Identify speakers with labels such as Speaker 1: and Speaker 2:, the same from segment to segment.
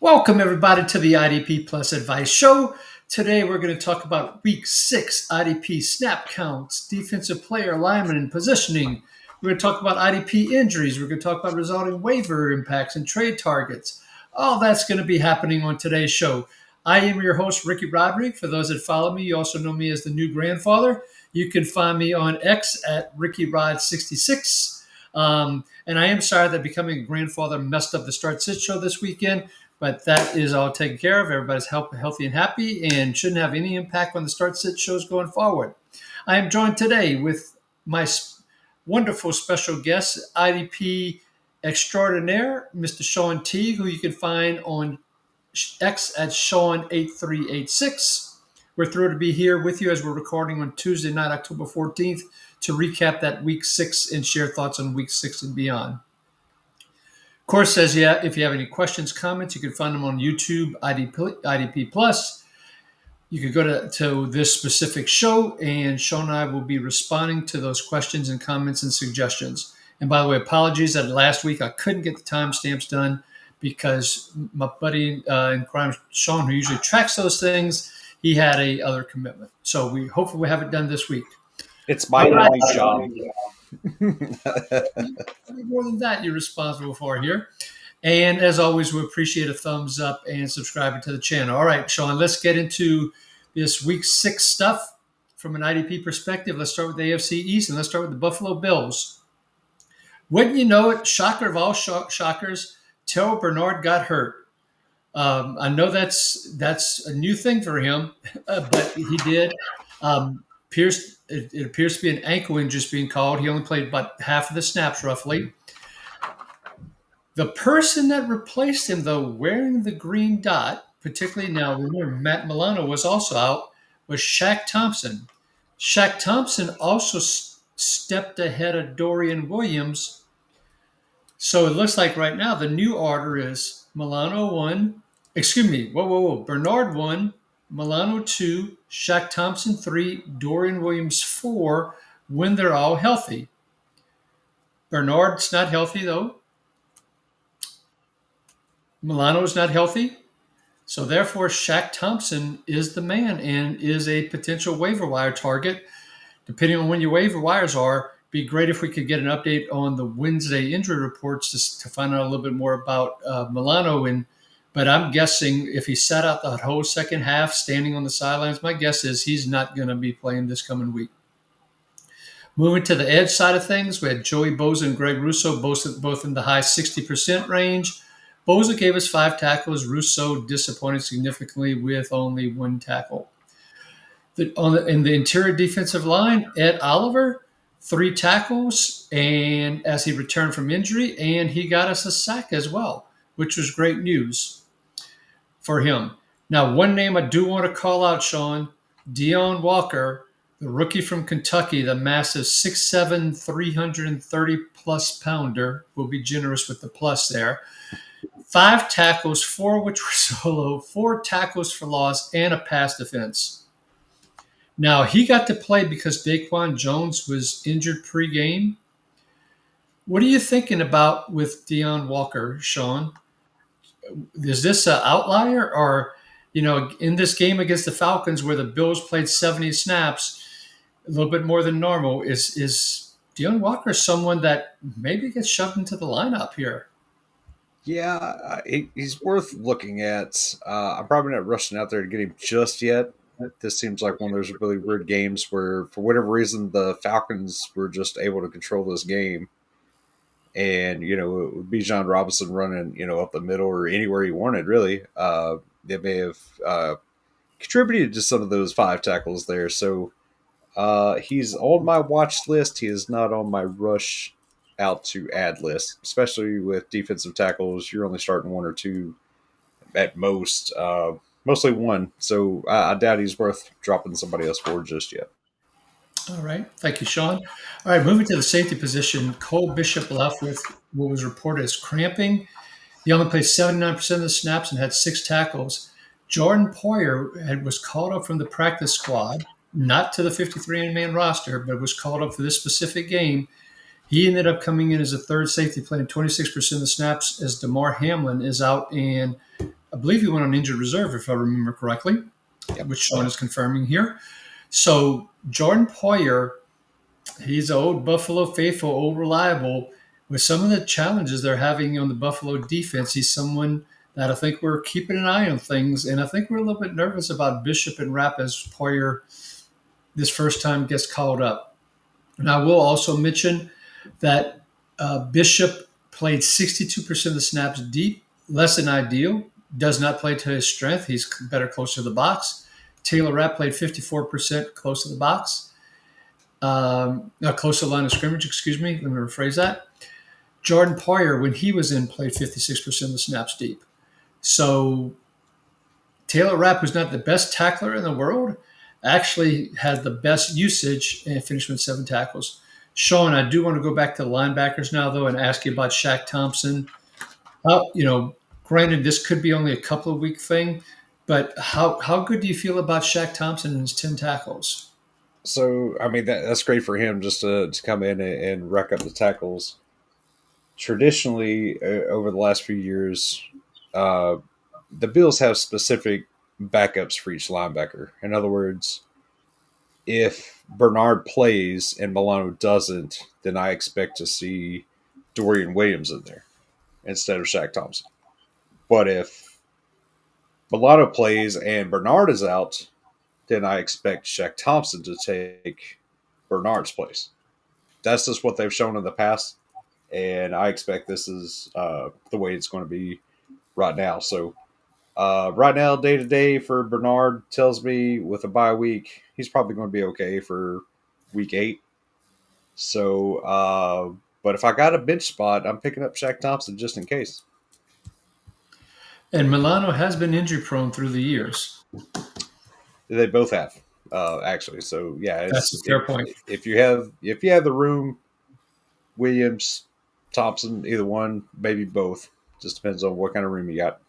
Speaker 1: Welcome, everybody, to the IDP Plus Advice Show. Today, we're going to talk about Week 6 IDP snap counts, defensive player alignment and positioning. We're going to talk about IDP injuries. We're going to talk about resulting waiver impacts and trade targets. All that's going to be happening on today's show. I am your host, Ricky Roderick. For those that follow me, you also know me as the new grandfather. You can find me on X at RickyRod66. And I am sorry that becoming a grandfather messed up the Start Sit show this weekend. But that is all taken care of. Everybody's healthy and happy and shouldn't have any impact on the Start Sit shows going forward. I am joined today with my wonderful special guest, IDP extraordinaire, Mr. Shawn T, who you can find on X at Shawn8386. We're thrilled to be here with you as we're recording on Tuesday night, October 14th, to recap that Week 6 and share thoughts on Week 6 and beyond. Of course, if you have any questions, comments, you can find them on YouTube, IDP Plus. You could go to this specific show, and Shawn and I will be responding to those questions and comments and suggestions. And by the way, apologies that last week I couldn't get the timestamps done because my buddy in crime, Shawn, who usually tracks those things, he had a other commitment. So hopefully we have it done this week.
Speaker 2: It's my only job.
Speaker 1: More than that, you're responsible for here. And as always, we appreciate a thumbs up and subscribing to the channel. All right, Shawn, let's get into this Week 6 stuff from an IDP perspective. Let's start with the AFC East, and let's start with the Buffalo Bills. Wouldn't you know it, shocker of all shockers, Terrell Bernard got hurt. I know that's a new thing for him, but he did. It appears to be an ankle injury being called. He only played about half of the snaps, roughly. The person that replaced him, though, wearing the green dot, particularly now, remember, Matt Milano was also out, was Shaq Thompson. Shaq Thompson also stepped ahead of Dorian Williams. So it looks like right now the new order is Milano 1. Bernard 1, Milano 2, Shaq Thompson 3, Dorian Williams 4, when they're all healthy. Bernard's not healthy, though. Milano's not healthy. So therefore, Shaq Thompson is the man and is a potential waiver wire target. Depending on when your waiver wires are, be great if we could get an update on the Wednesday injury reports to find out a little bit more about Milano. But I'm guessing if he sat out the whole second half standing on the sidelines, my guess is he's not going to be playing this coming week. Moving to the edge side of things, we had Joey Bosa and Greg Russo, both in the high 60% range. Bosa gave us 5 tackles. Russo disappointed significantly with only 1 tackle. In the interior defensive line, Ed Oliver, 3 tackles, and as he returned from injury, and he got us a sack as well, which was great news for him. Now, one name I do want to call out, Shawn, Deone Walker, the rookie from Kentucky, the massive 6'7", 330-plus pounder. We'll be generous with the plus there. 5 tackles, 4 which were solo, 4 tackles for loss, and a pass defense. Now, he got to play because Daquan Jones was injured pregame. What are you thinking about with Deone Walker, Shawn? Is this an outlier? Or, in this game against the Falcons where the Bills played 70 snaps, a little bit more than normal, is Deone Walker someone that maybe gets shoved into the lineup here?
Speaker 2: Yeah, he's worth looking at. I'm probably not rushing out there to get him just yet. This seems like one of those really weird games where, for whatever reason, the Falcons were just able to control this game. And, it would be John Robinson running, up the middle or anywhere he wanted, really. They may have contributed to some of those 5 tackles there. So he's on my watch list. He is not on my rush out to add list, especially with defensive tackles. You're only starting 1 or 2 at most, mostly 1. So I doubt he's worth dropping somebody else for just yet.
Speaker 1: All right. Thank you, Shawn. All right. Moving to the safety position, Cole Bishop left with what was reported as cramping. He only played 79% of the snaps and had 6 tackles. Jordan Poyer was called up from the practice squad, not to the 53-man roster, but was called up for this specific game. He ended up coming in as a third safety, playing 26% of the snaps as DeMar Hamlin is out, and I believe he went on injured reserve, if I remember correctly,
Speaker 2: Yep.
Speaker 1: which Shawn is confirming here. So Jordan Poyer, he's an old Buffalo faithful, old reliable. With some of the challenges they're having on the Buffalo defense, he's someone that I think we're keeping an eye on things, and I think we're a little bit nervous about Bishop and Rapp as Poyer this first time gets called up. And I will also mention that Bishop played 62% of the snaps deep, less than ideal. Does not play to his strength. He's better close to the box. Taylor Rapp played 54% close to the box. Close to the line of scrimmage, excuse me. Let me rephrase that. Jordan Poyer, when he was in, played 56% of the snaps deep. So Taylor Rapp, who's not the best tackler in the world, actually had the best usage and finished with 7 tackles. Shawn, I do want to go back to the linebackers now, though, and ask you about Shaq Thompson. Granted, this could be only a couple of week thing, but how good do you feel about Shaq Thompson and his 10 tackles?
Speaker 2: So, I mean, that's great for him just to come in and rack up the tackles. Traditionally, over the last few years, uh, the Bills have specific backups for each linebacker. In other words, if Bernard plays and Milano doesn't, then I expect to see Dorian Williams in there instead of Shaq Thompson. But if Milano plays and Bernard is out, then I expect Shaq Thompson to take Bernard's place. That's just what they've shown in the past, and I expect this is the way it's going to be right now. So right now, day to day for Bernard tells me with a bye week, he's probably going to be okay for week 8. So, but if I got a bench spot, I'm picking up Shaq Thompson just in case.
Speaker 1: And Milano has been injury prone through the years.
Speaker 2: They both have, actually. So yeah,
Speaker 1: That's a fair point.
Speaker 2: if you have the room, Williams, Thompson, either one, maybe both. Just depends on what kind of room you got.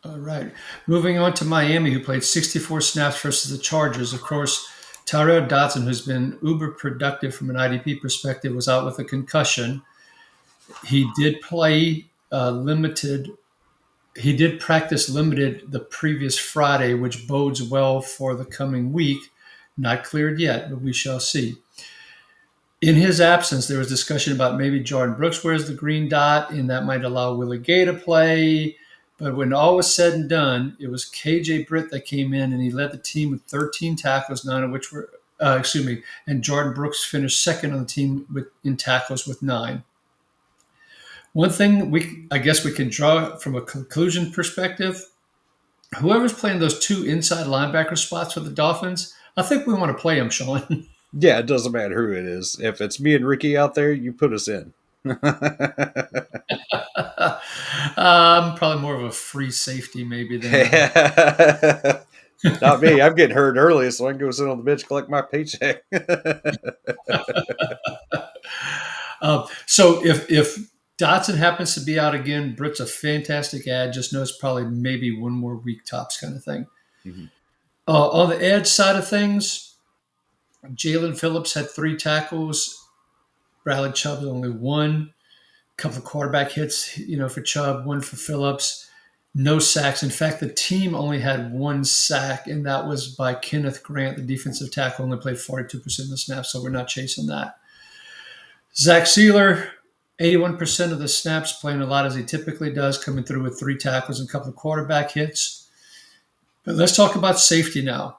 Speaker 1: All right. Moving on to Miami, who played 64 snaps versus the Chargers. Of course, Tyrell Dodson, who's been uber productive from an IDP perspective, was out with a concussion. He did play limited. He did practice limited the previous Friday, which bodes well for the coming week. Not cleared yet, but we shall see. In his absence, there was discussion about maybe Jordan Brooks wears the green dot, and that might allow Willie Gay to play. But when all was said and done, it was KJ Britt that came in, and he led the team with 13 tackles, 9 of which were, and Jordan Brooks finished second on the team in tackles with 9. One thing I guess we can draw from a conclusion perspective, whoever's playing those 2 inside linebacker spots for the Dolphins, I think we want to play them, Shawn.
Speaker 2: Yeah, it doesn't matter who it is. If it's me and Ricky out there, you put us in.
Speaker 1: I'm probably more of a free safety maybe than
Speaker 2: Not me. I'm getting hurt early, so I can go sit on the bench, collect my paycheck.
Speaker 1: So if Dotson happens to be out again, Britt's a fantastic ad. Just know it's probably maybe one more week tops kind of thing.
Speaker 2: Mhm.
Speaker 1: On the edge side of things, Jalen Phillips had 3 tackles. Bradley Chubb only 1. A couple of quarterback hits, for Chubb, 1 for Phillips. No sacks. In fact, the team only had 1 sack, and that was by Kenneth Grant, the defensive tackle, only played 42% of the snaps, so we're not chasing that. Zach Sealer, 81% of the snaps, playing a lot as he typically does, coming through with 3 tackles and a couple of quarterback hits. But let's talk about safety now.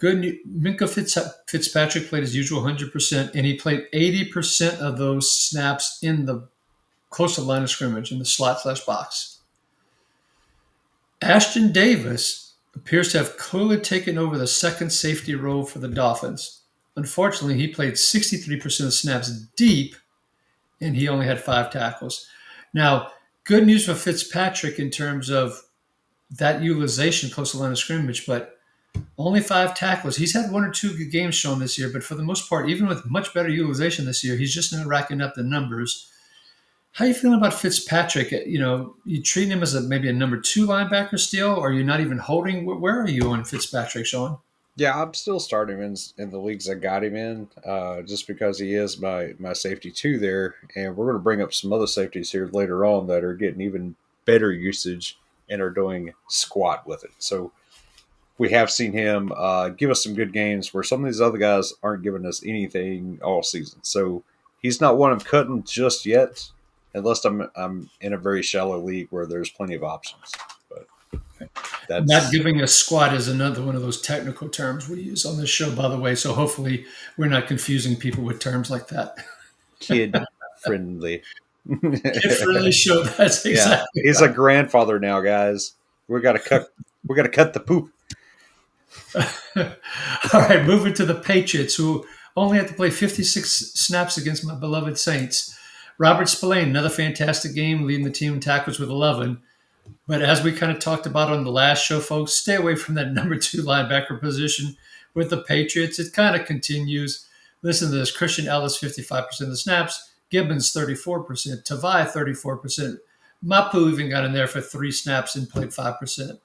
Speaker 1: Minka Fitzpatrick played his usual 100%, and he played 80% of those snaps in the close to the line of scrimmage in the slot/box. Ashton Davis appears to have clearly taken over the second safety role for the Dolphins. Unfortunately, he played 63% of snaps deep, and he only had 5 tackles. Now, good news for Fitzpatrick in terms of that utilization close to the line of scrimmage, but only 5 tackles. He's had 1 or 2 good games shown this year, but for the most part, even with much better utilization this year, he's just not racking up the numbers. How are you feeling about Fitzpatrick? You treating him as maybe a number 2 linebacker still, or you're not even holding? Where are you on Fitzpatrick, Shawn?
Speaker 2: Yeah, I'm still starting in the leagues I got him in, just because he is my safety 2 there, and we're going to bring up some other safeties here later on that are getting even better usage and are doing squat with it. So we have seen him give us some good games where some of these other guys aren't giving us anything all season. So he's not one I'm cutting just yet, unless I'm in a very shallow league where there's plenty of options. But
Speaker 1: Not
Speaker 2: that's
Speaker 1: giving a squat is another one of those technical terms we use on this show, by the way. So hopefully we're not confusing people with terms like that.
Speaker 2: kid friendly.
Speaker 1: Kid friendly show. That's
Speaker 2: Yeah,
Speaker 1: exactly
Speaker 2: he's a
Speaker 1: right.
Speaker 2: grandfather now, guys. We got to cut. We got to cut the poop.
Speaker 1: All right, moving to the Patriots, who only had to play 56 snaps against my beloved Saints. Robert Spillane, another fantastic game, leading the team in tackles with 11. But as we kind of talked about on the last show, folks, stay away from that number 2 linebacker position with the Patriots. It kind of continues. Listen to this: Christian Ellis, 55% of the snaps; Gibbons, 34%; Tavai, 34%. Mapu even got in there for 3 snaps and played 5%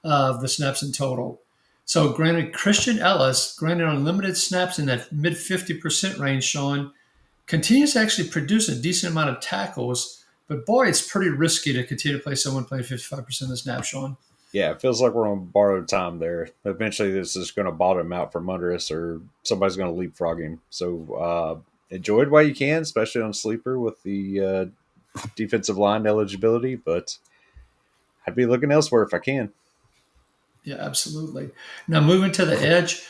Speaker 1: of the snaps in total. So, granted, Christian Ellis, granted on limited snaps in that mid 50% range, Shawn, continues to actually produce a decent amount of tackles. But boy, it's pretty risky to continue to play someone playing 55% of the snap, Shawn.
Speaker 2: Yeah, it feels like we're on borrowed time there. Eventually, this is going to bottom out from under us, or somebody's going to leapfrog him. So, enjoy it while you can, especially on sleeper with the defensive line eligibility. But I'd be looking elsewhere if I can.
Speaker 1: Yeah, absolutely. Now, moving to the edge,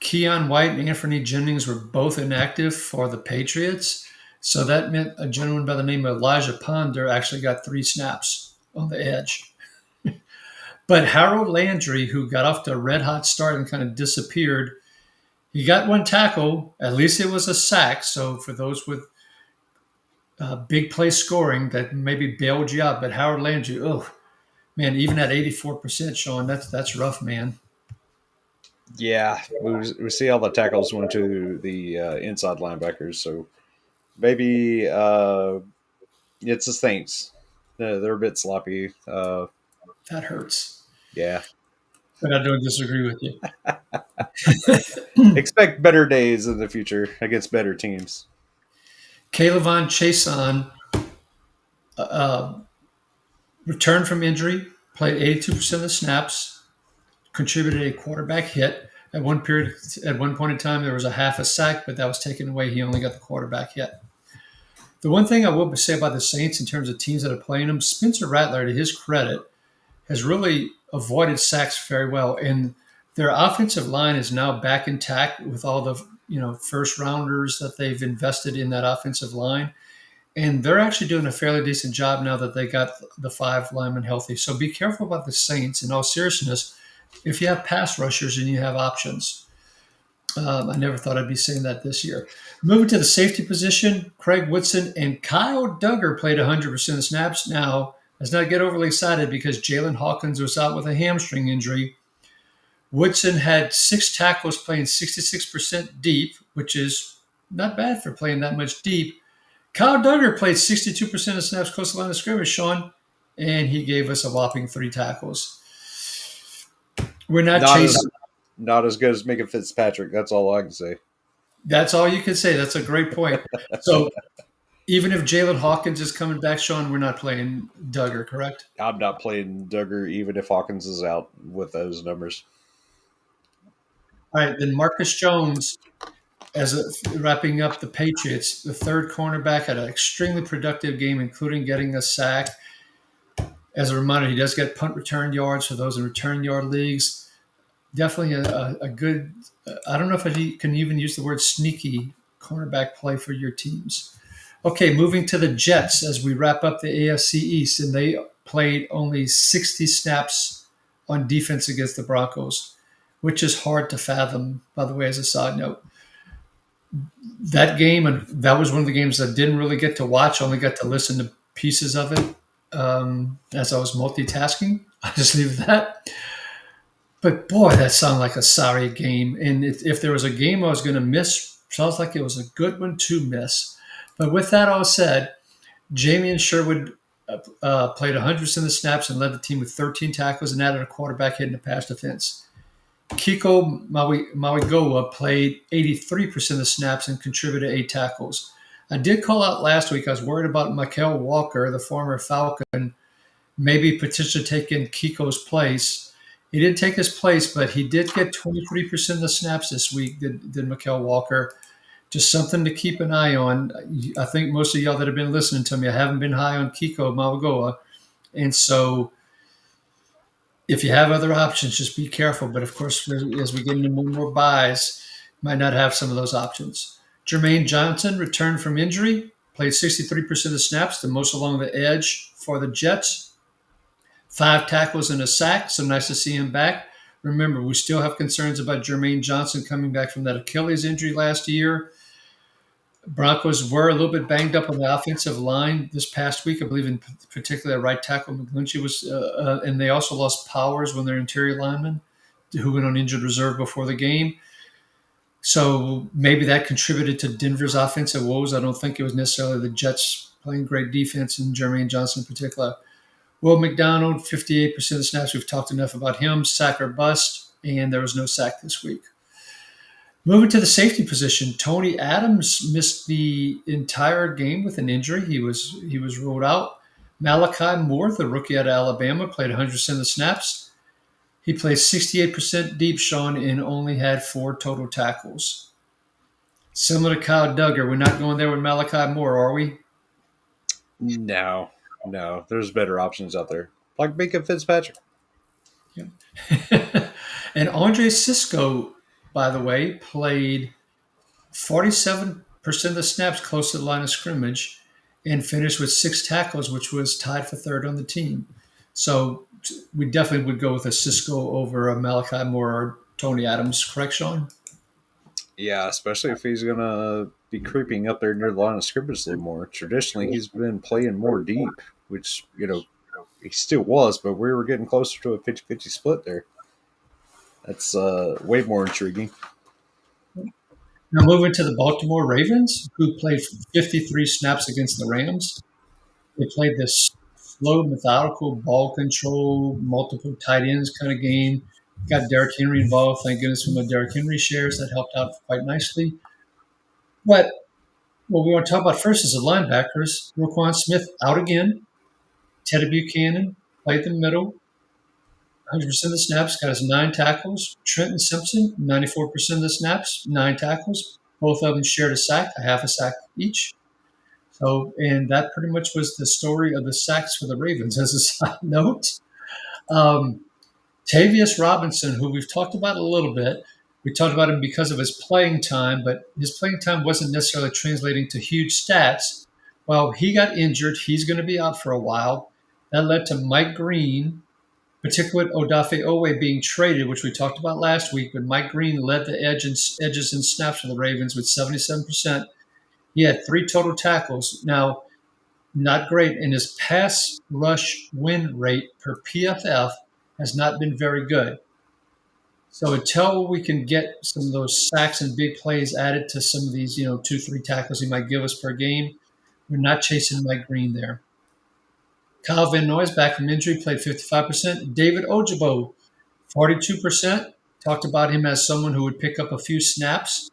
Speaker 1: Keon White and Anthony Jennings were both inactive for the Patriots. So that meant a gentleman by the name of Elijah Ponder actually got 3 snaps on the edge. But Harold Landry, who got off to a red hot start and kind of disappeared, he got 1 tackle. At least it was a sack. So for those with big play scoring, that maybe bailed you out. But Harold Landry, oh man, even at 84%, Shawn, that's rough, man.
Speaker 2: Yeah, we see all the tackles went to the inside linebackers. So maybe it's the Saints. They're a bit sloppy.
Speaker 1: That hurts.
Speaker 2: Yeah,
Speaker 1: But I don't disagree with you.
Speaker 2: expect better days in the future against better teams.
Speaker 1: Calevon Chason uh, returned from injury, played 82% of the snaps, contributed a quarterback hit. At one point in time, there was a half a sack, but that was taken away. He only got the quarterback hit. The one thing I will say about the Saints in terms of teams that are playing them, Spencer Rattler, to his credit, has really avoided sacks very well, and their offensive line is now back intact with all the first rounders that they've invested in that offensive line. And they're actually doing a fairly decent job now that they got the 5 linemen healthy. So be careful about the Saints. In all seriousness, if you have pass rushers and you have options, I never thought I'd be saying that this year. Moving to the safety position, Craig Woodson and Kyle Duggar played 100% of snaps. Now, let's not get overly excited because Jalen Hawkins was out with a hamstring injury. Woodson had 6 tackles playing 66% deep, which is not bad for playing that much deep. Kyle Duggar played 62% of snaps close to the line of scrimmage, Shawn, and he gave us a whopping 3 tackles. We're not
Speaker 2: Not as
Speaker 1: chasing.
Speaker 2: not as good as Mika Fitzpatrick. That's all I can say.
Speaker 1: That's all you can say. That's a great point. So even if Jalen Hawkins is coming back, Shawn, we're not playing Duggar, correct?
Speaker 2: I'm not playing Duggar even if Hawkins is out with those numbers.
Speaker 1: All right, then Marcus Jones, wrapping up the Patriots, the third cornerback, had an extremely productive game, including getting a sack. As a reminder, he does get punt return yards for those in return yard leagues. Definitely a good, I don't know if he can even use the word sneaky cornerback play for your teams. Okay, moving to the Jets as we wrap up the AFC East, and they played only 60 snaps on defense against the Broncos, which is hard to fathom, by the way, as a side note. That game, and that was one of the games I didn't really get to watch, only got to listen to pieces of it as I was multitasking. I just leave that. But boy, that sounded like a sorry game. And if there was a game I was going to miss, sounds like it was a good one to miss. But with that all said, Jamie Sherwood played 100% of the snaps and led the team with 13 tackles and added a quarterback hit in the pass defense. Kiko Mawigoa played 83% of the snaps and contributed 8 tackles. I did call out last week, I was worried about Mikel Walker, the former Falcon, maybe potentially taking Kiko's place. He didn't take his place, but he did get 23% of the snaps this week, did Mikael Walker. Just something to keep an eye on. I think most of y'all that have been listening to me, I haven't been high on Kiko Malagoa. And so if you have other options, just be careful. But of course, as we get into more and more buys, might not have some of those options. Jermaine Johnson returned from injury, played 63% of the snaps, the most along the edge for the Jets. 5 tackles and a sack, so nice to see him back. Remember, we still have concerns about Jermaine Johnson coming back from that Achilles injury last year. Broncos were a little bit banged up on the offensive line this past week. I believe, in particular, right tackle McGlinchey was, and they also lost Powers when their interior lineman, who went on injured reserve before the game. So maybe that contributed to Denver's offensive woes. I don't think it was necessarily the Jets playing great defense and Jermaine Johnson in particular. Will McDonald, 58% of the snaps. We've talked enough about him. Sack or bust, and there was no sack this week. Moving to the safety position, Tony Adams missed the entire game with an injury. He was ruled out. Malachi Moore, the rookie out of Alabama, played 100% of the snaps. He played 68% deep, Shawn, and only had 4 total tackles. Similar to Kyle Duggar, we're not going there with Malachi Moore, are we?
Speaker 2: No, no, there's better options out there, like Minka Fitzpatrick.
Speaker 1: Yeah. And Andre Cisco, by the way, played 47% of the snaps close to the line of scrimmage and finished with 6 tackles, which was tied for third on the team. So we definitely would go with a Cisco over a Malachi Moore or Tony Adams. Correct, Shawn?
Speaker 2: Yeah, especially if he's gonna be creeping up there near the line of scrimmage a little more. Traditionally, he's been playing more deep, which he still was, but we were getting closer to a 50-50 split there. That's way more intriguing.
Speaker 1: Now moving to the Baltimore Ravens, who played 53 snaps against the Rams. They played this slow, methodical ball control, multiple tight ends kind of game. Got Derrick Henry involved. Thank goodness for my Derrick Henry shares. That helped out quite nicely. But what we want to talk about first is the linebackers. Roquan Smith out again. Teddy Buchanan played the middle. 100% of the snaps, got his 9 tackles. Trenton Simpson, 94% of the snaps, 9 tackles. Both of them shared a sack, a half a sack each. So, and that pretty much was the story of the sacks for the Ravens. As a side note, um, Tavius Robinson, who we've talked about a little bit, we talked about him because of his playing time, but his playing time wasn't necessarily translating to huge stats. Well, he got injured. He's going to be out for a while. That led to Mike Green, particularly with Odafe Owe being traded, which we talked about last week. But Mike Green led the edges and snaps for the Ravens with 77%. He had 3 total tackles. Now, not great. And his pass rush win rate per PFF has not been very good. So until we can get some of those sacks and big plays added to some of these, 2, 3 tackles he might give us per game, we're not chasing Mike Green there. Kyle Van Noy's back from injury, played 55%. David Ojabo, 42%. Talked about him as someone who would pick up a few snaps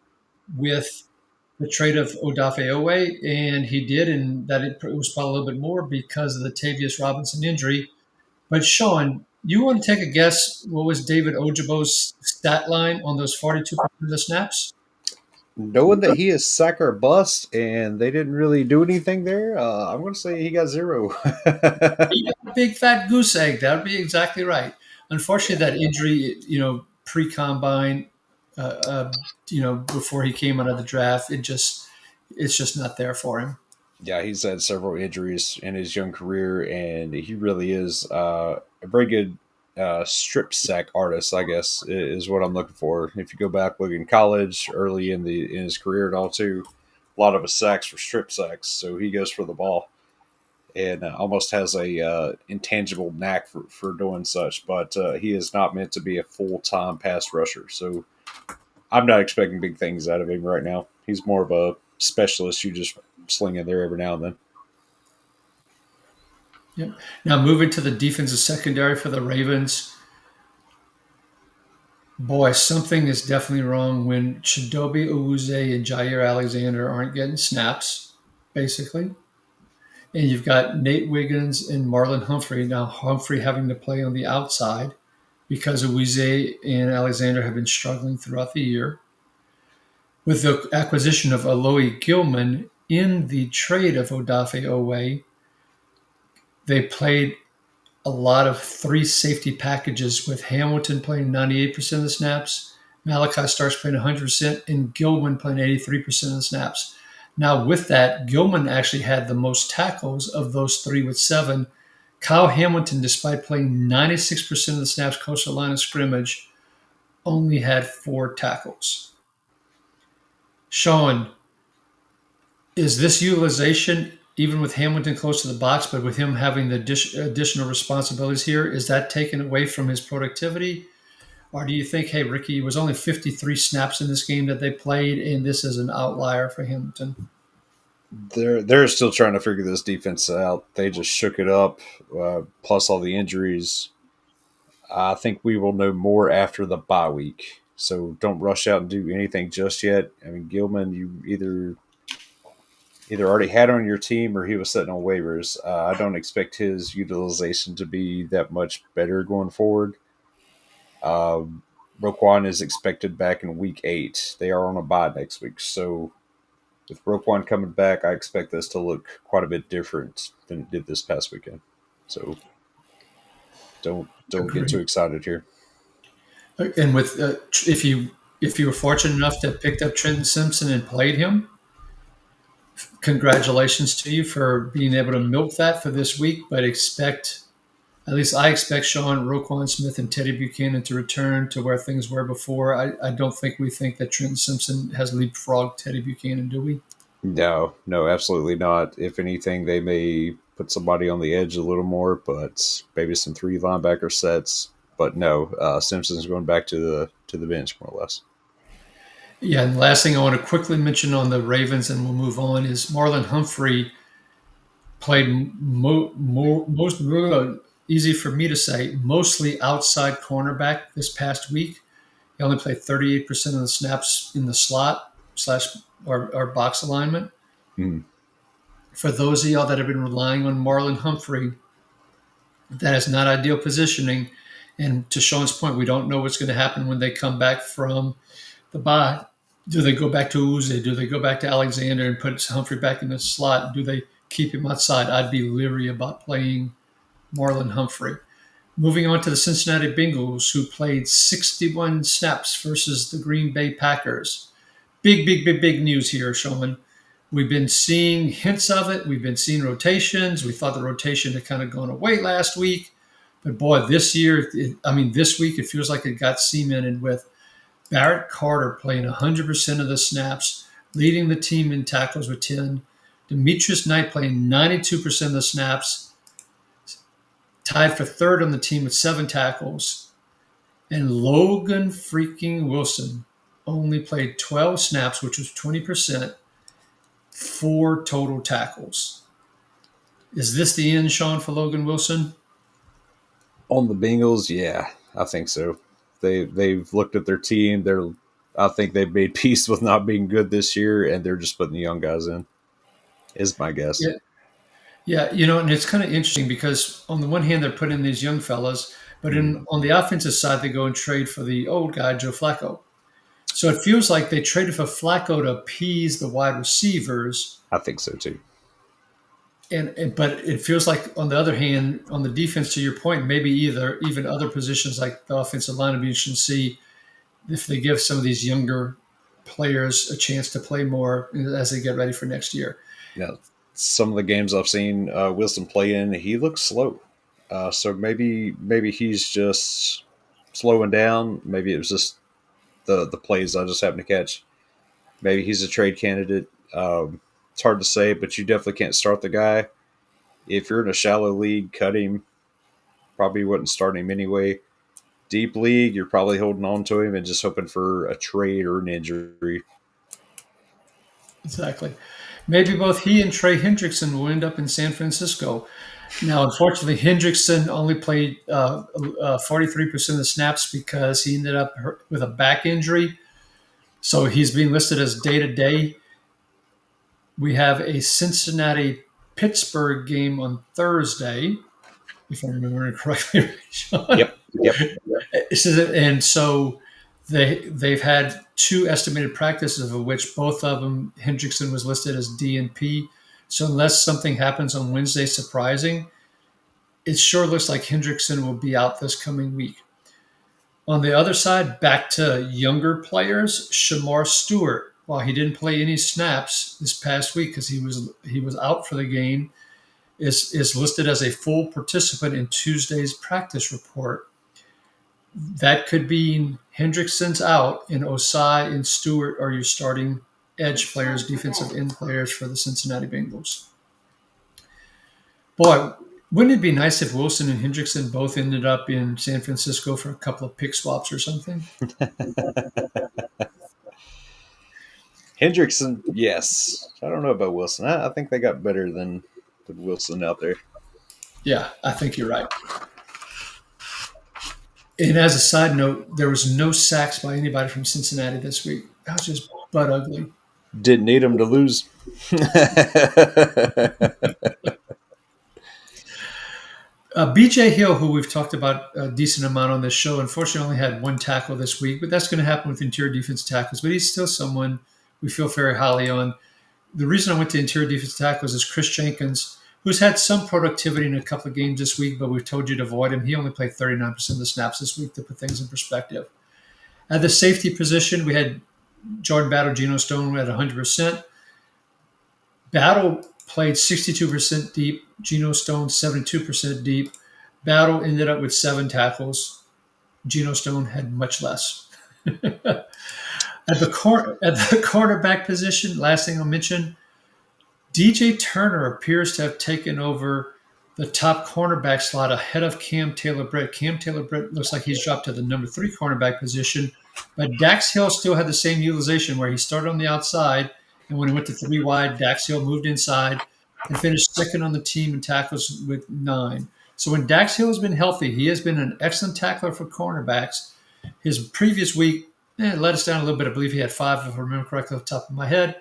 Speaker 1: with the trade of Odafe Owe, and he did, and that it was probably a little bit more because of the Tavius Robinson injury. But Shawn, you want to take a guess what was David Ojabo's stat line on those 42% of the snaps?
Speaker 2: Knowing that he is sack or bust, and they didn't really do anything there, I'm going to say he got 0.
Speaker 1: He got a big fat goose egg. That would be exactly right. Unfortunately, that injury, pre-combine, before he came out of the draft, it's just not there for him.
Speaker 2: Yeah, he's had several injuries in his young career, and he really is a very good strip sack artist, I guess, is what I'm looking for. If you go back, look in college, early in his career and all too, a lot of his sacks were strip sacks, so he goes for the ball and almost has a intangible knack for doing such. But he is not meant to be a full time pass rusher, so I'm not expecting big things out of him right now. He's more of a specialist you just sling in there every now and then.
Speaker 1: Yep. Now moving to the defensive secondary for the Ravens. Boy, something is definitely wrong when Chidobe Awuzie and Jair Alexander aren't getting snaps, basically. And you've got Nate Wiggins and Marlon Humphrey. Now, Humphrey having to play on the outside because Uweze and Alexander have been struggling throughout the year. With the acquisition of Aloy Gilman in the trade of Odafe Owe, they played a lot of three safety packages with Hamilton playing 98% of the snaps, Malachi Starks playing 100%, and Gilman playing 83% of the snaps. Now, with that, Gilman actually had the most tackles of those three with 7. Kyle Hamilton, despite playing 96% of the snaps close to the line of scrimmage, only had 4 tackles. Shawn, is this utilization, even with Hamilton close to the box, but with him having the additional responsibilities here, is that taken away from his productivity? Or do you think, hey, Ricky, it was only 53 snaps in this game that they played, and this is an outlier for Hamilton?
Speaker 2: They're still trying to figure this defense out. They just shook it up, plus all the injuries. I think we will know more after the bye week. So don't rush out and do anything just yet. I mean, Gilman, you either already had on your team or he was sitting on waivers. I don't expect his utilization to be that much better going forward. Roquan is expected back in week 8. They are on a bye next week. So with Roquan coming back, I expect this to look quite a bit different than it did this past weekend. So don't get too
Speaker 1: Agree.
Speaker 2: excited here.
Speaker 1: And with if you were fortunate enough to have picked up Trenton Simpson and played him, congratulations to you for being able to milk that for this week. But at least I expect Shawn, Roquan Smith, and Teddy Buchanan to return to where things were before. I don't think we think that Trenton Simpson has leapfrogged Teddy Buchanan, do we?
Speaker 2: No, no, absolutely not. If anything, they may put somebody on the edge a little more, but maybe some 3 linebacker sets. But no, Simpson's going back to the bench more or less.
Speaker 1: Yeah, and the last thing I want to quickly mention on the Ravens, and we'll move on, is Marlon Humphrey played most easy for me to say, mostly outside cornerback this past week. He only played 38% of the snaps in the slot slash or box alignment.
Speaker 2: Mm,
Speaker 1: For those of y'all that have been relying on Marlon Humphrey, that is not ideal positioning. And to Shawn's point, we don't know what's going to happen when they come back from the bye. Do they go back to Uze? Do they go back to Alexander and put Humphrey back in the slot? Do they keep him outside? I'd be leery about playing Marlon Humphrey. Moving on to the Cincinnati Bengals, who played 61 snaps versus the Green Bay Packers. Big news here, Showman. We've been seeing hints of it. We've been seeing rotations. We thought the rotation had kind of gone away last week. But boy, this week, it feels like it got cemented with Barrett Carter playing 100% of the snaps, leading the team in tackles with 10. Demetrius Knight playing 92% of the snaps, tied for third on the team with 7 tackles. And Logan freaking Wilson only played 12 snaps, which was 20%, 4 total tackles. Is this the end, Shawn, for Logan Wilson?
Speaker 2: On the Bengals, yeah, I think so. They've looked at their team. I think they've made peace with not being good this year, and they're just putting the young guys in. Is my guess.
Speaker 1: Yeah. Yeah, and it's kind of interesting because on the one hand, they're putting in these young fellas, but
Speaker 2: Mm,
Speaker 1: on the offensive side, they go and trade for the old guy, Joe Flacco. So it feels like they traded for Flacco to appease the wide receivers,
Speaker 2: I think so too.
Speaker 1: but it feels like on the other hand, on the defense, to your point, maybe even other positions like the offensive line, we should see if they give some of these younger players a chance to play more as they get ready for next year.
Speaker 2: Now, some of the games I've seen Wilson play in, he looks slow. So maybe he's just slowing down. Maybe it was just the plays I just happened to catch. Maybe he's a trade candidate. It's hard to say, but you definitely can't start the guy. If you're in a shallow league, cut him. Probably wouldn't start him anyway. Deep league, you're probably holding on to him and just hoping for a trade or an injury.
Speaker 1: Exactly. Maybe both he and Trey Hendrickson will end up in San Francisco. Now, unfortunately, Hendrickson only played 43% of the snaps because he ended up with a back injury. So he's being listed as day to day. We have a Cincinnati Pittsburgh game on Thursday, if I remember correctly, Shawn.
Speaker 2: Yep. Yep.
Speaker 1: And so they've had two estimated practices, of which both of them Hendrickson was listed as D and P. So unless something happens on Wednesday surprising, it sure looks like Hendrickson will be out this coming week. On the other side, back to younger players, Shamar Stewart. While he didn't play any snaps this past week because he was out for the game, is listed as a full participant in Tuesday's practice report. That could mean Hendrickson's out and Osai and Stewart are your starting edge players, defensive end players for the Cincinnati Bengals. Boy, wouldn't it be nice if Wilson and Hendrickson both ended up in San Francisco for a couple of pick swaps or something?
Speaker 2: Hendrickson, yes. I don't know about Wilson. I think they got better than Wilson out there.
Speaker 1: Yeah, I think you're right. And as a side note, there was no sacks by anybody from Cincinnati this week. That was just butt ugly.
Speaker 2: Didn't need him to lose.
Speaker 1: BJ Hill, who we've talked about a decent amount on this show, unfortunately only had one tackle this week, but that's going to happen with interior defense tackles. But he's still someone we feel very highly on. The reason I went to interior defense tackles is Chris Jenkins, who's had some productivity in a couple of games this week, but we've told you to avoid him. He only played 39% of the snaps this week to put things in perspective. At the safety position, we had Jordan Battle, Geno Stone at 100%. Battle played 62% deep. Geno Stone 72% deep. Battle ended up with 7 tackles. Geno Stone had much less. At the cornerback position, last thing I'll mention, DJ Turner appears to have taken over the top cornerback slot ahead of Cam Taylor-Britt. Cam Taylor-Britt looks like he's dropped to the number 3 cornerback position, but Dax Hill still had the same utilization where he started on the outside, and when he went to 3 wide, Dax Hill moved inside and finished second on the team in tackles with 9. So when Dax Hill has been healthy, he has been an excellent tackler for cornerbacks. His previous week let us down a little bit. I believe he had 5, if I remember correctly, off the top of my head.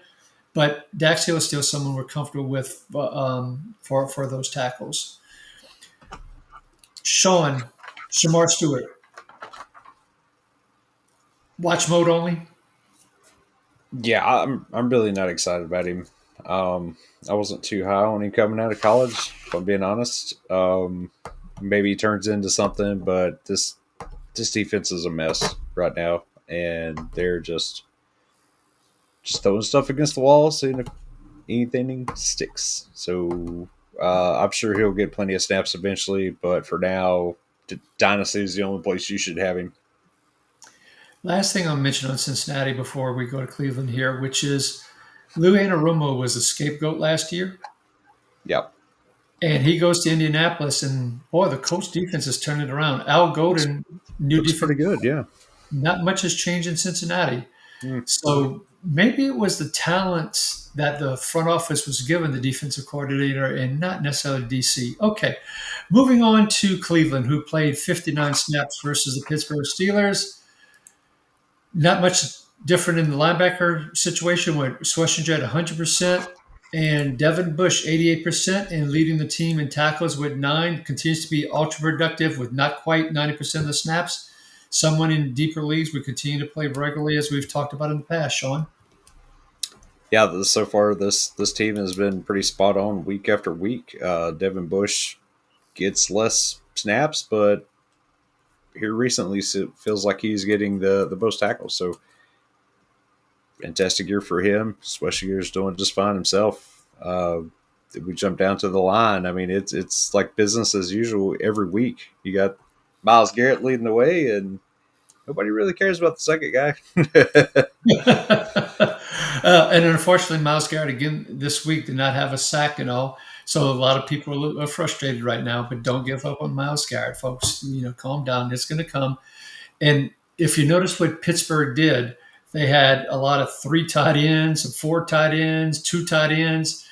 Speaker 1: But Dax Hill is still someone we're comfortable with for those tackles. Shawn, Shamar Stewart. Watch mode only?
Speaker 2: Yeah, I'm really not excited about him. I wasn't too high on him coming out of college, if I'm being honest. Maybe he turns into something, but this defense is a mess right now, and they're just throwing stuff against the wall, seeing if anything sticks. So I'm sure he'll get plenty of snaps eventually, but for now, dynasty is the only place you should have him.
Speaker 1: Last thing I'll mention on Cincinnati before we go to Cleveland here, which is Lou Anarumo was a scapegoat last year.
Speaker 2: Yep.
Speaker 1: And he goes to Indianapolis, and boy, the coach defense has turned it around. Al Golden, new
Speaker 2: Looks
Speaker 1: defense.
Speaker 2: pretty good, yeah.
Speaker 1: Not much has changed in Cincinnati. So maybe it was the talents that the front office was given the defensive coordinator and not necessarily DC. Okay, moving on to Cleveland, who played 59 snaps versus the Pittsburgh Steelers. Not much different in the linebacker situation with Schlesinger at 100% and Devin Bush 88% and leading the team in tackles with 9. Continues to be ultra productive with not quite 90% of the snaps. Someone in deeper leagues would continue to play regularly, as we've talked about in the past, Shawn.
Speaker 2: Yeah, so far this team has been pretty spot on week after week. Devin Bush gets less snaps, but here recently it feels like he's getting the most tackles. So fantastic year for him. Schlessinger's doing just fine himself. We jump down to the line. I mean, it's like business as usual every week. You got Myles Garrett leading the way, and nobody really cares about the second guy.
Speaker 1: And unfortunately, Myles Garrett again this week did not have a sack and all. So a lot of people are frustrated right now, but don't give up on Myles Garrett, folks. Calm down. It's going to come. And if you notice what Pittsburgh did, they had a lot of 3 tight ends, 4 tight ends, 2 tight ends.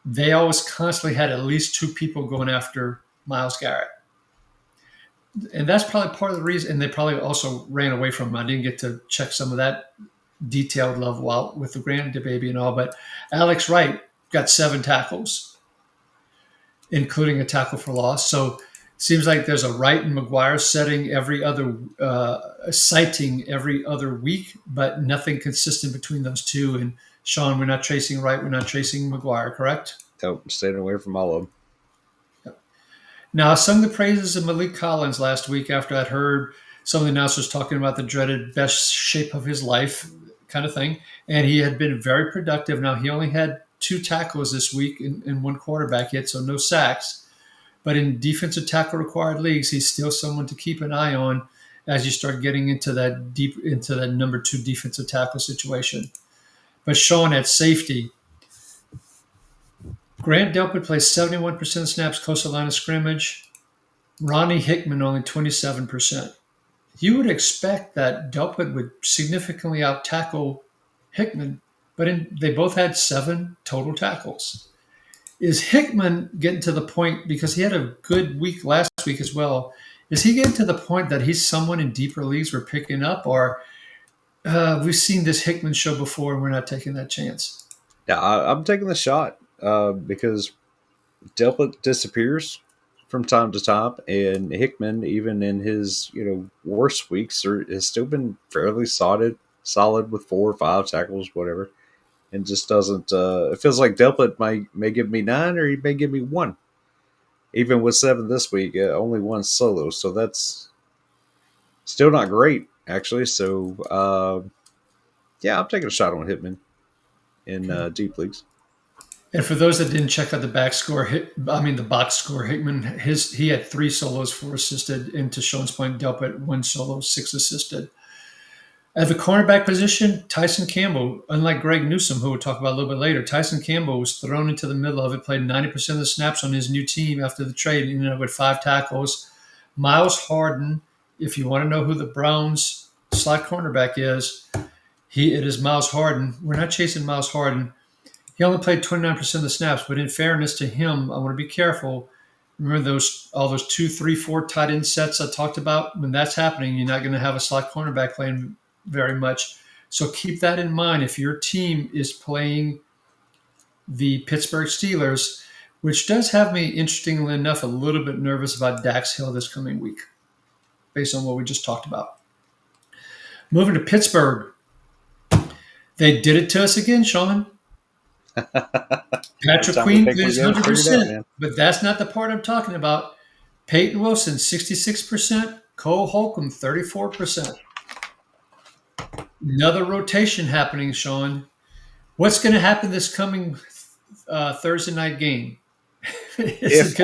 Speaker 1: They always constantly had at least 2 people going after Myles Garrett. And that's probably part of the reason. And they probably also ran away from him. I didn't get to check some of that detailed level out with the grandbaby and all. But Alex Wright got 7 tackles. including a tackle for loss. So it seems like there's a Wright and McGuire citing every other week, but nothing consistent between those two. And Shawn, we're not tracing Wright, we're not tracing McGuire, correct?
Speaker 2: Oh, staying away from all of them.
Speaker 1: Now, I sung the praises of Malik Collins last week after I'd heard some of the announcers talking about the dreaded best shape of his life kind of thing. And he had been very productive. Now, he only had 2 tackles this week and 1 quarterback hit, so no sacks. But in defensive tackle required leagues, he's still someone to keep an eye on as you start getting into that deep into that number 2 defensive tackle situation. But Shawn at safety, Grant Delpit plays 71% of snaps coastal line of scrimmage. Ronnie Hickman only 27%. You would expect that Delpit would significantly out tackle Hickman, but they both had 7 total tackles. Is Hickman getting to the point, because he had a good week last week as well, is he getting to the point that he's someone in deeper leagues we're picking up, or we've seen this Hickman show before and we're not taking that chance?
Speaker 2: Yeah, I'm taking the shot because Delpit disappears from time to time, and Hickman, even in his worst weeks, has still been fairly solid with 4 or 5 tackles, whatever, and just doesn't. It feels like Delpit may give me 9, or he may give me 1. Even with 7 this week, only 1 solo, so that's still not great, actually. So yeah, I'm taking a shot on Hickman in
Speaker 1: Okay.
Speaker 2: deep leagues.
Speaker 1: And for those that didn't check out the the box score, Hickman, he had 3 solos, 4 assisted, and to Shawn's point, Delpit 1 solo, 6 assisted. At the cornerback position, Tyson Campbell, unlike Greg Newsome, who we'll talk about a little bit later, Tyson Campbell was thrown into the middle of it, played 90% of the snaps on his new team after the trade, ended up with 5 tackles. Miles Harden, if you want to know who the Browns slot cornerback is, it is Miles Harden. We're not chasing Miles Harden. He only played 29% of the snaps, but in fairness to him, I want to be careful. Remember all those 2, 3, 4 tight end sets I talked about? When that's happening, you're not going to have a slot cornerback playing very much. So keep that in mind if your team is playing the Pittsburgh Steelers, which does have me, interestingly enough, a little bit nervous about Dax Hill this coming week, based on what we just talked about. Moving to Pittsburgh, they did it to us again, Shawn. Patrick Queen plays 100%, but that's not the part I'm talking about. Peyton Wilson, 66%. Cole Holcomb, 34%. Another rotation happening, Shawn. What's going to happen this coming Thursday night game?
Speaker 2: If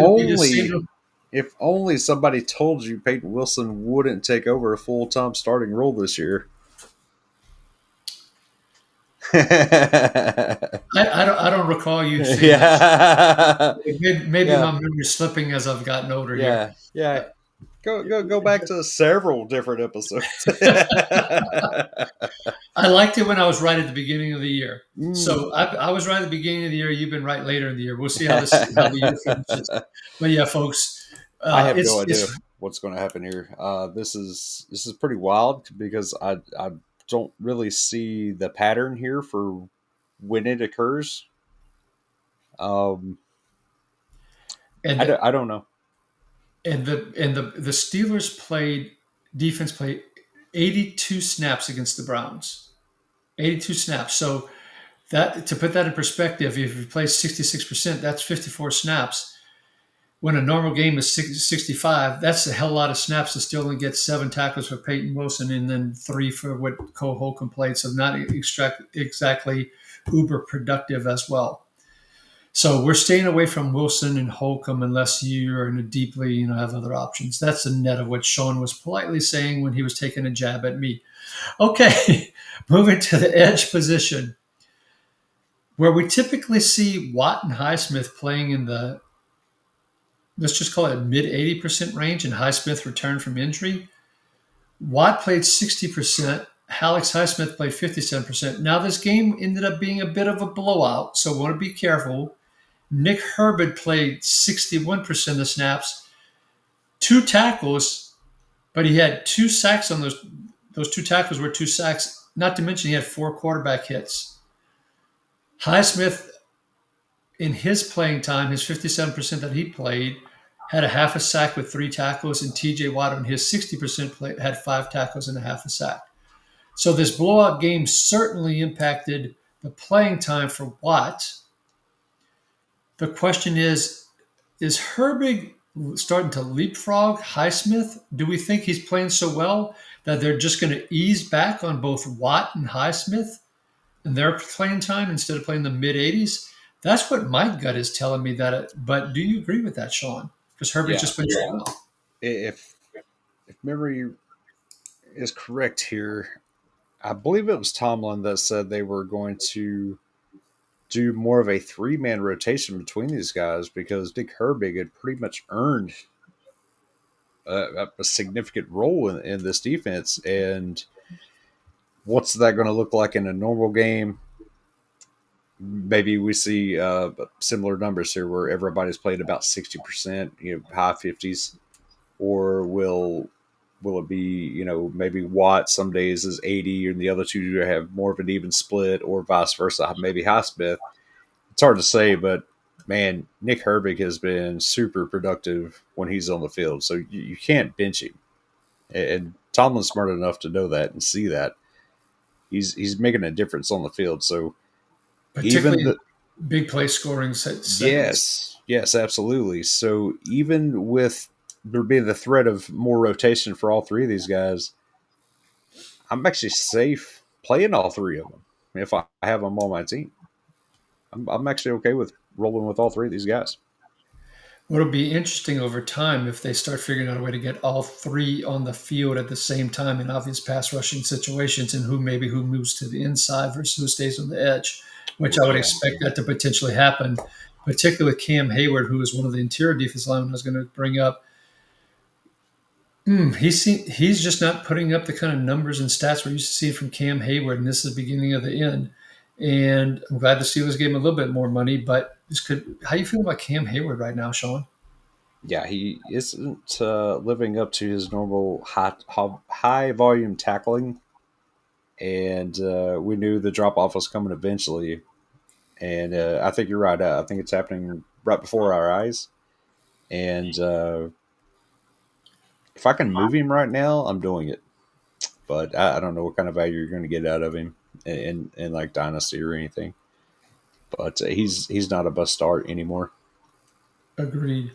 Speaker 2: only somebody told you Peyton Wilson wouldn't take over a full-time starting role this year.
Speaker 1: I don't recall you saying that. Maybe my memory's slipping as I've gotten older here.
Speaker 2: Yeah. Go back to several different episodes.
Speaker 1: I liked it when I was right at the beginning of the year. So I was right at the beginning of the year. You've been right later in the year. We'll see how the year finishes. But yeah, folks,
Speaker 2: I have no idea what's going to happen here. This is pretty wild because I don't really see the pattern here for when it occurs. I don't know.
Speaker 1: And the Steelers defense played 82 snaps against the Browns. 82 snaps. So that, to put that in perspective, if you play 66%, that's 54 snaps. When a normal game is 65, that's a hell of a lot of snaps to still only get 7 tackles for Peyton Wilson and then 3 for what Cole Holcomb played. So not exactly uber productive as well. So we're staying away from Wilson and Holcomb unless you're in a deeply, have other options. That's the net of what Shawn was politely saying when he was taking a jab at me. Okay, moving to the edge position, where we typically see Watt and Highsmith playing in the, let's just call it mid 80% range, and Highsmith returned from injury. Watt played 60%. Alex Highsmith played 57%. Now this game ended up being a bit of a blowout, so want to be careful. Nick Herbert played 61% of the snaps, 2 tackles, but he had 2 sacks on those. Those 2 tackles were 2 sacks, not to mention he had 4 quarterback hits. Highsmith in his playing time, his 57% that he played, had a half a sack with 3 tackles, and TJ Watt on his 60% play had 5 tackles and a half a sack. So this blowout game certainly impacted the playing time for Watt. The question is Herbig starting to leapfrog Highsmith? Do we think he's playing so well that they're just going to ease back on both Watt and Highsmith in their playing time instead of playing the mid 80s? That's what my gut is telling me. But do you agree with that, Shawn? Because Herbig's
Speaker 2: Yeah,
Speaker 1: just playing so well.
Speaker 2: if memory is correct here, I believe it was Tomlin that said they were going to do more of a 3-man rotation between these guys because Dick Herbig had pretty much earned a significant role in this defense. And what's that going to look like in a normal game? Maybe we see similar numbers here where everybody's played about 60%, high 50s, or will it be, maybe Watt some days is 80 and the other two have more of an even split, or vice versa, maybe Highsmith. It's hard to say, but man, Nick Herbig has been super productive when he's on the field, so you can't bench him. And Tomlin's smart enough to know that and see that he's making a difference on the field. So even
Speaker 1: Particularly
Speaker 2: the
Speaker 1: big play scoring segments.
Speaker 2: yes, absolutely. So even with there being the threat of more rotation for all three of these guys, I'm actually safe playing all three of them if I have them on my team. I'm actually okay with rolling with all three of these guys.
Speaker 1: What'll be interesting over time if they start figuring out a way to get all three on the field at the same time in obvious pass rushing situations, and who moves to the inside versus who stays on the edge, which I would
Speaker 2: Yeah,
Speaker 1: expect that to potentially happen, particularly with Cam Hayward, who is one of the interior defense linemen I was going to bring up. He's just not putting up the kind of numbers and stats we're used to seeing from Cam Hayward, and this is the beginning of the end. And I'm glad the Steelers gave him a little bit more money, but this could. How you feel about Cam Hayward right now, Shawn?
Speaker 2: yeah, he isn't living up to his normal high volume tackling, and we knew the drop off was coming eventually. And I think you're right. I think it's happening right before our eyes. And if I can move him right now, I'm doing it. But I don't know what kind of value you're going to get out of him in like dynasty or anything. But he's not a bust start anymore.
Speaker 1: Agreed.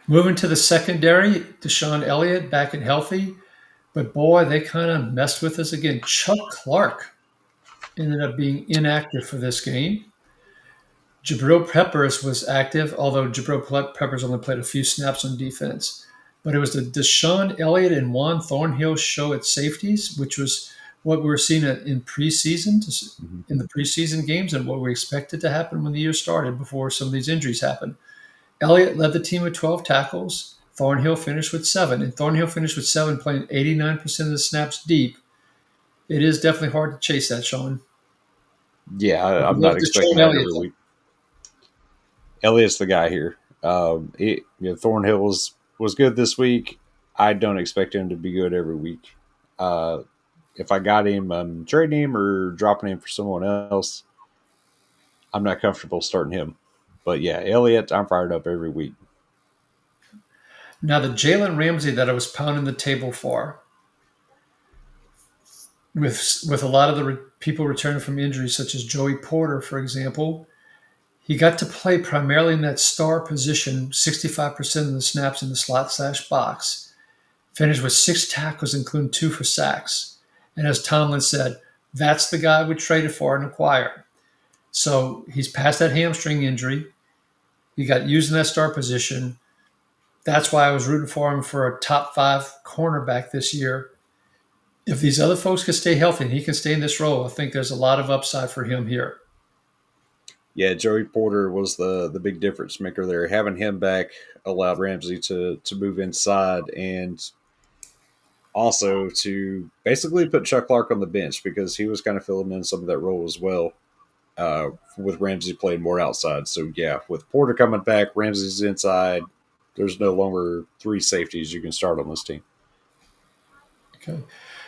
Speaker 1: Moving to the secondary, Deshaun Elliott back and healthy, but boy, they kind of messed with us again. Chuck Clark ended up being inactive for this game. Jabril Peppers was active, although Jabril Peppers only played a few snaps on defense. But it was the Deshaun Elliott and Juan Thornhill show at safeties, which was what we were seeing in preseason,
Speaker 2: Mm-hmm.
Speaker 1: in the preseason games, and what we expected to happen when the year started before some of these injuries happened. Elliott led the team with 12 tackles. Thornhill finished with 7, and Thornhill finished with 7, playing 89% of the snaps deep. It is definitely hard to chase that, Shawn.
Speaker 2: Yeah,
Speaker 1: I
Speaker 2: I'm
Speaker 1: love
Speaker 2: not expecting
Speaker 1: Deshaun
Speaker 2: that
Speaker 1: Elliott,
Speaker 2: every
Speaker 1: though.
Speaker 2: week. Elliott's the guy here. Thornhill was good this week. I don't expect him to be good every week. Uh, if I got him, I'm trading him or dropping him for someone else. I'm not comfortable starting him. But yeah, Elliott, I'm fired up every week.
Speaker 1: Now, the Jalen Ramsey that I was pounding the table for, with a lot of the people returning from injuries, such as Joey Porter, for example, he got to play primarily in that star position, 65% of the snaps in the slot/box. Finished with 6 tackles, including 2 for sacks. And as Tomlin said, that's the guy we traded for and acquired. So he's past that hamstring injury. He got used in that star position. That's why I was rooting for him for a top 5 cornerback this year. If these other folks can stay healthy and he can stay in this role, I think there's a lot of upside for him here.
Speaker 2: Yeah, Joey Porter was the big difference maker there. Having him back allowed Ramsey to move inside and also to basically put Chuck Clark on the bench because he was kind of filling in some of that role as well. With Ramsey playing more outside. So yeah, with Porter coming back, Ramsey's inside. There's no longer 3 safeties you can start on this team.
Speaker 1: Okay.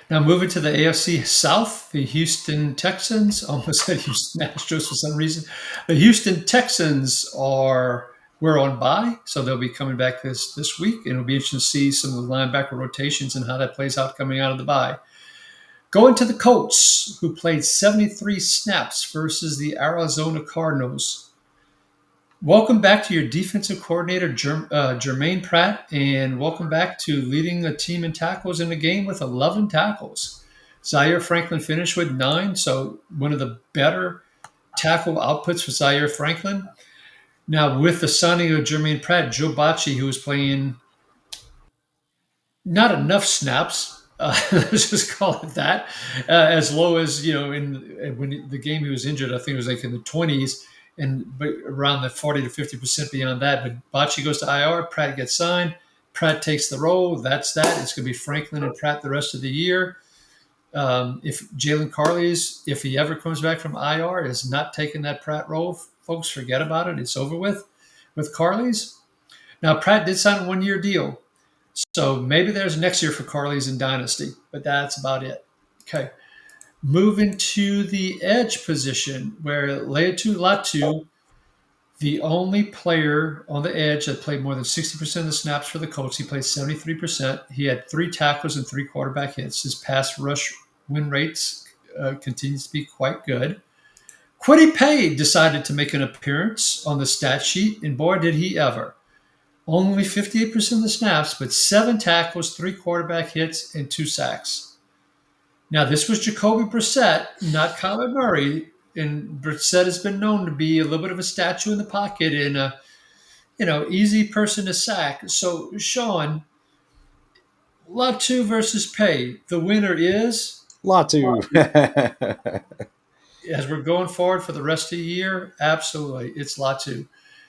Speaker 1: Now moving to the AFC South, the Houston Texans, almost said Houston Astros for some reason. The Houston Texans we're on bye, so they'll be coming back this week, and it'll be interesting to see some of the linebacker rotations and how that plays out coming out of the bye. Going to the Colts, who played 73 snaps versus the Arizona Cardinals. Welcome back to your defensive coordinator, Jermaine Pratt, and welcome back to leading the team in tackles in the game with 11 tackles. Zaire Franklin finished with 9, so one of the better tackle outputs for Zaire Franklin. Now, with the signing of Jermaine Pratt, Joe Bacci, who was playing not enough snaps, let's just call it that, as low as, when the game he was injured, I think it was like in the 20s, but around the 40 to 50% beyond that. But Bocce goes to IR, Pratt gets signed, Pratt takes the role. That's that. It's going to be Franklin and Pratt the rest of the year. If Jalen Carley's, if he ever comes back from IR, is not taking that Pratt role, folks, forget about it. It's over with Carley's. Now, Pratt did sign a 1-year deal. So maybe there's next year for Carley's in Dynasty, but that's about it. Okay. Moving to the edge position, where Leatu Latu, the only player on the edge that played more than 60% of the snaps for the Colts, he played 73%. He had 3 tackles and 3 quarterback hits. His pass rush win rates continues to be quite good. Kwity Paye decided to make an appearance on the stat sheet, and boy, did he ever. Only 58% of the snaps, but 7 tackles, 3 quarterback hits, and 2 sacks. Now, this was Jacoby Brissett, not Kyler Murray. And Brissett has been known to be a little bit of a statue in the pocket and a, easy person to sack. So, Shawn, Latu versus Pay. The winner is,
Speaker 2: Latu.
Speaker 1: as we're going forward for the rest of the year, absolutely, it's Latu.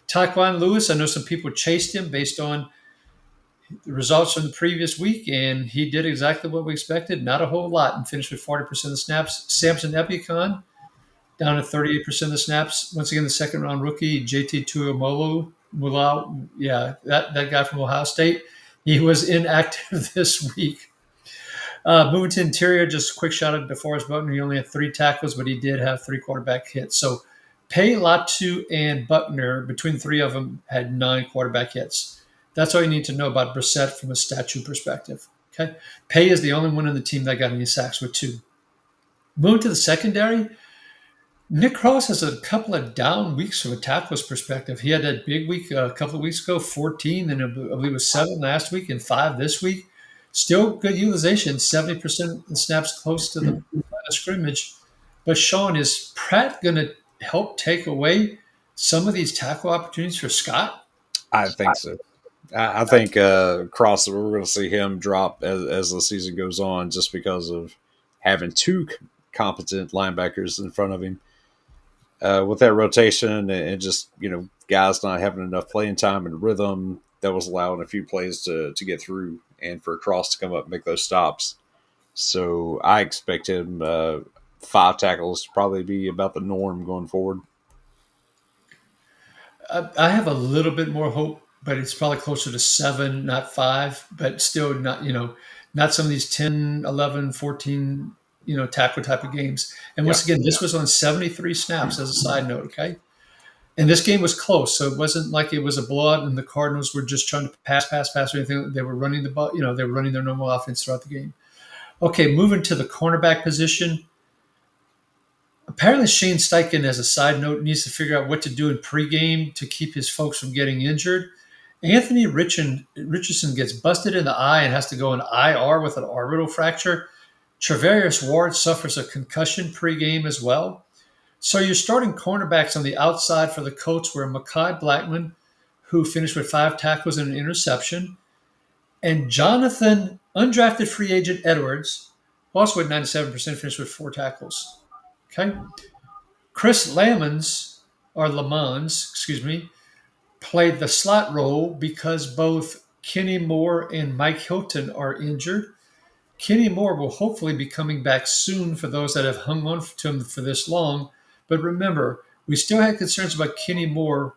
Speaker 1: Taquan Lewis, I know some people chased him based on the results from the previous week, and he did exactly what we expected. Not a whole lot, and finished with 40% of the snaps. Samson Epicon down to 38% of the snaps. Once again, the second round rookie, JT Tuimoloau, that guy from Ohio State. He was inactive this week. Moving to interior, just a quick shout out to DeForest Buckner. He only had 3 tackles, but he did have 3 quarterback hits. So Pay, Latu, and Buckner, between the 3 of them, had 9 quarterback hits. That's all you need to know about Brissett from a statue perspective. Okay, Pay is the only one on the team that got any sacks with 2. Moving to the secondary, Nick Cross has a couple of down weeks from a tackles perspective. He had that big week a couple of weeks ago, 14, and I believe it was 7 last week and 5 this week. Still good utilization, 70% of the snaps close to the line of scrimmage. But Shawn, is Pratt going to help take away some of these tackle opportunities for Scott?
Speaker 2: I think so. I think Cross, we're going to see him drop as the season goes on just because of having 2 competent linebackers in front of him. With that rotation and just, guys not having enough playing time and rhythm, that was allowing a few plays to get through and for Cross to come up and make those stops. So I expect him 5 tackles to probably be about the norm going forward.
Speaker 1: I have a little bit more hope, but it's probably closer to 7, not 5, but still not some of these 10, 11, 14, tackle type of games. And once again, this was on 73 snaps as a side note, okay? And this game was close, so it wasn't like it was a blowout and the Cardinals were just trying to pass or anything. They were running the ball, they were running their normal offense throughout the game. Okay, moving to the cornerback position. Apparently, Shane Steichen, as a side note, needs to figure out what to do in pregame to keep his folks from getting injured. Anthony Richardson gets busted in the eye and has to go in IR with an orbital fracture. Travarius Ward suffers a concussion pregame as well. So you're starting cornerbacks on the outside for the Colts were Mekhi Blackman, who finished with 5 tackles and an interception, and Jonathan, undrafted free agent Edwards, also at 97%, finished with 4 tackles. Okay. Chris Lamons, played the slot role because both Kenny Moore and Mike Hilton are injured. Kenny Moore will hopefully be coming back soon for those that have hung on to him for this long. But remember, we still had concerns about Kenny Moore.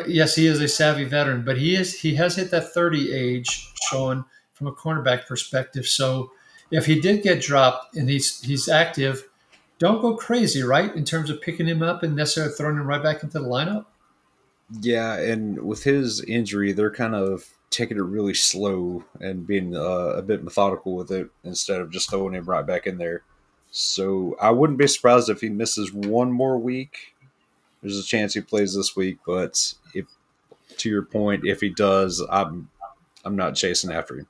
Speaker 1: Yes, he is a savvy veteran, but he has hit that 30 age, Shawn, from a cornerback perspective. So if he did get dropped and he's active, don't go crazy, right? In terms of picking him up and necessarily throwing him right back into the lineup.
Speaker 2: Yeah, and with his injury, they're kind of taking it really slow and being a bit methodical with it instead of just throwing him right back in there. So I wouldn't be surprised if he misses one more week. There's a chance he plays this week, but if to your point, if he does, I'm not chasing after him.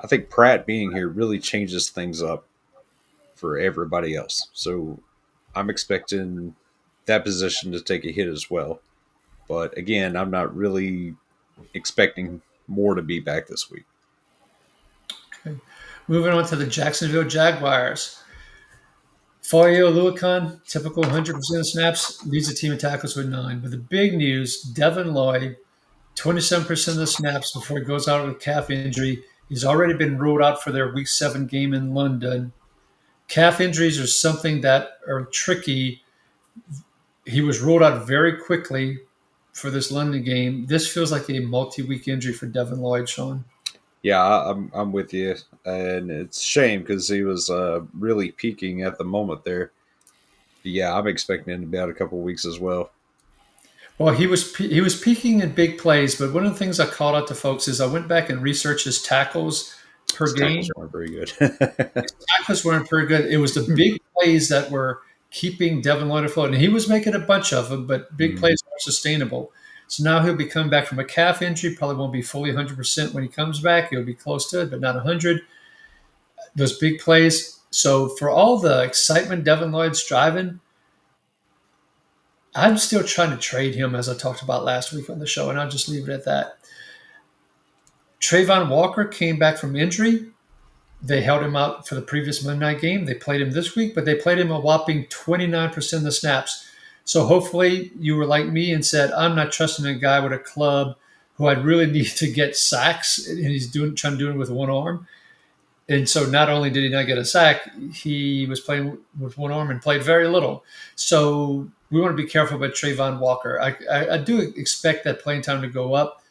Speaker 2: I think Pratt being here really changes things up for everybody else. So I'm expecting that position to take a hit as well. But again, I'm not really expecting more to be back this week.
Speaker 1: Okay. Moving on to the Jacksonville Jaguars. Foyo Luakan, typical 100% of snaps, leads the team in tackles with 9. But the big news, Devin Lloyd, 27% of the snaps before he goes out with a calf injury. He's already been ruled out for their Week 7 game in London. Calf injuries are something that are tricky. He was ruled out very quickly for this London game. This feels like a multi-week injury for Devin Lloyd, Shawn.
Speaker 2: Yeah, I'm with you, and it's a shame because he was really peaking at the moment there. But yeah, I'm expecting him to be out a couple of weeks as well.
Speaker 1: Well, he was peaking in big plays, but one of the things I called out to folks is I went back and researched his tackles per
Speaker 2: His tackles
Speaker 1: game.
Speaker 2: weren't very good.
Speaker 1: Tackles weren't pretty good. It was the big plays that were keeping Devin Lloyd afloat, and he was making a bunch of them, but big
Speaker 2: Mhm.
Speaker 1: plays weren't sustainable. So now he'll be coming back from a calf injury. Probably won't be fully 100% when he comes back. He'll be close to it, but not 100. Those big plays. So for all the excitement Devin Lloyd's driving, I'm still trying to trade him, as I talked about last week on the show, and I'll just leave it at that. Trayvon Walker came back from injury. They held him out for the previous Monday night game. They played him this week, but they played him a whopping 29% of the snaps. So hopefully you were like me and said, I'm not trusting a guy with a club who I really need to get sacks, and he's trying to do it with one arm. And so not only did he not get a sack, he was playing with one arm and played very little. So we want to be careful about Trayvon Walker. I do expect that playing time to go up,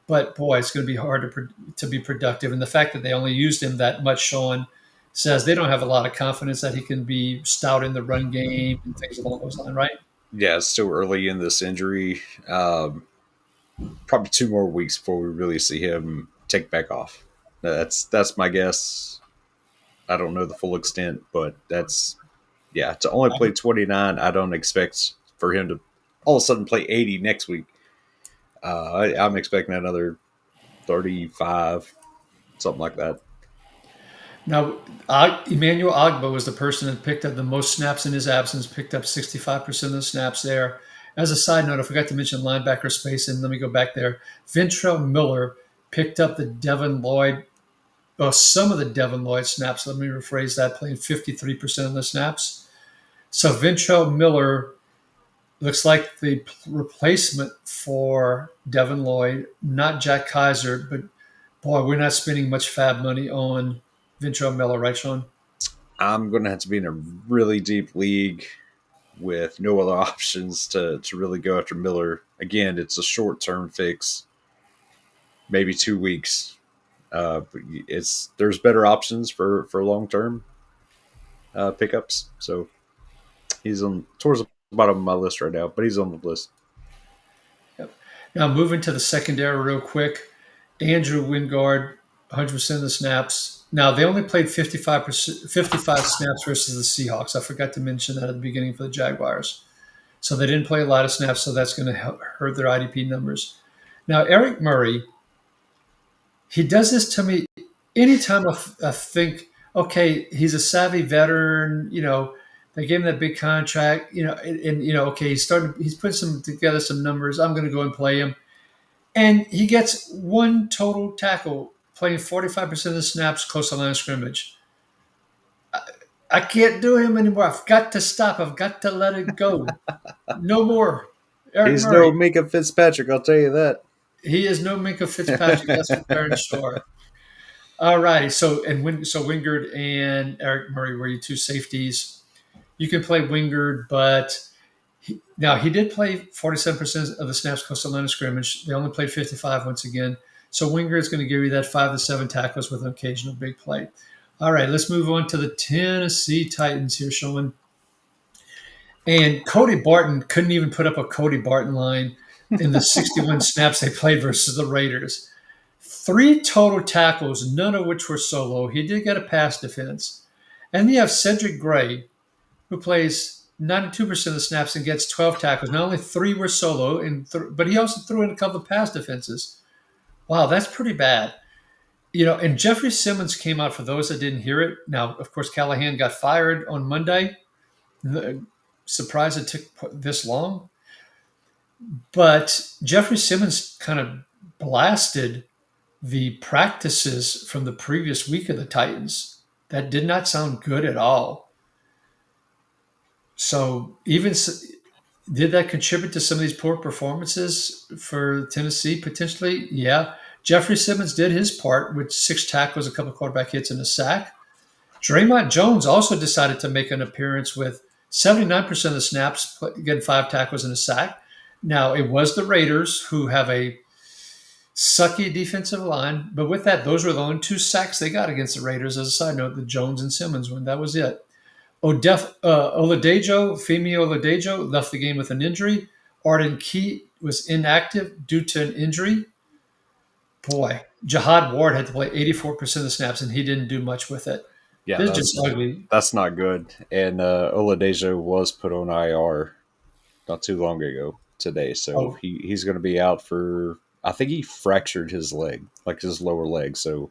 Speaker 1: but boy, it's going to be hard to be productive. And the fact that they only used him that much, Shawn, says they don't have a lot of confidence that he can be stout in the run game and things along those lines, right?
Speaker 2: Yeah, it's still early in this injury. Probably 2 more weeks before we really see him take back off. That's my guess. I don't know the full extent, but that's yeah. To only play 29, I don't expect for him to all of a sudden play 80 next week. I'm expecting another 35, something like that.
Speaker 1: Now, Emmanuel Ogba was the person that picked up the most snaps in his absence, picked up 65% of the snaps there. As a side note, I forgot to mention linebacker space, and let me go back there. Ventrell Miller picked up the Devin Lloyd, well, some of the Devin Lloyd snaps. Let me rephrase that, playing 53% of the snaps. So Ventrell Miller looks like the replacement for Devin Lloyd, not Jack Kaiser, but boy, we're not spending much fab money on Ventrell Miller, right, Shawn?
Speaker 2: I'm going to have to be in a really deep league with no other options to really go after Miller. Again, it's a short term fix, maybe 2 weeks. But it's there's better options for long term pickups. So he's on towards the bottom of my list right now, but he's on the list.
Speaker 1: Yep. Now moving to the secondary real quick. Andrew Wingard, 100% of the snaps. Now they only played 55 snaps versus the Seahawks. I forgot to mention that at the beginning for the Jaguars. So they didn't play a lot of snaps, so that's going to hurt their IDP numbers. Now Eric Murray, he does this to me anytime I think, okay, he's a savvy veteran. They gave him that big contract. And okay, he's putting together some numbers. I'm going to go and play him, and he gets one total tackle, playing 45% of the snaps close to line of scrimmage. I can't do him anymore. I've got to stop. I've got to let it go. No more. Eric
Speaker 2: He's no
Speaker 1: Murray.
Speaker 2: Minka Fitzpatrick, I'll tell you that.
Speaker 1: He is no Minka Fitzpatrick. That's for darn sure. All righty. So Wingard and Eric Murray were your two safeties. You can play Wingard, but now he did play 47% of the snaps close to line of scrimmage. They only played 55 once again. So Wingard is going to give you that 5 to 7 tackles with an occasional big play. All right, let's move on to the Tennessee Titans here, Sean. And Cody Barton couldn't even put up a Cody Barton line in the 61 snaps they played versus the Raiders. Three total tackles, none of which were solo. He did get a pass defense. And you have Cedric Gray, who plays 92% of the snaps and gets 12 tackles. Not only three were solo, but he also threw in a couple of pass defenses. Wow, that's pretty bad. And Jeffrey Simmons came out for those that didn't hear it. Now, of course, Callahan got fired on Monday. Surprised it took this long. But Jeffrey Simmons kind of blasted the practices from the previous week of the Titans. That did not sound good at all. So did that contribute to some of these poor performances for Tennessee potentially? Yeah. Jeffrey Simmons did his part with 6 tackles, a couple of quarterback hits, and a sack. Draymond Jones also decided to make an appearance with 79% of the snaps, getting 5 tackles and a sack. Now, it was the Raiders who have a sucky defensive line, but with that, those were the only 2 sacks they got against the Raiders. As a side note, the Jones and Simmons one, that was it. Femi Oladejo left the game with an injury. Arden Key was inactive due to an injury. Boy, Jihad Ward had to play 84% of the snaps, and he didn't do much with it.
Speaker 2: Yeah,
Speaker 1: This is just ugly.
Speaker 2: that's not good. And Oladejo was put on IR not too long ago today, so
Speaker 1: Oh,
Speaker 2: he's going to be out for. I think he fractured his leg, like his lower leg. So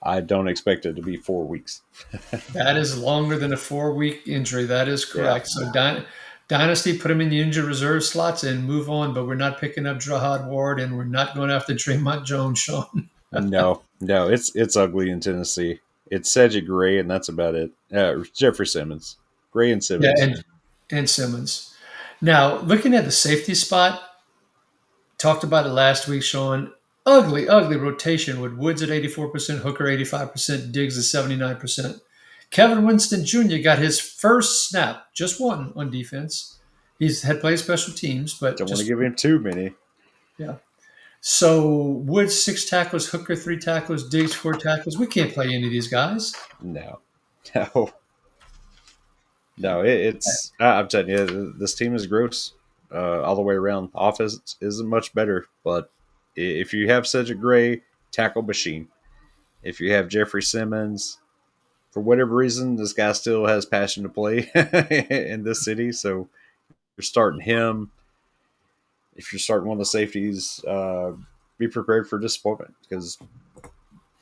Speaker 2: I don't expect it to be 4 weeks.
Speaker 1: that is longer than a 4-week injury. That is
Speaker 2: Yeah,
Speaker 1: correct. So Dynasty put him in the injured reserve slots and move on, but we're not picking up Jihad Ward, and we're not going after Draymond Jones, Sean.
Speaker 2: no, it's ugly in Tennessee. It's Cedric Gray, and that's about it. Jeffrey Simmons, Gray and
Speaker 1: Yeah,
Speaker 2: Simmons.
Speaker 1: and Simmons. Now, looking at the safety spot, talked about it last week, Sean. Ugly, ugly rotation with Woods at 84%, Hooker 85%, Diggs at 79%. Kevin Winston Jr. got his first snap, just one on defense. He's had played special teams, but
Speaker 2: Don't want to
Speaker 1: just,
Speaker 2: give him too many.
Speaker 1: yeah. So Woods 6 tackles, Hooker 3 tackles, Diggs 4 tackles. We can't play any of these guys.
Speaker 2: No, no, no. It's I'm telling you, this team is gross all the way around. Offense isn't much better, but if you have Cedric Gray, tackle machine. If you have Jeffrey Simmons, for whatever reason, this guy still has passion to play in this city. So you're starting him. If you're starting one of the safeties, be prepared for disappointment because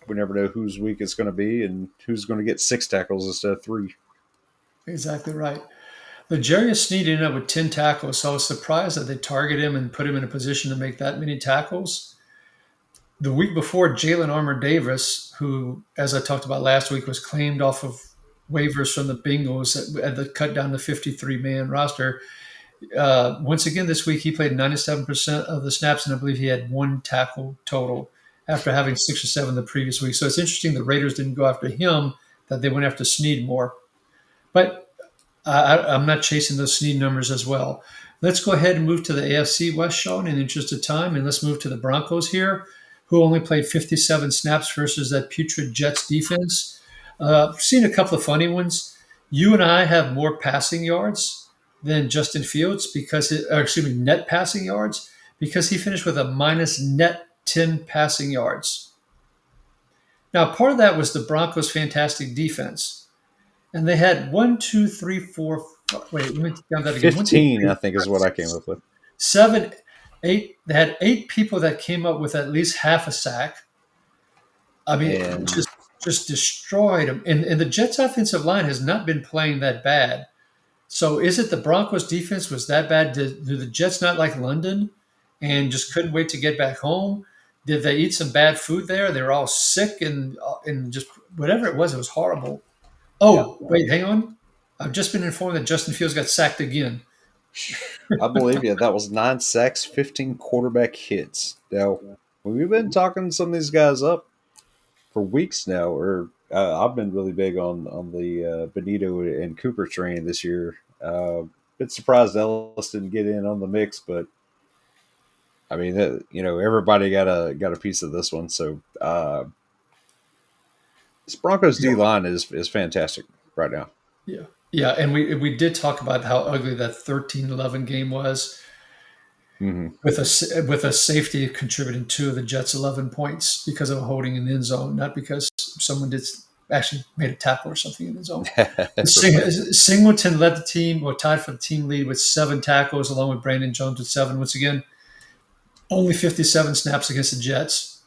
Speaker 2: we never know whose week it's going to be and who's going to get 6 tackles instead of 3.
Speaker 1: Exactly right. Legarius Sneed ended up with 10 tackles, so I was surprised that they targeted him and put him in a position to make that many tackles. The week before, Jalen Armour Davis, who, as I talked about last week, was claimed off of waivers from the Bengals at the cut down to 53-man roster. Once again, this week, he played 97% of the snaps, and I believe he had 1 tackle total after having 6 or 7 the previous week. So it's interesting the Raiders didn't go after him, that they went after Sneed more. But I'm not chasing those Sneed numbers as well. Let's go ahead and move to the AFC West, Sean, in the interest of time, and let's move to the Broncos here, who only played 57 snaps versus that putrid Jets defense. I've seen a couple of funny ones. You and I have more passing yards than Justin Fields net passing yards, because he finished with a minus net 10 passing yards. Now, part of that was the Broncos' fantastic defense. And they had one, two, three, four. Wait, let me count that again. One, two,
Speaker 2: 15,
Speaker 1: three,
Speaker 2: I think, is what I came up with.
Speaker 1: 7, 8. They had 8 people that came up with at least half a sack. I mean,
Speaker 2: And
Speaker 1: just destroyed them. And the Jets' offensive line has not been playing that bad. So is it the Broncos' defense was that bad? Do the Jets not like London and just couldn't wait to get back home? Did they eat some bad food there? They were all sick and just whatever it was horrible.
Speaker 2: yeah,
Speaker 1: Oh, wait, hang on. I've just been informed that Justin Fields got sacked again.
Speaker 2: I believe you. That was 9 sacks, 15 quarterback hits. Now, we've been talking some of these guys up for weeks now, or I've been really big on the Benito and Cooper train this year. Bit surprised Ellis didn't get in on the mix, but I mean, everybody got a piece of this one. So This Broncos
Speaker 1: Yeah.
Speaker 2: D line is fantastic right now.
Speaker 1: Yeah. Yeah. And we did talk about how ugly that 13-11 game was
Speaker 2: Hmm.
Speaker 1: with a safety contributing two of the Jets' 11 points because of a holding in the end zone, not because someone did actually made a tackle or something in the end zone.
Speaker 2: Right.
Speaker 1: Singleton led the team, or tied for the team lead with 7 tackles, along with Brandon Jones with 7. Once again, only 57 snaps against the Jets.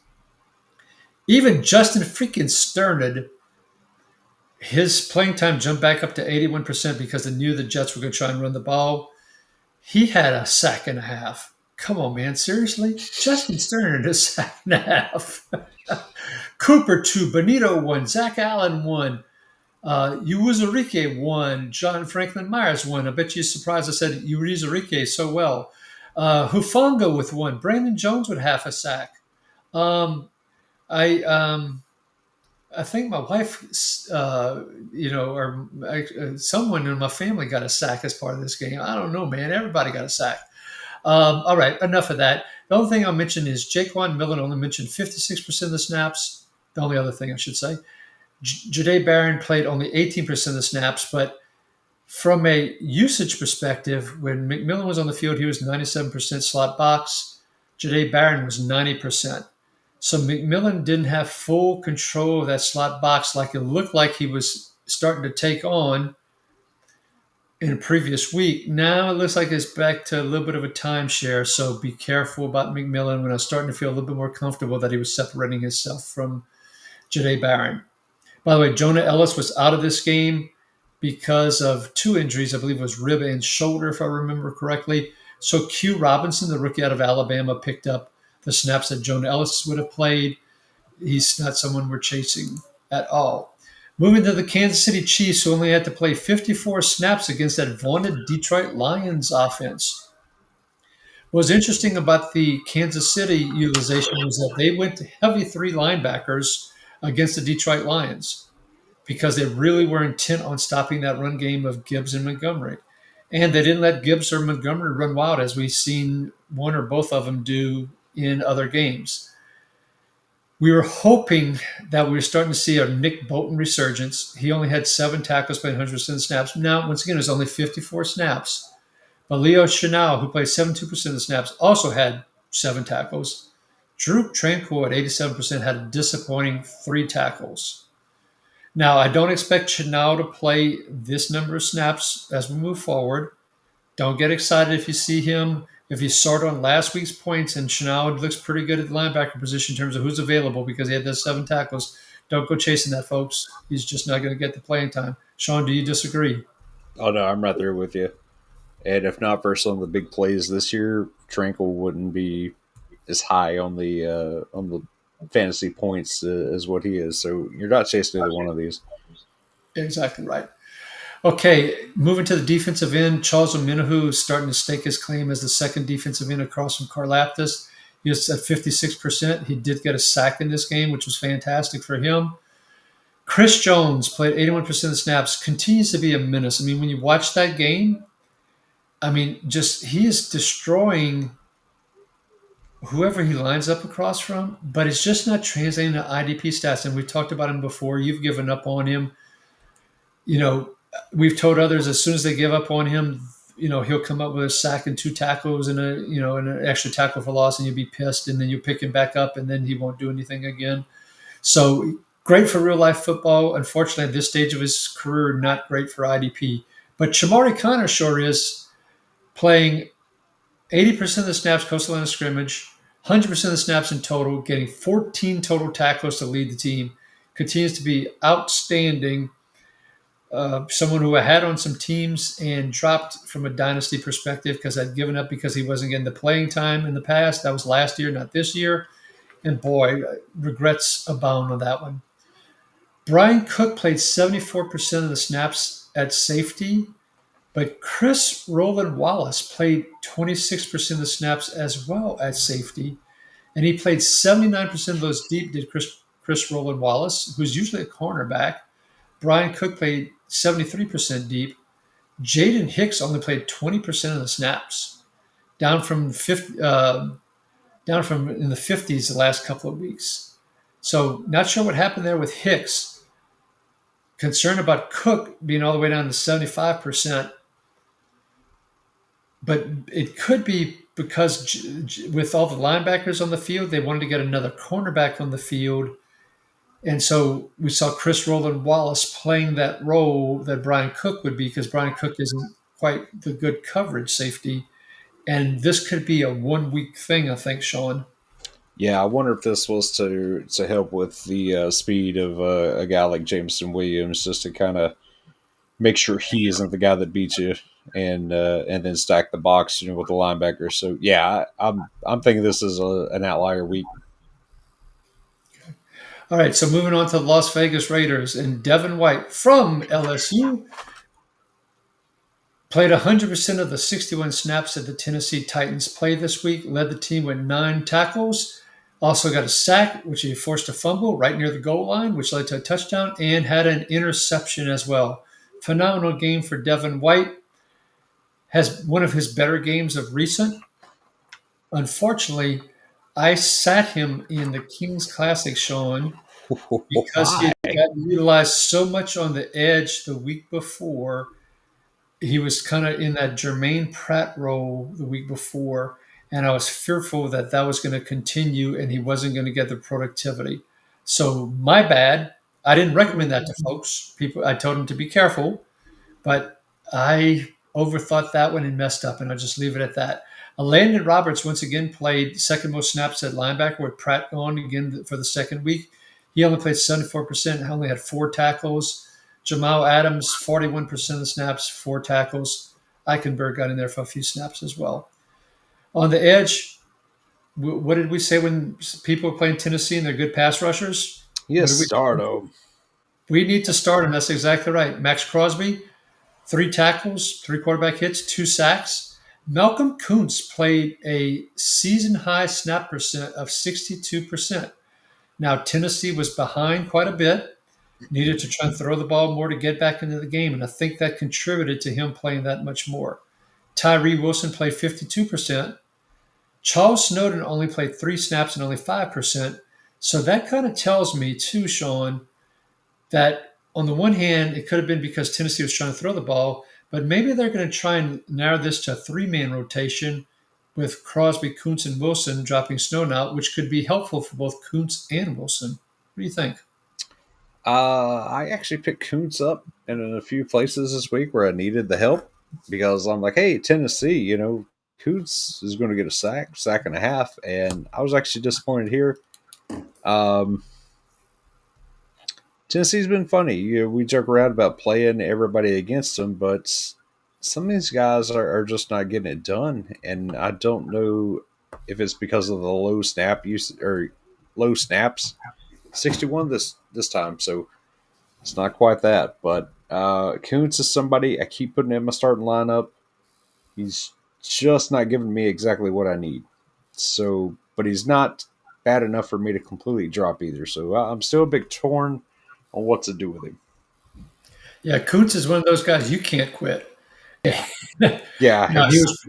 Speaker 1: Even Justin freaking Sternad, his playing time jumped back up to 81% because they knew the Jets were going to try and run the ball. He had a sack and a half. Come on, man. Seriously? Justin Sternad a sack and a half. Cooper 2, Benito 1, Zach Allen 1, Uwuzurike 1, John Franklin Myers 1. I bet you're surprised I said Uwuzurike so well. Hufanga with 1, Brandon Jones with half a sack. Um, I I think my wife, or someone in my family got a sack as part of this game. I don't know, man. Everybody got a sack. All right, enough of that. The only thing I'll mention is Jaquan Miller only mentioned 56% of the snaps. The only other thing I should say. Jahdae Barron played only 18% of the snaps, but from a usage perspective, when McMillan was on the field, he was 97% slot box. Jahdae Barron was 90%. So McMillan didn't have full control of that slot box like it looked like he was starting to take on in a previous week. Now it looks like it's back to a little bit of a timeshare. So be careful about McMillan when I was starting to feel a little bit more comfortable that he was separating himself from Jahdae Barron. By the way, Jonah Ellis was out of this game because of 2 injuries. I believe it was rib and shoulder, if I remember correctly. So Q Robinson, the rookie out of Alabama, picked up the snaps that Jonah Ellis would have played. He's not someone we're chasing at all. Moving to the Kansas City Chiefs, who only had to play 54 snaps against that vaunted Detroit Lions offense. What's interesting about the Kansas City utilization was that they went to heavy 3 linebackers against the Detroit Lions because they really were intent on stopping that run game of Gibbs and Montgomery. And they didn't let Gibbs or Montgomery run wild, as we've seen one or both of them do in other games. We were hoping that we were starting to see a Nick Bolton resurgence. He only had 7 tackles, played 100% of snaps. Now, once again, it was only 54 snaps. But Leo Chenal, who played 72% of the snaps, also had 7 tackles. Drew Tranquil at 87% had a disappointing 3 tackles. Now, I don't expect Chenal to play this number of snaps as we move forward. Don't get excited if you see him. If you start on last week's points and Chenal looks pretty good at the linebacker position in terms of who's available because he had those 7 tackles, don't go chasing that, folks. He's just not going to get the playing time. Shawn, do you disagree?
Speaker 2: Oh no, I'm right there with you. And if not for some of the big plays this year, Tranquil wouldn't be as high on the fantasy points as what he is. So you're not chasing either one of these.
Speaker 1: Exactly right. Okay, moving to the defensive end, Charles Omenihu is starting to stake his claim as the second defensive end across from Karlaftis. He was at 56%. He did get a sack in this game, which was fantastic for him. Chris Jones played 81% of the snaps, continues to be a menace. I mean, when you watch that game, I mean, just he is destroying whoever he lines up across from, but it's just not translating to IDP stats. And we've talked about him before. You've given up on him. You know, we've told others as soon as they give up on him, he'll come up with a sack and 2 tackles and an extra tackle for loss, and you'll be pissed, and then you pick him back up, and then he won't do anything again. So great for real life football. Unfortunately, at this stage of his career, not great for IDP. But Shamari Connor sure is playing 80% of the snaps coastal line of scrimmage, 100% of the snaps in total, getting 14 total tackles to lead the team. Continues to be outstanding. Someone who I had on some teams and dropped from a dynasty perspective because I'd given up because he wasn't getting the playing time in the past. That was last year, not this year. And boy, regrets abound on that one. Brian Cook played 74% of the snaps at safety, but Chris Roland Wallace played 26% of the snaps as well at safety. And he played 79% of those deep, did Chris Roland Wallace, who's usually a cornerback. Brian Cook played 73% deep. Jaden Hicks only played 20% of the snaps, down from in the 50s the last couple of weeks. So not sure what happened there with Hicks, Concerned about Cook being all the way down to 75%, but it could be because with all the linebackers on the field, they wanted to get another cornerback on the field. And so we saw Chris Roland Wallace playing that role that Brian Cook would be, because Brian Cook isn't quite the good coverage safety. And this could be a 1 week thing, I think, Shawn.
Speaker 2: Yeah, I wonder if this was to help with the speed of a guy like Jameson Williams, just to kind of make sure he isn't the guy that beats you, and then stack the box, with the linebackers. So yeah, I'm thinking this is an outlier week.
Speaker 1: All right, so moving on to the Las Vegas Raiders, and Devin White from LSU played 100% of the 61 snaps that the Tennessee Titans played this week, led the team with 9 tackles, also got a sack, which he forced a fumble right near the goal line, which led to a touchdown, and had an interception as well. Phenomenal game for Devin White. Has one of his better games of recent. Unfortunately, I sat him in the Kings Classic, Shawn, because he
Speaker 2: Why?
Speaker 1: had gotten utilized so much on the edge the week before. He was kind of in that Jermaine Pratt role the week before, and I was fearful that that was going to continue and he wasn't going to get the productivity. So my bad. I didn't recommend that to folks. People, I told them to be careful, but I overthought that one and messed up, and I'll just leave it at that. Landon Roberts once again played second most snaps at linebacker with Pratt on again for the second week. He only played 74%, only had 4 tackles. Jamal Adams, 41% of the snaps, 4 tackles. Eichenberg got in there for a few snaps as well. On the edge, what did we say when people are playing Tennessee and they're good pass rushers? What
Speaker 2: Yes,
Speaker 1: did we
Speaker 2: Stardo.
Speaker 1: We need to start him. That's exactly right. Max Crosby, 3 tackles, 3 quarterback hits, 2 sacks. Malcolm Kuntz played a season high snap percent of 62%. Now, Tennessee was behind quite a bit, needed to try and throw the ball more to get back into the game, and I think that contributed to him playing that much more. Tyree Wilson played 52%. Charles Snowden only played 3 snaps and only 5%. So that kind of tells me, too, Shawn, that on the one hand, it could have been because Tennessee was trying to throw the ball, but maybe they're going to try and narrow this to a 3-man rotation with Crosby, Kuntz, and Wilson dropping Snowden out, which could be helpful for both Kuntz and Wilson. What do you think?
Speaker 2: I actually picked Koontz up in a few places this week where I needed the help, because I'm like, hey, Tennessee, Koontz is going to get a sack and a half, and I was actually disappointed here. Um, Tennessee's been funny. We joke around about playing everybody against them, but some of these guys are just not getting it done, and I don't know if it's because of the low snap use or low snaps. 61 this time, so it's not quite that. But Kuntz is somebody I keep putting in my starting lineup. He's just not giving me exactly what I need. So, but he's not bad enough for me to completely drop either. So I'm still a bit torn on what to do with him.
Speaker 1: Yeah, Kuntz is one of those guys you can't quit.
Speaker 2: Yeah,
Speaker 1: now he was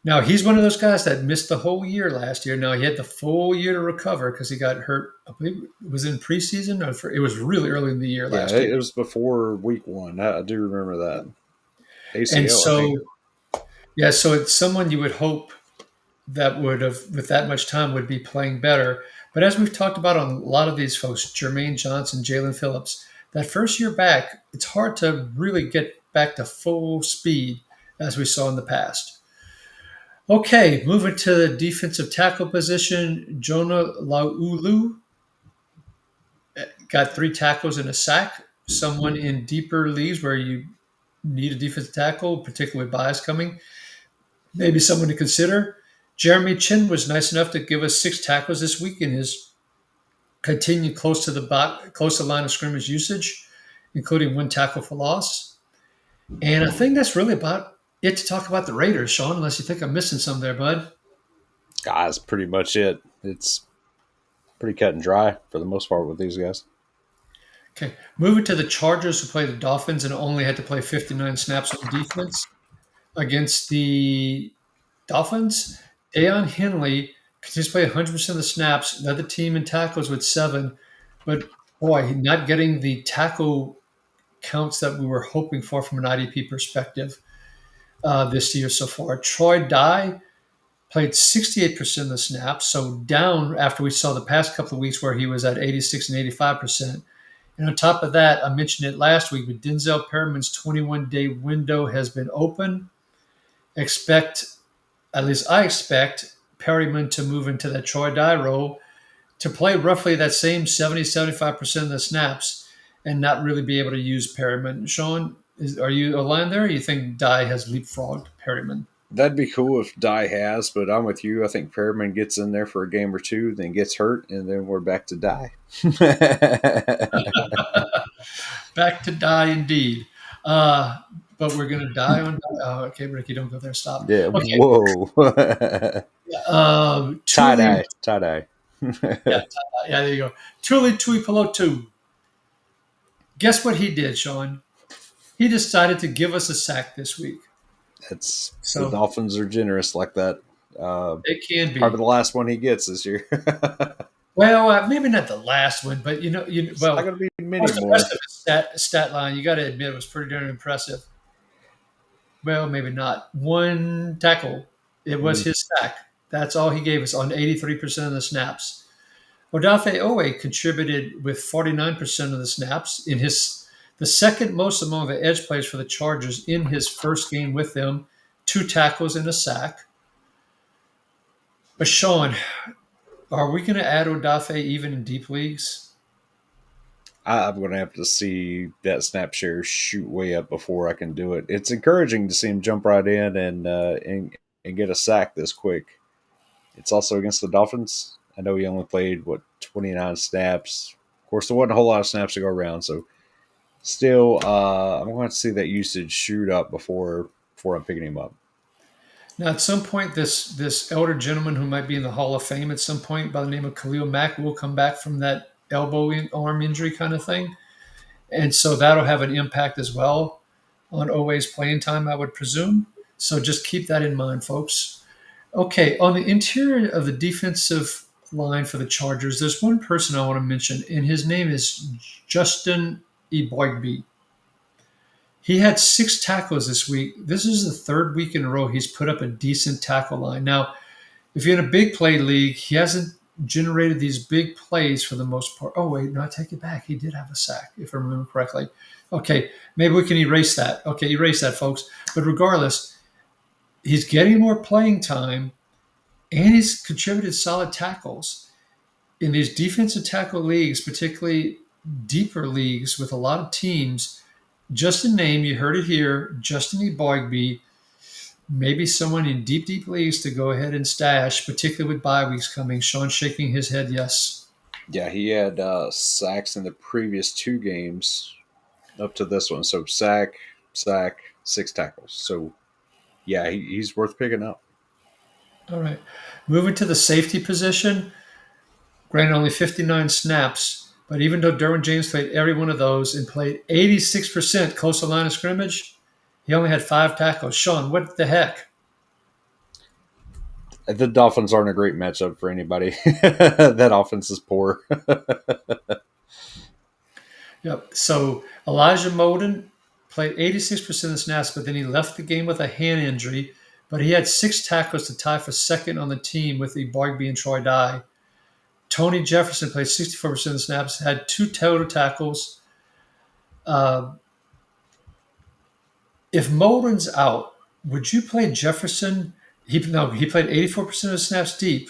Speaker 1: Now he's one of those guys that missed the whole year last year. Now he had the full year to recover because he got hurt. I believe it was in preseason. It was really early in the year
Speaker 2: yeah.
Speaker 1: last year.
Speaker 2: It was before week 1. I do remember that
Speaker 1: And
Speaker 2: ACL. I think.
Speaker 1: so, yeah, so it's someone you would hope that would have, with that much time, would be playing better. But as we've talked about on a lot of these folks, Jermaine Johnson, Jalen Phillips, that first year back, it's hard to really get back to full speed as we saw in the past. Okay, moving to the defensive tackle position, Jonah Laulu got 3 tackles and a sack. Someone in deeper leagues where you need a defensive tackle, particularly with buys coming, maybe someone to consider. Jeremy Chin was nice enough to give us 6 tackles this week in his continued close to line of scrimmage usage, including 1 tackle for loss. And I think that's really about it to talk about the Raiders, Shawn, unless you think I'm missing some there, bud.
Speaker 2: That's pretty much it. It's pretty cut and dry for the most part with these guys.
Speaker 1: Okay, moving to the Chargers, who play the Dolphins and only had to play 59 snaps on defense against the Dolphins. Deion Henley continues to play 100% of the snaps, led the team in tackles with 7, but boy, not getting the tackle counts that we were hoping for from an IDP perspective this year so far. Troy Dye played 68% of the snaps, so down after we saw the past couple of weeks where he was at 86 and 85%. And on top of that, I mentioned it last week, but Denzel Perriman's 21-day window has been open. At least I expect Perryman to move into that Troy Dye role to play roughly that same 70-75% of the snaps and not really be able to use Perryman. Shawn, are you aligned there? Or you think Dye has leapfrogged Perryman?
Speaker 2: That'd be cool if Dye has, but I'm with you. I think Perriman gets in there for a game or two, then gets hurt, and then we're back to Dye.
Speaker 1: Back to Dye indeed. But we're going to die on. Okay, Ricky, don't go there. Stop.
Speaker 2: Yeah,
Speaker 1: Okay.
Speaker 2: whoa. Tie
Speaker 1: Tuli,
Speaker 2: dye, tie dye.
Speaker 1: yeah, there you go. Tuli Tuipulotu. Guess what he did, Shawn? He decided to give us a sack this week.
Speaker 2: It's the
Speaker 1: So
Speaker 2: Dolphins are generous like that.
Speaker 1: it can
Speaker 2: Probably
Speaker 1: be.
Speaker 2: the last one he gets this year.
Speaker 1: Well, maybe not the last one, but
Speaker 2: It's not
Speaker 1: well,
Speaker 2: going to be many
Speaker 1: what's the
Speaker 2: more.
Speaker 1: rest of his stat line? You got to admit it was pretty darn impressive. Well, maybe not. One tackle. It was
Speaker 2: Mm.
Speaker 1: his sack. That's all he gave us on 83% of the snaps. Odafe Owe contributed with 49% of the snaps in the second most among the edge plays for the Chargers in his first game with them, 2 tackles and a sack. But Shawn, are we going to add Odafe even in deep leagues?
Speaker 2: I'm going to have to see that snap share shoot way up before I can do it. It's encouraging to see him jump right in and get a sack this quick. It's also against the Dolphins. I know he only played 29 snaps. Of course, there wasn't a whole lot of snaps to go around, so still, I'm going to see that usage shoot up before I'm picking him up.
Speaker 1: Now, at some point, this elder gentleman who might be in the Hall of Fame at some point by the name of Khalil Mack will come back from that arm injury kind of thing. And so that'll have an impact as well on Owe's playing time, I would presume. So just keep that in mind, folks. Okay, on the interior of the defensive line for the Chargers, there's one person I want to mention, and his name is Justin Eboigbe. He had 6 tackles this week. This is the third week in a row he's put up a decent tackle line. Now, if you're in a big play league, he hasn't generated these big plays for the most part. Oh, wait, no, I take it back. He did have a sack, if I remember correctly. Okay, maybe we can erase that. Okay, erase that, folks. But regardless, he's getting more playing time and he's contributed solid tackles. In these defensive tackle leagues, particularly deeper leagues with a lot of teams, just a name, you heard it here, Justin Eboigbe, maybe someone in deep leagues to go ahead and stash, particularly with bye weeks coming. Shawn shaking his head, yes.
Speaker 2: Yeah, he had sacks in the previous 2 games up to this one. So sack, 6 tackles. So yeah, he's worth picking up.
Speaker 1: All right. Moving to the safety position, granted only 59 snaps, but even though Derwin James played every one of those and played 86% close to line of scrimmage, he only had 5 tackles. Shawn, what the heck?
Speaker 2: The Dolphins aren't a great matchup for anybody. That offense is poor.
Speaker 1: Yep. So Elijah Molden played 86% of the snaps, but then he left the game with a hand injury. But he had 6 tackles to tie for second on the team with the Bargby and Troy Dye. Tony Jefferson played 64% of the snaps, had 2 total tackles. If Molden's out, would you play Jefferson? He played 84% of the snaps deep,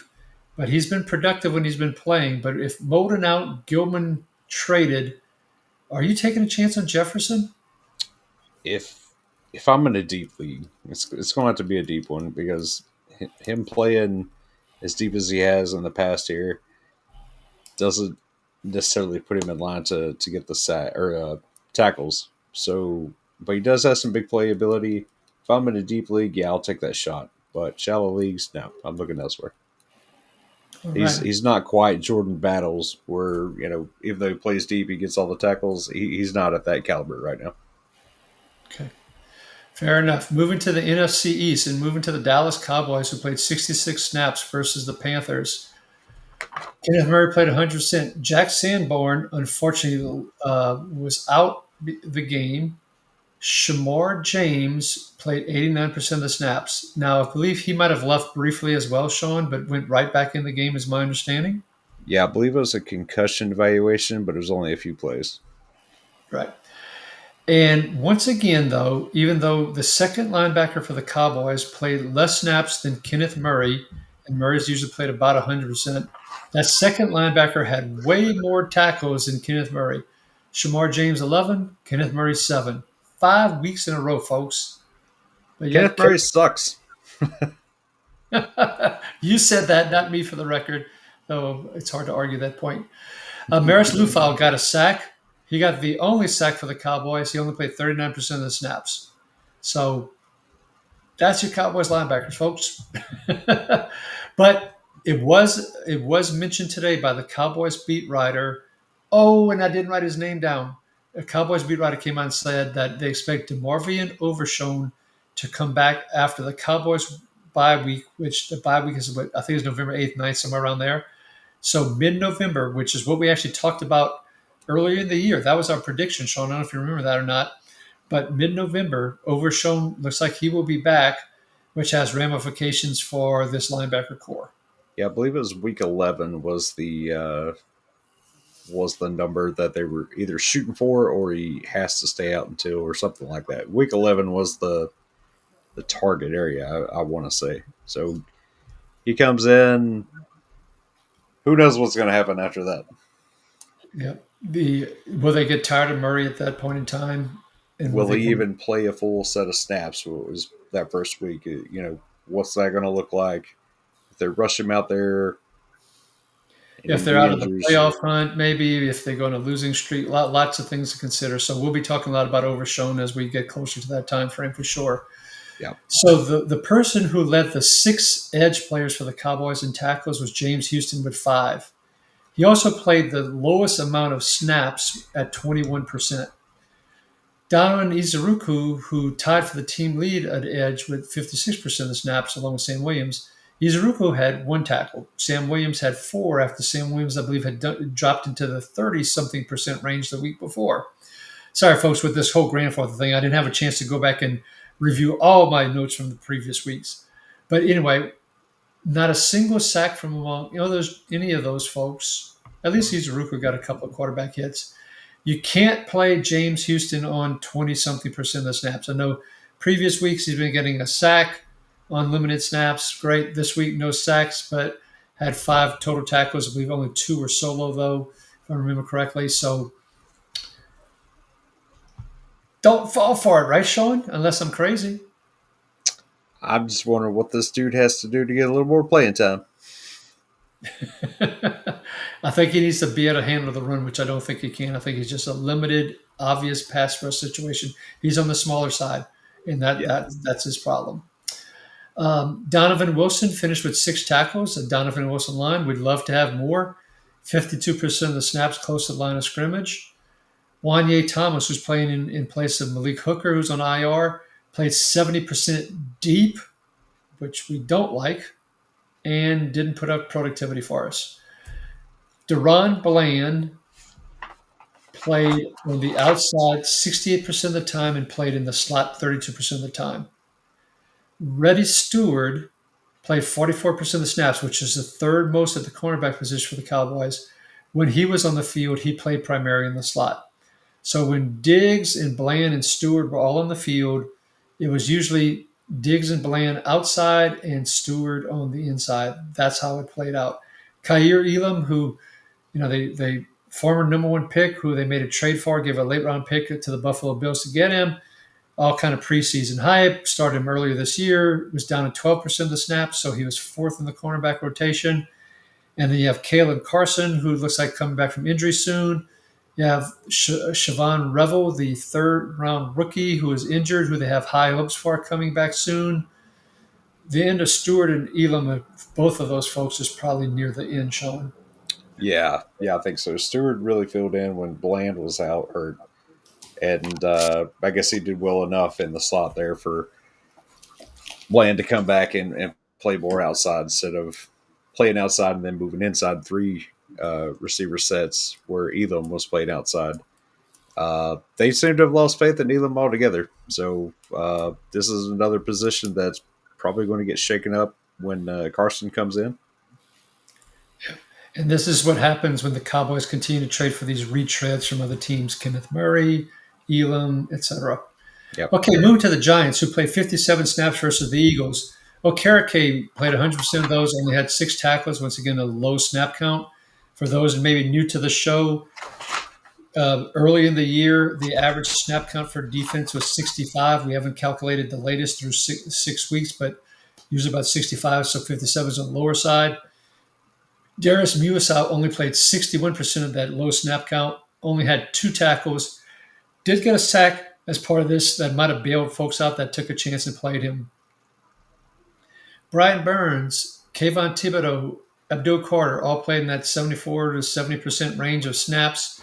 Speaker 1: but he's been productive when he's been playing. But if Molden out, Gilman traded, are you taking a chance on Jefferson?
Speaker 2: If I'm in a deep league, it's going to have to be a deep one because him playing as deep as he has in the past year doesn't necessarily put him in line to get the sack or tackles. So, but he does have some big playability. If I'm in a deep league, yeah, I'll take that shot. But shallow leagues, no, I'm looking elsewhere.
Speaker 1: All
Speaker 2: He's
Speaker 1: right.
Speaker 2: he's not quite Jordan Battles, where even though he plays deep, he gets all the tackles. He's not at that caliber right now.
Speaker 1: Okay. Fair enough. Moving to the NFC East and moving to the Dallas Cowboys, who played 66 snaps versus the Panthers. Kenneth Murray played 100%. Jack Sanborn, unfortunately, was out the game. Shamar James played 89% of the snaps. Now, I believe he might have left briefly as well, Shawn, but went right back in the game, is my understanding.
Speaker 2: Yeah, I believe it was a concussion evaluation, but it was only a few plays.
Speaker 1: Right. And once again, though, even though the second linebacker for the Cowboys played less snaps than Kenneth Murray, and Murray's usually played about 100%, that second linebacker had way more tackles than Kenneth Murray. Shamar James, 11, Kenneth Murray, 7. 5 weeks in a row, folks. But
Speaker 2: Kenneth
Speaker 1: yet,
Speaker 2: Murray sucks.
Speaker 1: you said that, not me for the record, though it's hard to argue that point. Maris Lufau got a sack. He got the only sack for the Cowboys. He only played 39% of the snaps. So that's your Cowboys linebackers, folks. But it was mentioned today by the Cowboys beat writer. Oh, and I didn't write his name down. A Cowboys beat writer came out and said that they expect DeMarvion Overshown to come back after the Cowboys bye week, which the bye week is what I think is November 8th, 9th, somewhere around there. So mid-November, which is what we actually talked about earlier in the year. That was our prediction, Shawn. I don't know if you remember that or not. But mid-November, Overshown looks like he will be back, which has ramifications for this linebacker core.
Speaker 2: Yeah, I believe it was week 11 was the number that they were either shooting for, or he has to stay out until, or something like that. Week 11 was the target area, I want to say. So he comes in. Who knows what's going to happen after that?
Speaker 1: Yeah. Will they get tired of Murray at that point in time? And will
Speaker 2: Will
Speaker 1: they
Speaker 2: he
Speaker 1: go?
Speaker 2: even play a full set of snaps? What was that first week? What's that going to look like? If they rush him out there,
Speaker 1: If
Speaker 2: any
Speaker 1: they're
Speaker 2: knee
Speaker 1: out of the
Speaker 2: injuries?
Speaker 1: playoff hunt, maybe if they go on a losing streak, lots of things to consider. So we'll be talking a lot about Overshown as we get closer to that time frame for sure.
Speaker 2: Yeah,
Speaker 1: So the person who led the six edge players for the Cowboys in tackles was James Houston with 5. He also played the lowest amount of snaps at 21%. Donovan Izuruku, who tied for the team lead at edge with 56% of the snaps, along with Sam Williams, Izuruku had 1 tackle. Sam Williams had 4 after Sam Williams, I believe, had dropped into the 30-something percent range the week before. Sorry, folks, with this whole grandfather thing, I didn't have a chance to go back and review all my notes from the previous weeks. But anyway, not a single sack from among any of those folks. At least Izuruku got a couple of quarterback hits. You can't play James Houston on 20 something percent of the snaps. I know previous weeks he's been getting a sack on limited snaps. Great. This week, no sacks, but had 5 total tackles. I believe only 2 were solo, though, if I remember correctly. So don't fall for it, right, Shawn? Unless I'm crazy.
Speaker 2: I'm just wondering what this dude has to do to get a little more playing time.
Speaker 1: I think he needs to be able to handle the run, which I don't think he can. I think he's just a limited, obvious pass rush situation. He's on the smaller side, and that,
Speaker 2: Yeah,
Speaker 1: that that's his problem. Donovan Wilson finished with 6 tackles. A Donovan Wilson line. We'd love to have more. 52% of the snaps close to the line of scrimmage. Wanye Thomas, who's playing in place of Malik Hooker, who's on IR, played 70% deep, which we don't like, and didn't put up productivity for us. Deron Bland played on the outside 68% of the time and played in the slot 32% of the time. Reddy Stewart played 44% of the snaps, which is the third most at the cornerback position for the Cowboys. When he was on the field, he played primarily in the slot. So when Diggs and Bland and Stewart were all on the field, it was usually Diggs and Bland outside and Stewart on the inside. That's how it played out. Kaiir Elam, who they former number 1 pick, who they made a trade for, gave a late round pick to the Buffalo Bills to get him. All kind of preseason hype. Started him earlier this year. Was down to 12% of the snaps, so he was 4th in the cornerback rotation. And then you have Kalen Carson, who looks like coming back from injury soon. You have Siobhan Revel, the 3rd-round rookie who is injured, who they have high hopes for coming back soon. The end of Stewart and Elam, both of those folks, is probably near the end, Shawn.
Speaker 2: yeah, I think so. Stewart really filled in when Bland was out hurt, and I guess he did well enough in the slot there for Bland to come back and play more outside instead of playing outside and then moving inside three receiver sets where Elam was playing outside. They seem to have lost faith in Elam altogether. So this is another position that's probably going to get shaken up when Carson comes in.
Speaker 1: And this is what happens when the Cowboys continue to trade for these retreads from other teams, Kenneth Murray, Elam, etc.
Speaker 2: Yep.
Speaker 1: Okay, moving to the Giants, who played 57 snaps versus the Eagles. Okereke played 100% of those, only had 6 tackles. Once again, a low snap count. For those maybe new to the show, early in the year, the average snap count for defense was 65. We haven't calculated the latest through 6 weeks, but usually about 65, so 57 is on the lower side. Darius Muasau only played 61% of that low snap count, only had 2 tackles, did get a sack as part of this that might have bailed folks out that took a chance and played him. Brian Burns, Kayvon Thibodeau, Abdul Carter all played in that 74 to 70% range of snaps.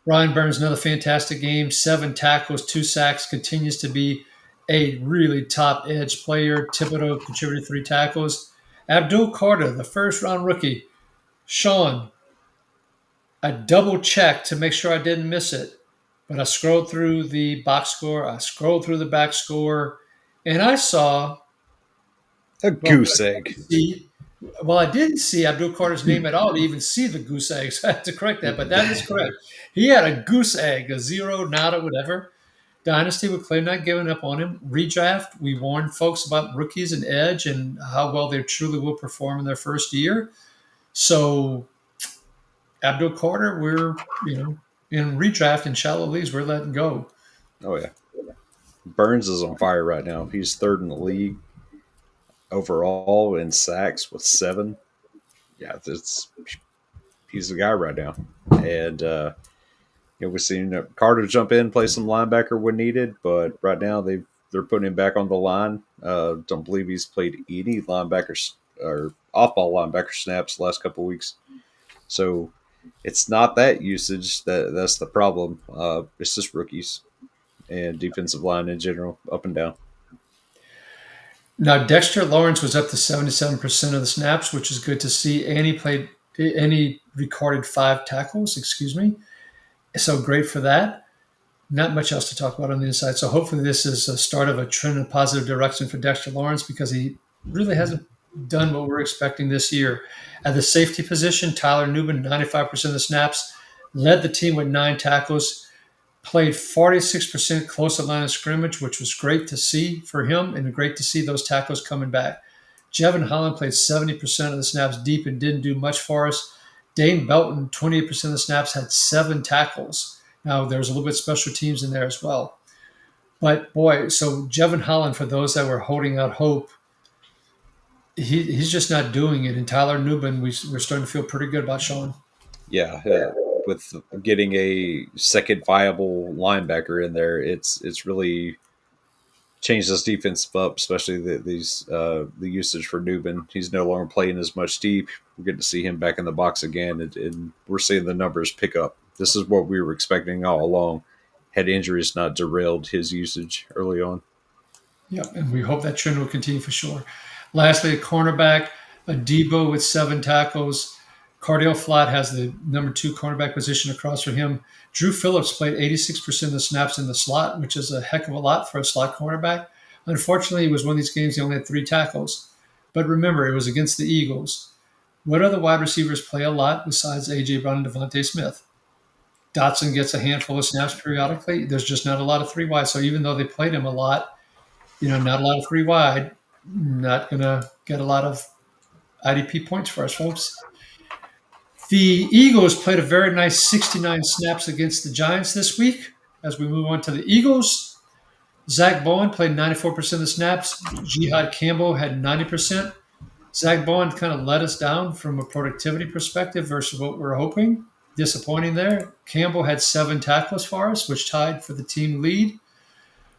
Speaker 1: Brian Burns, another fantastic game, 7 tackles, 2 sacks, continues to be a really top edge player. Thibodeau contributed 3 tackles. Abdul Carter, the first round rookie. Shawn, I double checked to make sure I didn't miss it, but I scrolled through the box score, I scrolled through the back score, and I saw,
Speaker 2: A
Speaker 1: well,
Speaker 2: goose egg.
Speaker 1: I didn't see Abdul Carter's name at all to even see the goose egg, so I had to correct that, but that is correct. He had a goose egg, a zero, nada, whatever. Dynasty would claim not giving up on him. Redraft, we warned folks about rookies and edge and how well they truly will perform in their first year. So Abdul Carter, we're in redraft and shallow leagues, we're letting go.
Speaker 2: Oh yeah, Burns is on fire right now. He's third in the league overall in sacks with 7. Yeah, he's the guy right now. And we've seen Carter jump in, play some linebacker when needed, but right now they're putting him back on the line. Don't believe he's played any linebackers or off-ball linebacker snaps the last couple of weeks. So it's not that usage that's the problem. It's just rookies and defensive line in general, up and down.
Speaker 1: Now, Dexter Lawrence was up to 77% of the snaps, which is good to see. And he recorded 5 tackles, excuse me. So great for that. Not much else to talk about on the inside. So hopefully this is a start of a trend in a positive direction for Dexter Lawrence because he really hasn't done what we're expecting this year. At the safety position, Tyler Nubin, 95% of the snaps, led the team with 9 tackles, played 46% close at line of scrimmage, which was great to see for him and great to see those tackles coming back. Jevon Holland played 70% of the snaps deep and didn't do much for us. Dane Belton, 28% of the snaps, had 7 tackles. Now, there was a little bit special teams in there as well. But boy, so Jevon Holland, for those that were holding out hope, he's just not doing it. And Tyler Nubin, we're starting to feel pretty good about Shawn.
Speaker 2: Yeah, with getting a second viable linebacker in there, it's really changed this defense up, especially the usage for Nubin. He's no longer playing as much deep. We're getting to see him back in the box again, and we're seeing the numbers pick up. This is what we were expecting all along. Had injuries not derailed his usage early on.
Speaker 1: Yep, and we hope that trend will continue for sure. Lastly, a cornerback, a Debo with 7 tackles. Cardale Flott has the number 2 cornerback position across from him. Drew Phillips played 86% of the snaps in the slot, which is a heck of a lot for a slot cornerback. Unfortunately, it was one of these games he only had 3 tackles. But remember, it was against the Eagles. What other wide receivers play a lot besides A.J. Brown and Devontae Smith? Dotson gets a handful of snaps periodically. There's just not a lot of 3 wide. So even though they played him a lot, not a lot of 3 wide, not going to get a lot of IDP points for us, folks. The Eagles played a very nice 69 snaps against the Giants this week. As we move on to the Eagles, Zach Bowen played 94% of the snaps. Jihad Campbell had 90%. Zach Bowen kind of let us down from a productivity perspective versus what we were hoping. Disappointing there. Campbell had 7 tackles for us, which tied for the team lead.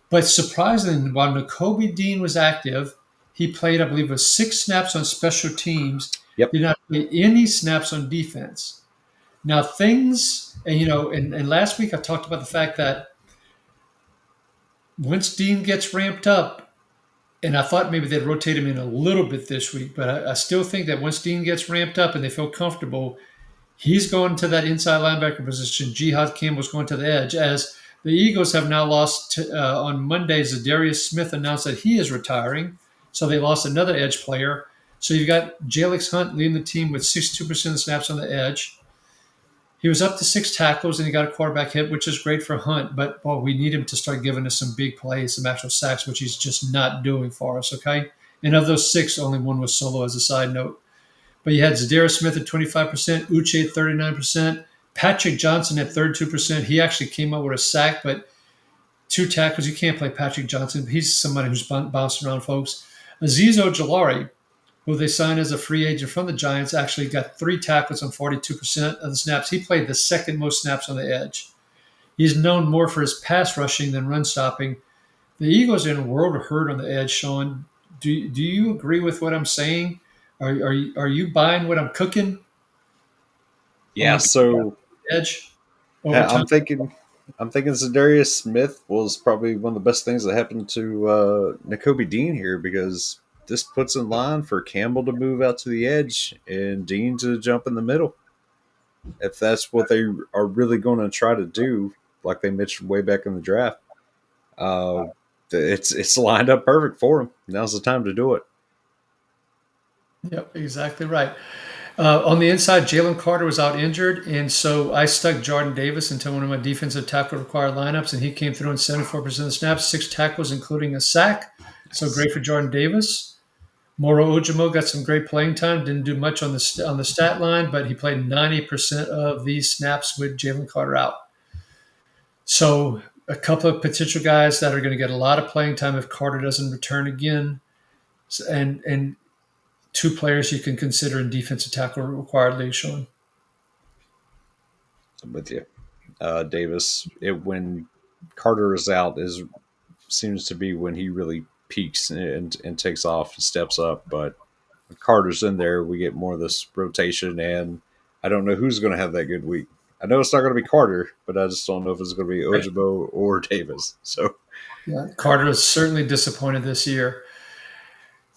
Speaker 1: But surprisingly, while Nakobe Dean was active, he played, I believe, it was 6 snaps on special teams.
Speaker 2: Yep.
Speaker 1: Did not play any snaps on defense. Now things, and last week I talked about the fact that once Dean gets ramped up, And I thought maybe they'd rotate him in a little bit this week, but I still think that once Dean gets ramped up and they feel comfortable, he's going to that inside linebacker position. Jihad Campbell's going to the edge. As the Eagles have now lost on Monday, Zadarius Smith announced that he is retiring, so they lost another edge player. So you've got Jalix Hunt leading the team with 62% of snaps on the edge. He was up to 6 tackles and he got a quarterback hit, which is great for Hunt. But well, we need him to start giving us some big plays, some actual sacks, which he's just not doing for us. Okay, and of those 6, only one was solo. As a side note, but you had Zadarius Smith at 25%, Uche at 39%, Patrick Johnson at 32%. He actually came up with a sack, but 2 tackles. You can't play Patrick Johnson. He's somebody who's bouncing around, folks. Azeez Ojulari, who they signed as a free agent from the Giants, actually got 3 tackles on 42% of the snaps. He played the second most snaps on the edge. He's known more for his pass rushing than run stopping. The Eagles are in a world of hurt on the edge, Shawn. Do you agree with what I'm saying? Are you buying what I'm cooking on
Speaker 2: Yeah,
Speaker 1: the
Speaker 2: so
Speaker 1: edge over
Speaker 2: yeah,
Speaker 1: time?
Speaker 2: I'm thinking Zadarius Smith was probably one of the best things that happened to Nakobe Dean here because this puts in line for Campbell to move out to the edge and Dean to jump in the middle. If that's what they are really going to try to do, like they mentioned way back in the draft, uh, it's lined up perfect for him. Now's the time to do it.
Speaker 1: Yep, exactly right. On the inside, Jalen Carter was out injured, and so I stuck Jordan Davis into one of my defensive tackle required lineups, and he came through in 74% of the snaps, 6 tackles, including a sack. So
Speaker 2: Nice.
Speaker 1: great for Jordan Davis. Moro Ojimo got some great playing time. Didn't do much on the stat line, but he played 90% of these snaps with Jalen Carter out. So a couple of potential guys that are going to get a lot of playing time if Carter doesn't return again, and 2 players you can consider in defensive tackle required league, Shawn.
Speaker 2: I'm with you. Davis, when Carter is out, is seems to be when he really peaks and takes off and steps up. But when Carter's in there, we get more of this rotation, and I don't know who's going to have that good week. I know it's not going to be Carter, but I just don't know if it's going to be
Speaker 1: Right.
Speaker 2: Ojabo or Davis. So
Speaker 1: Yeah, Carter is certainly disappointed this year.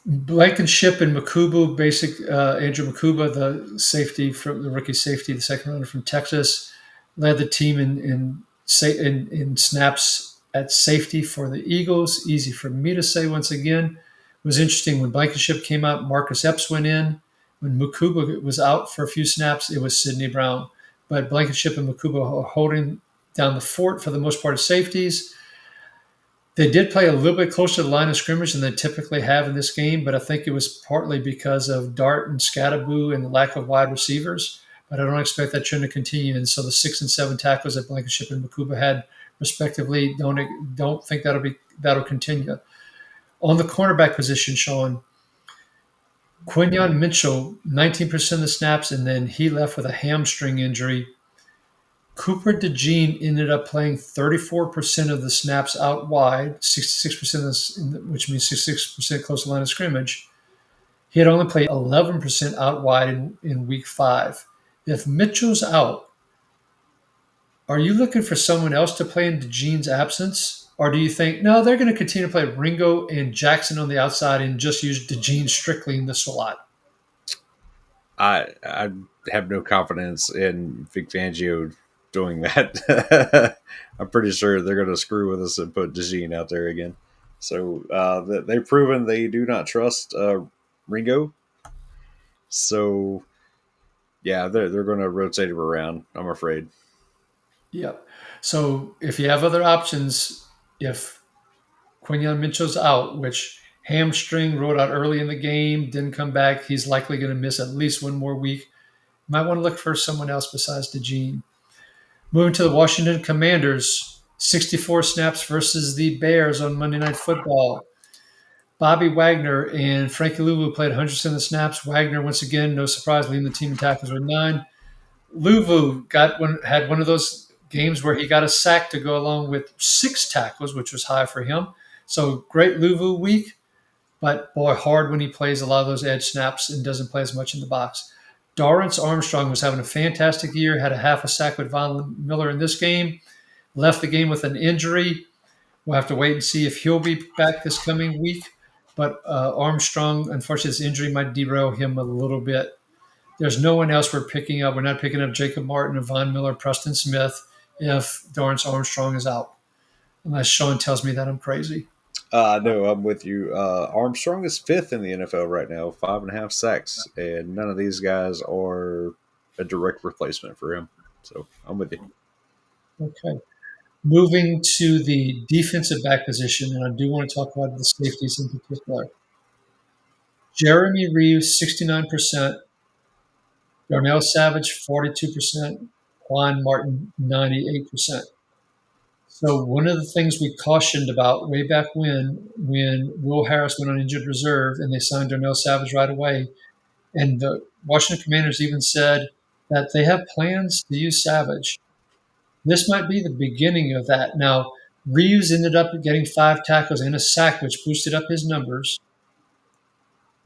Speaker 1: Blankenship and Makubu, Andrew Makuba, the safety from the rookie safety, the second runner from Texas, led the team in snaps at safety for the Eagles. Easy for me to say once again. It was interesting when Blankenship came out, Marcus Epps went in. When Makuba was out for a few snaps, it was Sidney Brown. But Blankenship and Makuba are holding down the fort for the most part of safeties. They did play a little bit closer to the line of scrimmage than they typically have in this game, but I think it was partly because of Dart and Scattaboo and the lack of wide receivers. But I don't expect that trend to continue. And so the 6 and 7 tackles that Blankenship and Makuba had, respectively, don't think that'll continue. On the cornerback position, Shawn, Quinyon Mitchell, 19% of the snaps, and then he left with a hamstring injury. Cooper DeJean ended up playing 34% of the snaps out wide, 66% of which means 66% close to the line of scrimmage. He had only played 11% out wide in week 5. If Mitchell's out, are you looking for someone else to play in DeJean's absence? Or do you think, no, they're going to continue to play Ringo and Jackson on the outside and just use DeJean strictly in the slot?
Speaker 2: I have no confidence in Vic Fangio doing that. I'm pretty sure they're going to screw with us and put DeJean out there again. So they've proven they do not trust Ringo. So yeah, they're going to rotate him around. I'm afraid.
Speaker 1: Yep. So if you have other options, if Quinyon Mitchell's out, which hamstring rode out early in the game, didn't come back. He's likely going to miss at least one more week. Might want to look for someone else besides DeJean. Moving to the Washington Commanders, 64 snaps versus the Bears on Monday Night Football. Bobby Wagner and Frankie Louvu played 100% of the snaps. Wagner, once again, no surprise, leading the team in tackles with 9. Louvu had one of those games where he got a sack to go along with 6 tackles, which was high for him. So great Louvu week, but boy, hard when he plays a lot of those edge snaps and doesn't play as much in the box. Dorrance Armstrong was having a fantastic year, had a half a sack with Von Miller in this game, left the game with an injury. We'll have to wait and see if he'll be back this coming week. but Armstrong, unfortunately, this injury might derail him a little bit. There's no one else we're picking up. We're not picking up Jacob Martin, Von Miller, Preston Smith if Dorrance Armstrong is out, unless Shawn tells me that I'm crazy.
Speaker 2: No, I'm with you. Armstrong is fifth in the NFL right now, 5.5 sacks, and none of these guys are a direct replacement for him. So I'm with you.
Speaker 1: Okay. Moving to the defensive back position, and I do want to talk about the safeties in particular. Jeremy Reeves, 69%, Darnell Savage, 42%, Juan Martin, 98%. So one of the things we cautioned about way back when Will Harris went on injured reserve and they signed Darnell Savage right away, and the Washington Commanders even said that they have plans to use Savage. This might be the beginning of that. Now, Reeves ended up getting 5 tackles and a sack, which boosted up his numbers.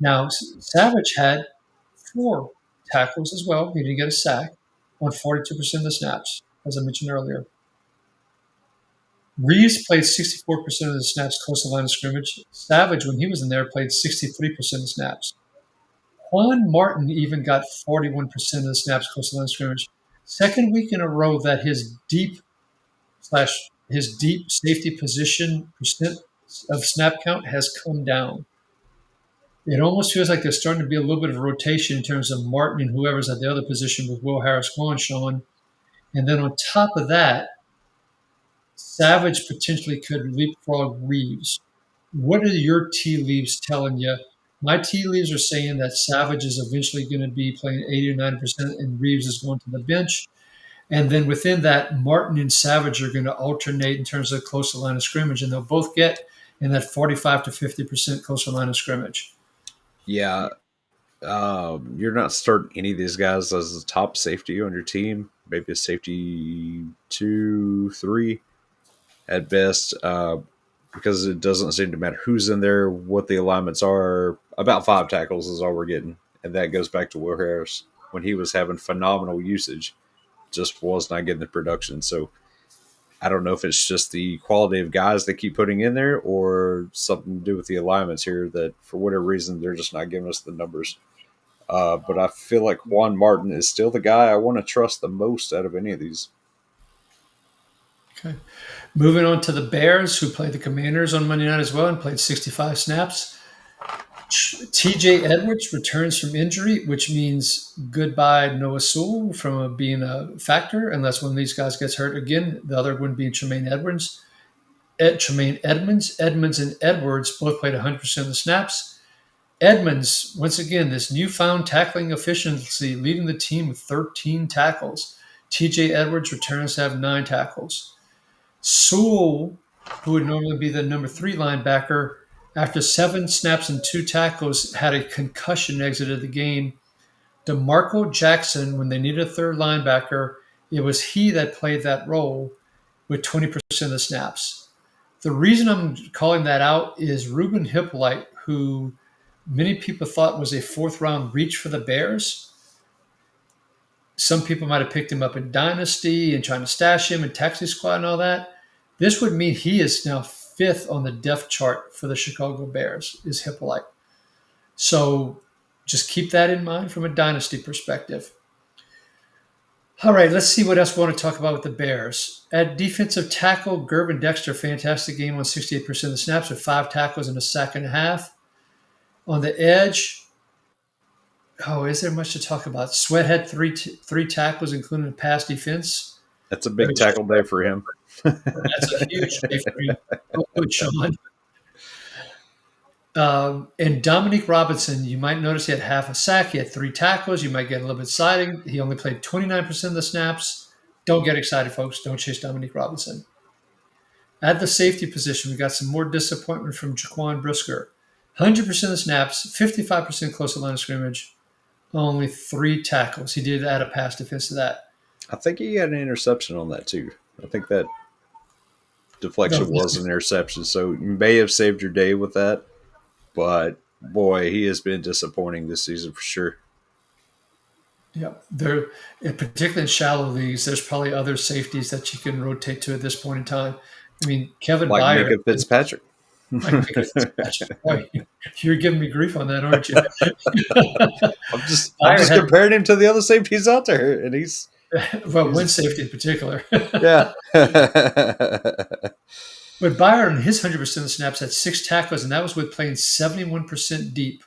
Speaker 1: Now, Savage had 4 tackles as well. He didn't get a sack on 42% of the snaps, as I mentioned earlier. Reeves played 64% of the snaps close to the line of scrimmage. Savage, when he was in there, played 63% of snaps. Juan Martin even got 41% of the snaps close to the line of scrimmage. Second week in a row that his deep safety position percent of snap count has come down. It almost feels like there's starting to be a little bit of a rotation in terms of Martin and whoever's at the other position with Will Harris gone, Shawn. And then on top of that, Savage potentially could leapfrog Reeves. What are your tea leaves telling you? My tea leaves are saying that Savage is eventually going to be playing 80 or 90%, and Reeves is going to the bench. And then within that, Martin and Savage are going to alternate in terms of close to line of scrimmage, and they'll both get in that 45 to 50% close to line of scrimmage.
Speaker 2: Yeah, you're not starting any of these guys as a top safety on your team. Maybe a safety 2, 3 at best, because it doesn't seem to matter who's in there, what the alignments are. About 5 tackles is all we're getting, and that goes back to Will Harris when he was having phenomenal usage, just was not getting the production. So I don't know if it's just the quality of guys they keep putting in there, or something to do with the alignments here that for whatever reason they're just not giving us the numbers. But I feel like Juan Martin is still the guy I want to trust the most out of any of these.
Speaker 1: Okay. Moving on to the Bears, who played the Commanders on Monday night as well and played 65 snaps. TJ Edwards returns from injury, which means goodbye Noah Sewell from being a factor, unless one of these guys gets hurt again. The other one being Tremaine Edwards. Tremaine Edmonds. Edmonds and Edwards both played 100% of the snaps. Edmonds, once again, this newfound tackling efficiency, leading the team with 13 tackles. TJ Edwards returns to have 9 tackles. Sewell, who would normally be the number 3 linebacker, after 7 snaps and 2 tackles, had a concussion exited the game. DeMarco Jackson, when they needed a third linebacker, it was he that played that role with 20% of the snaps. The reason I'm calling that out is Ruben Hippolyte, who many people thought was a 4th-round reach for the Bears. Some people might have picked him up in Dynasty and trying to stash him in Taxi Squad and all that. This would mean he is now 5th on the depth chart for the Chicago Bears, is Hippolyte. So just keep that in mind from a Dynasty perspective. All right, let's see what else we want to talk about with the Bears. At defensive tackle, Gervin Dexter, fantastic game on 68% of the snaps with 5 tackles and a sack and a half. On the edge, is there much to talk about? Sweat had three tackles, including a pass defense.
Speaker 2: That's a big tackle day for him.
Speaker 1: That's a huge day for him. Good, Shawn. And Dominique Robinson, you might notice he had half a sack. He had 3 tackles. You might get a little bit excited. He only played 29% of the snaps. Don't get excited, folks. Don't chase Dominique Robinson. At the safety position, we got some more disappointment from Jaquan Brisker. 100% of the snaps, 55% close to the line of scrimmage, only 3 tackles. He did add a pass defense to that.
Speaker 2: I think he had an interception on that too. I think that deflection was an interception, so you may have saved your day with that. But boy, he has been disappointing this season for sure.
Speaker 1: Yeah, particularly in shallow leagues, there's probably other safeties that you can rotate to at this point in time. I mean, Kevin
Speaker 2: Like
Speaker 1: Byard,
Speaker 2: Minka Fitzpatrick.
Speaker 1: My goodness, Patrick, boy, you're giving me grief on that, aren't you?
Speaker 2: I'm
Speaker 1: Byron
Speaker 2: just
Speaker 1: had,
Speaker 2: comparing him to the other safeties out there, and
Speaker 1: well,
Speaker 2: he's
Speaker 1: one safety in particular.
Speaker 2: yeah.
Speaker 1: But Byron, his 100% of the snaps had 6 tackles, and that was with playing 71% deep.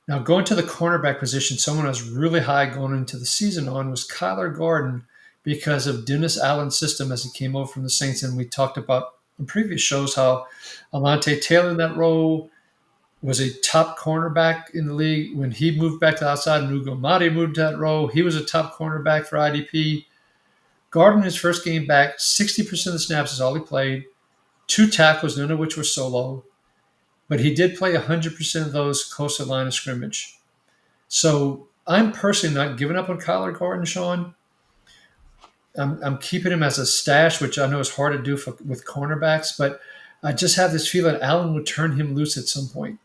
Speaker 1: Now, going to the cornerback position, someone I was really high going into the season on was Kyler Gordon because of Dennis Allen's system as he came over from the Saints. And we talked about in previous shows how Alante Taylor in that role was a top cornerback in the league. When he moved back to the outside and Ugo Madi moved to that role, he was a top cornerback for IDP. Gordon, his first game back, 60% of the snaps is all he played, 2 tackles, none of which were solo. But he did play 100% of those close to the line of scrimmage. So I'm personally not giving up on Kyler Gordon, Shawn. I'm keeping him as a stash, which I know is hard to do with cornerbacks, but I just have this feeling Allen would turn him loose at some point.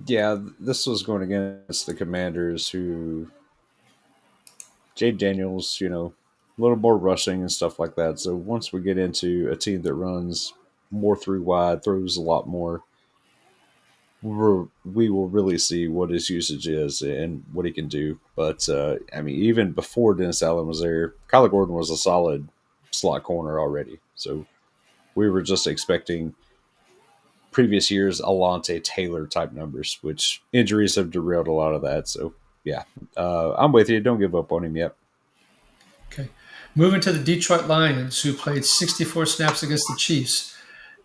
Speaker 2: Yeah, this was going against the Commanders, who Jade Daniels, a little more rushing and stuff like that. So once we get into a team that runs more through wide, throws a lot more, we will really see what his usage is and what he can do. But I mean, even before Dennis Allen was there, Kyler Gordon was a solid slot corner already. So we were just expecting previous years Alante Taylor type numbers, which injuries have derailed a lot of that. So yeah, I'm with you. Don't give up on him yet.
Speaker 1: Okay. Moving to the Detroit Lions, who played 64 snaps against the Chiefs.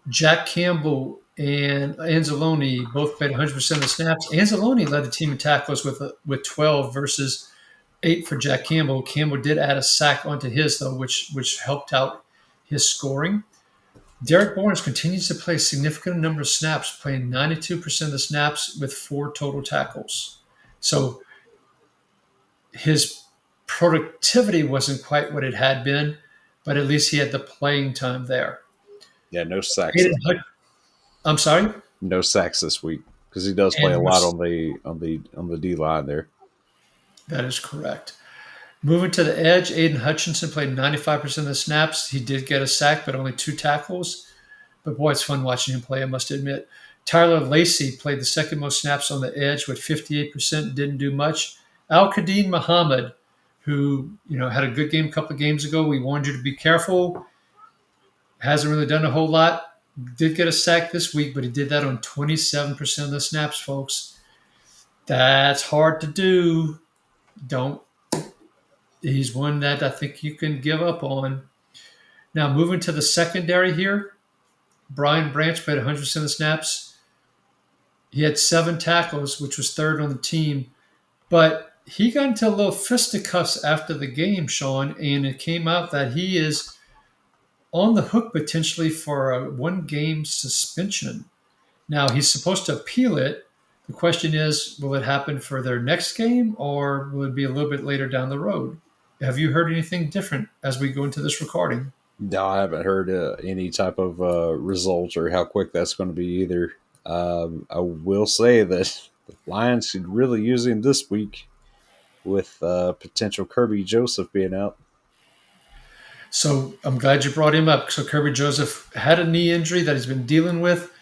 Speaker 1: Jack Campbell and Anzalone both played 100% of the snaps. Anzalone led the team in tackles with 12 versus 8 for Jack Campbell. Campbell did add a sack onto his, though, which helped out his scoring. Derek Barnes continues to play a significant number of snaps, playing 92% of the snaps with 4 total tackles. So his productivity wasn't quite what it had been, but at least he had the playing time there.
Speaker 2: Yeah, no sacks.
Speaker 1: Aiden I'm sorry?
Speaker 2: No sacks this week because he does play a
Speaker 1: And
Speaker 2: lot on the D line there.
Speaker 1: that is correct. Moving to the edge, Aiden Hutchinson played 95% of the snaps. He did get a sack, but only 2 tackles. But boy, it's fun watching him play, I must admit. Tyler Lacey played the second most snaps on the edge with 58%, didn't do much. Al Qadim Muhammad, who had a good game a couple of games ago. We warned you to be careful. Hasn't really done a whole lot. Did get a sack this week, but he did that on 27% of the snaps, folks. That's hard to do. Don't. He's one that I think you can give up on. Now, moving to the secondary here, Brian Branch played 100% of the snaps. He had 7 tackles, which was third on the team. But he got into a little fisticuffs after the game, Shawn, and it came out that he is on the hook potentially for a 1-game suspension. Now, he's supposed to appeal it. The question is, will it happen for their next game or will it be a little bit later down the road? Have you heard anything different as we go into this recording?
Speaker 2: No, I haven't heard any type of result or how quick that's going to be either. I will say that the Lions could really use him this week with potential Kirby Joseph being out.
Speaker 1: So I'm glad you brought him up. So Kirby Joseph had a knee injury that he's been dealing with,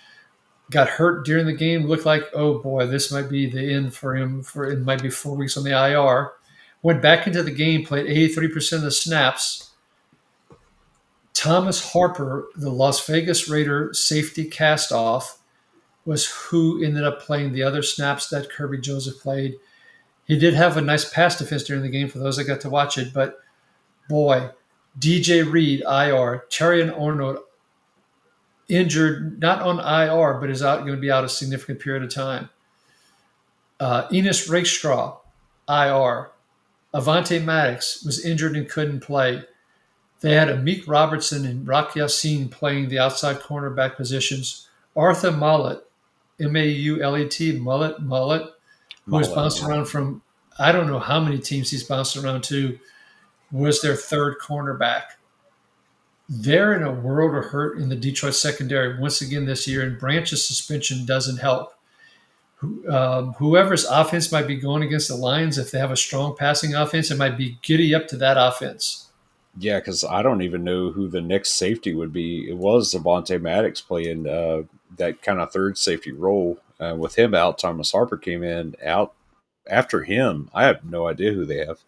Speaker 1: got hurt during the game, looked like, oh boy, this might be the end for him. For it might be 4 weeks on the IR. Went back into the game, played 83% of the snaps. Thomas Harper, the Las Vegas Raider safety cast-off, was who ended up playing the other snaps that Kirby Joseph played. He did have a nice pass defense during the game for those that got to watch it, but boy, DJ Reed, IR, Terrion Arnold, injured, not on IR, but is going to be out a significant period of time. Enos Rakestraw, IR. Avante Maddox was injured and couldn't play. They had Amik Robertson and Rock Yassin playing the outside cornerback positions. Arthur Mullet, Maulet, Mullet, who was bounced around from, I don't know how many teams he's bounced around to, was their third cornerback. They're in a world of hurt in the Detroit secondary once again this year, and Branch's suspension doesn't help. Whoever's offense might be going against the Lions, if they have a strong passing offense, it might be giddy up to that offense.
Speaker 2: Yeah, because I don't even know who the next safety would be. It was Avante Maddox playing that kind of third safety role. With him out, Thomas Harper came in out after him. I have no idea who they have,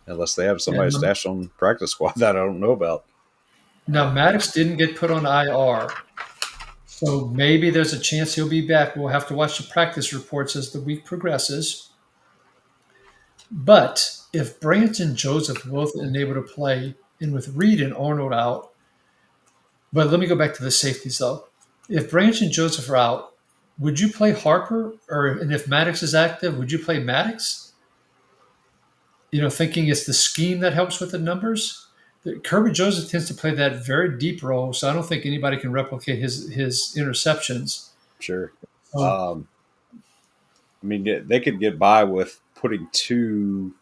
Speaker 2: unless they have
Speaker 1: Yeah,
Speaker 2: somebody stashed on practice squad that I don't know about.
Speaker 1: now Maddox didn't get put on IR, so maybe there's a chance he'll be back. We'll have to watch the practice reports as the week progresses. But if Branch and Joseph both unable to play, and with Reed and Arnold out, but let me go back to the safeties though. If Branch and Joseph are out, would you play Harper, or and if Maddox is active, would you play Maddox? Thinking it's the scheme that helps with the numbers. Kirby Joseph tends to play that very deep role, so I don't think anybody can replicate his interceptions.
Speaker 2: Sure.
Speaker 1: So,
Speaker 2: Um, I mean, they could get by with putting two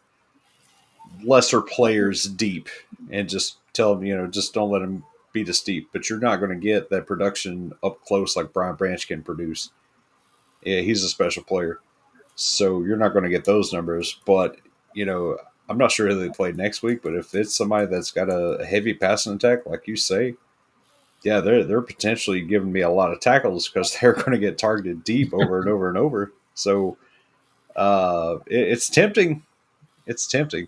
Speaker 2: lesser players deep and just tell them, just don't let them beat us deep. But you're not going to get that production up close like Brian Branch can produce. Yeah, he's a special player. So you're not going to get those numbers. But, I'm not sure who they play next week, but if it's somebody that's got a heavy passing attack, like you say, yeah, they're potentially giving me a lot of tackles because they're going to get targeted deep over and over and over. So it's tempting. It's tempting.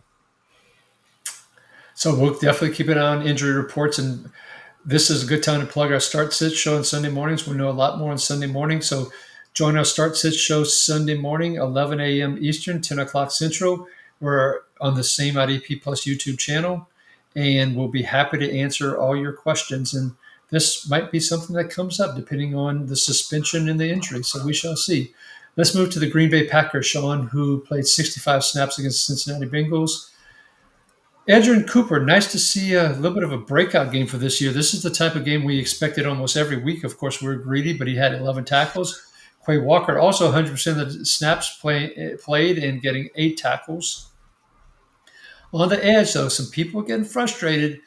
Speaker 1: so we'll definitely keep an eye on injury reports, and this is a good time to plug our Start Sit show on Sunday mornings. We know a lot more on Sunday morning, so join our Start Sit show Sunday morning, 11 a.m. Eastern, 10 o'clock Central. We're on the same IDP Plus YouTube channel, and we'll be happy to answer all your questions. And this might be something that comes up depending on the suspension and the injury, so we shall see. Let's move to the Green Bay Packers, Shawn, who played 65 snaps against the Cincinnati Bengals. Edgerrin Cooper, nice to see a little bit of a breakout game for this year. This is the type of game we expected almost every week. Of course, we're greedy, but he had 11 tackles. Quay Walker also 100% of the snaps played and getting 8 tackles. On the edge, though, some people are getting frustrated.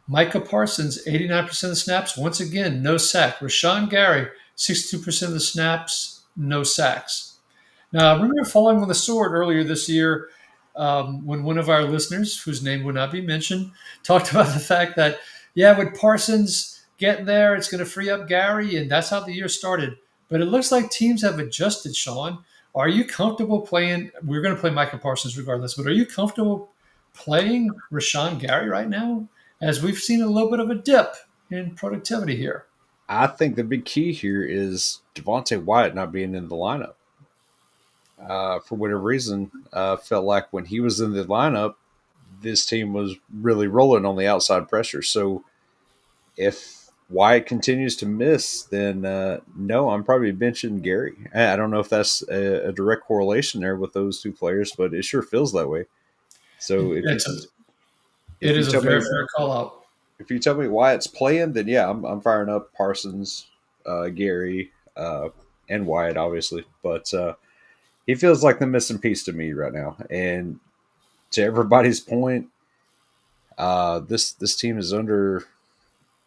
Speaker 1: Micah Parsons, 89% of the snaps. Once again, no sack. Rashawn Gary, 62% of the snaps, no sacks. Now, I remember falling on the sword earlier this year when one of our listeners, whose name would not be mentioned, talked about the fact that, yeah, with Parsons getting there, it's going to free up Gary, and that's how the year started. But it looks like teams have adjusted, Shawn. Are you comfortable playing? We're going to play Micah Parsons regardless, but are you comfortable playing Rashawn Gary right now? As we've seen a little bit of a dip in productivity here.
Speaker 2: I think the big key here is Devontae Wyatt not being in the lineup. For whatever reason, felt like when he was in the lineup, this team was really rolling on the outside pressure. So if Wyatt continues to miss, then no, I'm probably benching Gary. I don't know if that's a direct correlation there with those two players, but it sure feels that way. So
Speaker 1: It
Speaker 2: if you
Speaker 1: is a
Speaker 2: tell
Speaker 1: very
Speaker 2: me
Speaker 1: fair call out.
Speaker 2: if you tell me Wyatt's playing, then yeah, I'm firing up Parsons, Gary, and Wyatt, obviously. But he feels like the missing piece to me right now. And to everybody's point, this team is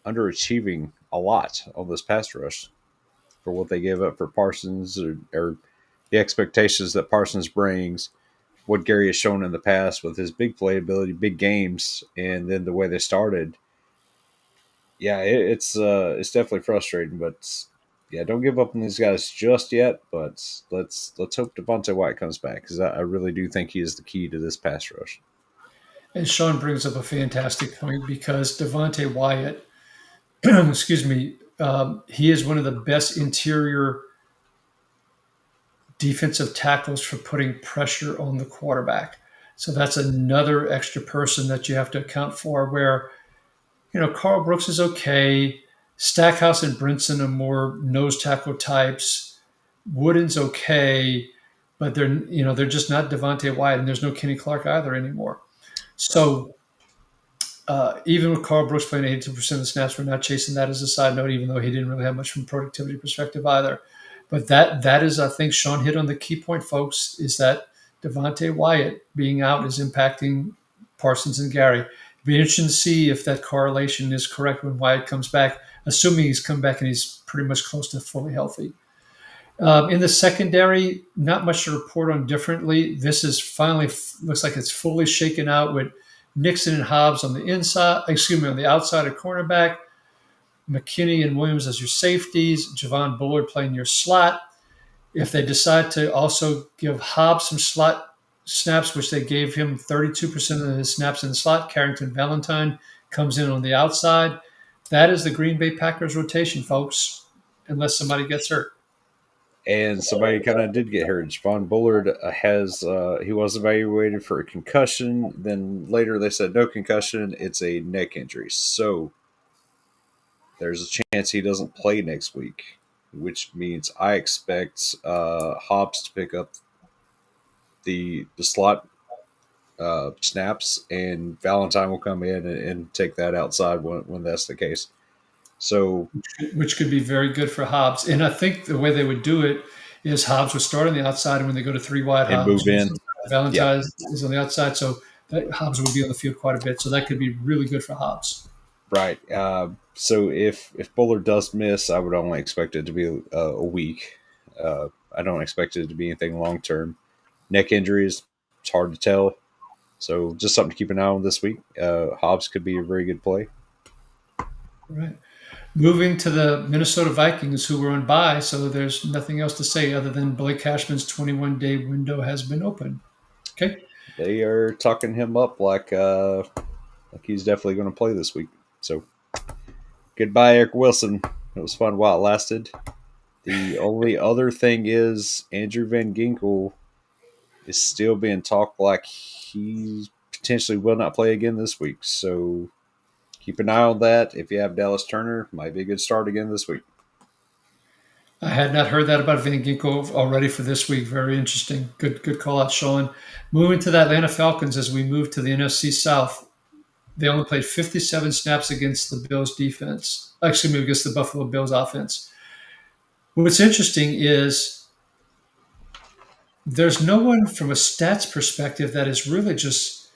Speaker 2: underachieving a lot on this pass rush for what they gave up for Parsons or the expectations that Parsons brings. What Gary has shown in the past with his big playability, big games, and then the way they started. Yeah, it's definitely frustrating, but yeah, don't give up on these guys just yet. But let's hope Devontae White comes back because I really do think he is the key to this pass rush.
Speaker 1: And Shawn brings up a fantastic point because Devontae Wyatt, excuse me, he is one of the best interior defensive tackles for putting pressure on the quarterback. So that's another extra person that you have to account for. Where Carl Brooks is okay, Stackhouse and Brinson are more nose tackle types. Wooden's okay, but they're just not Devontae Wyatt, and there's no Kenny Clark either anymore. So even with Carl Brooks playing 82% of the snaps, we're not chasing that as a side note, even though he didn't really have much from a productivity perspective either. But that is, I think, Shawn hit on the key point, folks, is that Devontae Wyatt being out is impacting Parsons and Gary. It'd be interesting to see if that correlation is correct when Wyatt comes back, assuming he's come back and he's pretty much close to fully healthy. In the secondary, not much to report on differently. This is finally looks like it's fully shaken out with Nixon and Hobbs on the inside, on the outside of cornerback. McKinney and Williams as your safeties, Javon Bullard playing your slot. If they decide to also give Hobbs some slot snaps, which they gave him 32% of his snaps in the slot, Carrington Valentine comes in on the outside. That is the Green Bay Packers rotation, folks, unless somebody gets hurt.
Speaker 2: And somebody kind of did get hurt. Javon Bullard he was evaluated for a concussion. Then later they said no concussion. It's a neck injury. So there's a chance he doesn't play next week, which means I expect Hobbs to pick up the slot snaps, and Valentine will come in and take that outside when that's the case. So,
Speaker 1: which could be very good for Hobbs. And I think the way they would do it is Hobbs would start on the outside, and when they go to three wide,
Speaker 2: and
Speaker 1: Hobbs
Speaker 2: move in. Yep.
Speaker 1: Valentine is on the outside, so Hobbs would be on the field quite a bit. So that could be really good for Hobbs.
Speaker 2: Right. So if Bullard does miss, I would only expect it to be a week. I don't expect it to be anything long term. Neck injuries, it's hard to tell. So just something to keep an eye on this week. Hobbs could be a very good play.
Speaker 1: Right. Moving to the Minnesota Vikings, who were on bye, so there's nothing else to say other than Blake Cashman's 21-day window has been open. Okay.
Speaker 2: They are talking him up like he's definitely going to play this week. So goodbye, Eric Wilson. It was fun while it lasted. The only other thing is Andrew Van Ginkel is still being talked like he potentially will not play again this week. So keep an eye on that. If you have Dallas Turner, might be a good start again this week.
Speaker 1: I had not heard that about Van Ginkel already for this week. Very interesting. Good call out, Shawn. Moving to the Atlanta Falcons as we move to the NFC South. They only played 57 snaps against the Bills defense. Excuse me, against the Buffalo Bills offense. What's interesting is there's no one from a stats perspective that is really just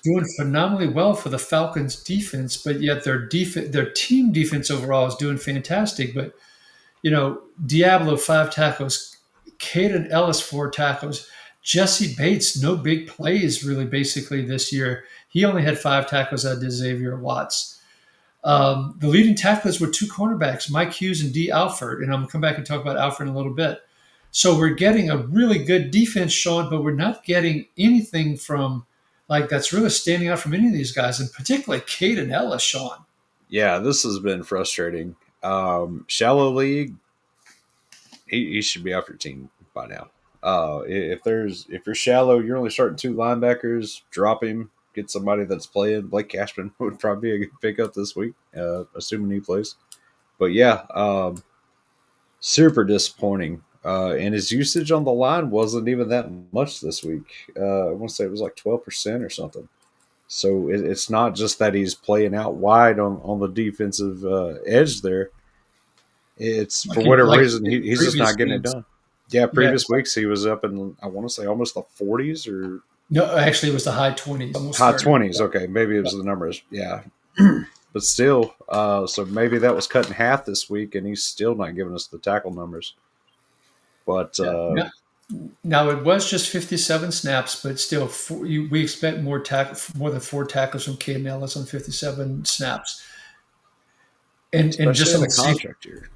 Speaker 1: doing phenomenally well for the Falcons defense, but yet their team defense overall is doing fantastic. But Diablo 5 tackles, Caden Ellis 4 tackles, Jesse Bates no big plays really basically this year. He only had 5 tackles, as did Xavier Watts. The leading tacklers were 2 cornerbacks, Mike Hughes and D. Alford, and I'm going to come back and talk about Alford in a little bit. So we're getting a really good defense, Shawn, but we're not getting anything from that's really standing out from any of these guys, and particularly Caden Ellis, Shawn.
Speaker 2: Yeah, this has been frustrating. Shallow league, he should be off your team by now. If you're shallow, you're only starting 2 linebackers. Drop him, get somebody that's playing. Blake Cashman would probably be a good pickup this week, assuming he plays. But yeah, super disappointing. And his usage on the line wasn't even that much this week. I want to say it was like 12% or something. So it's not just that he's playing out wide on the defensive edge there. It's for whatever reason he's just not getting it done. Yeah, previous weeks he was up in, I want to say, almost the 40s or
Speaker 1: no, actually it was the high 20s.
Speaker 2: High 20s. Okay, maybe it was the numbers. Yeah, but still, so maybe that was cut in half this week, and he's still not giving us the tackle numbers. But
Speaker 1: now it was just 57 snaps, but still, we expect more than 4 tackles from Caden Ellis on 57 snaps. And just on
Speaker 2: the contract year.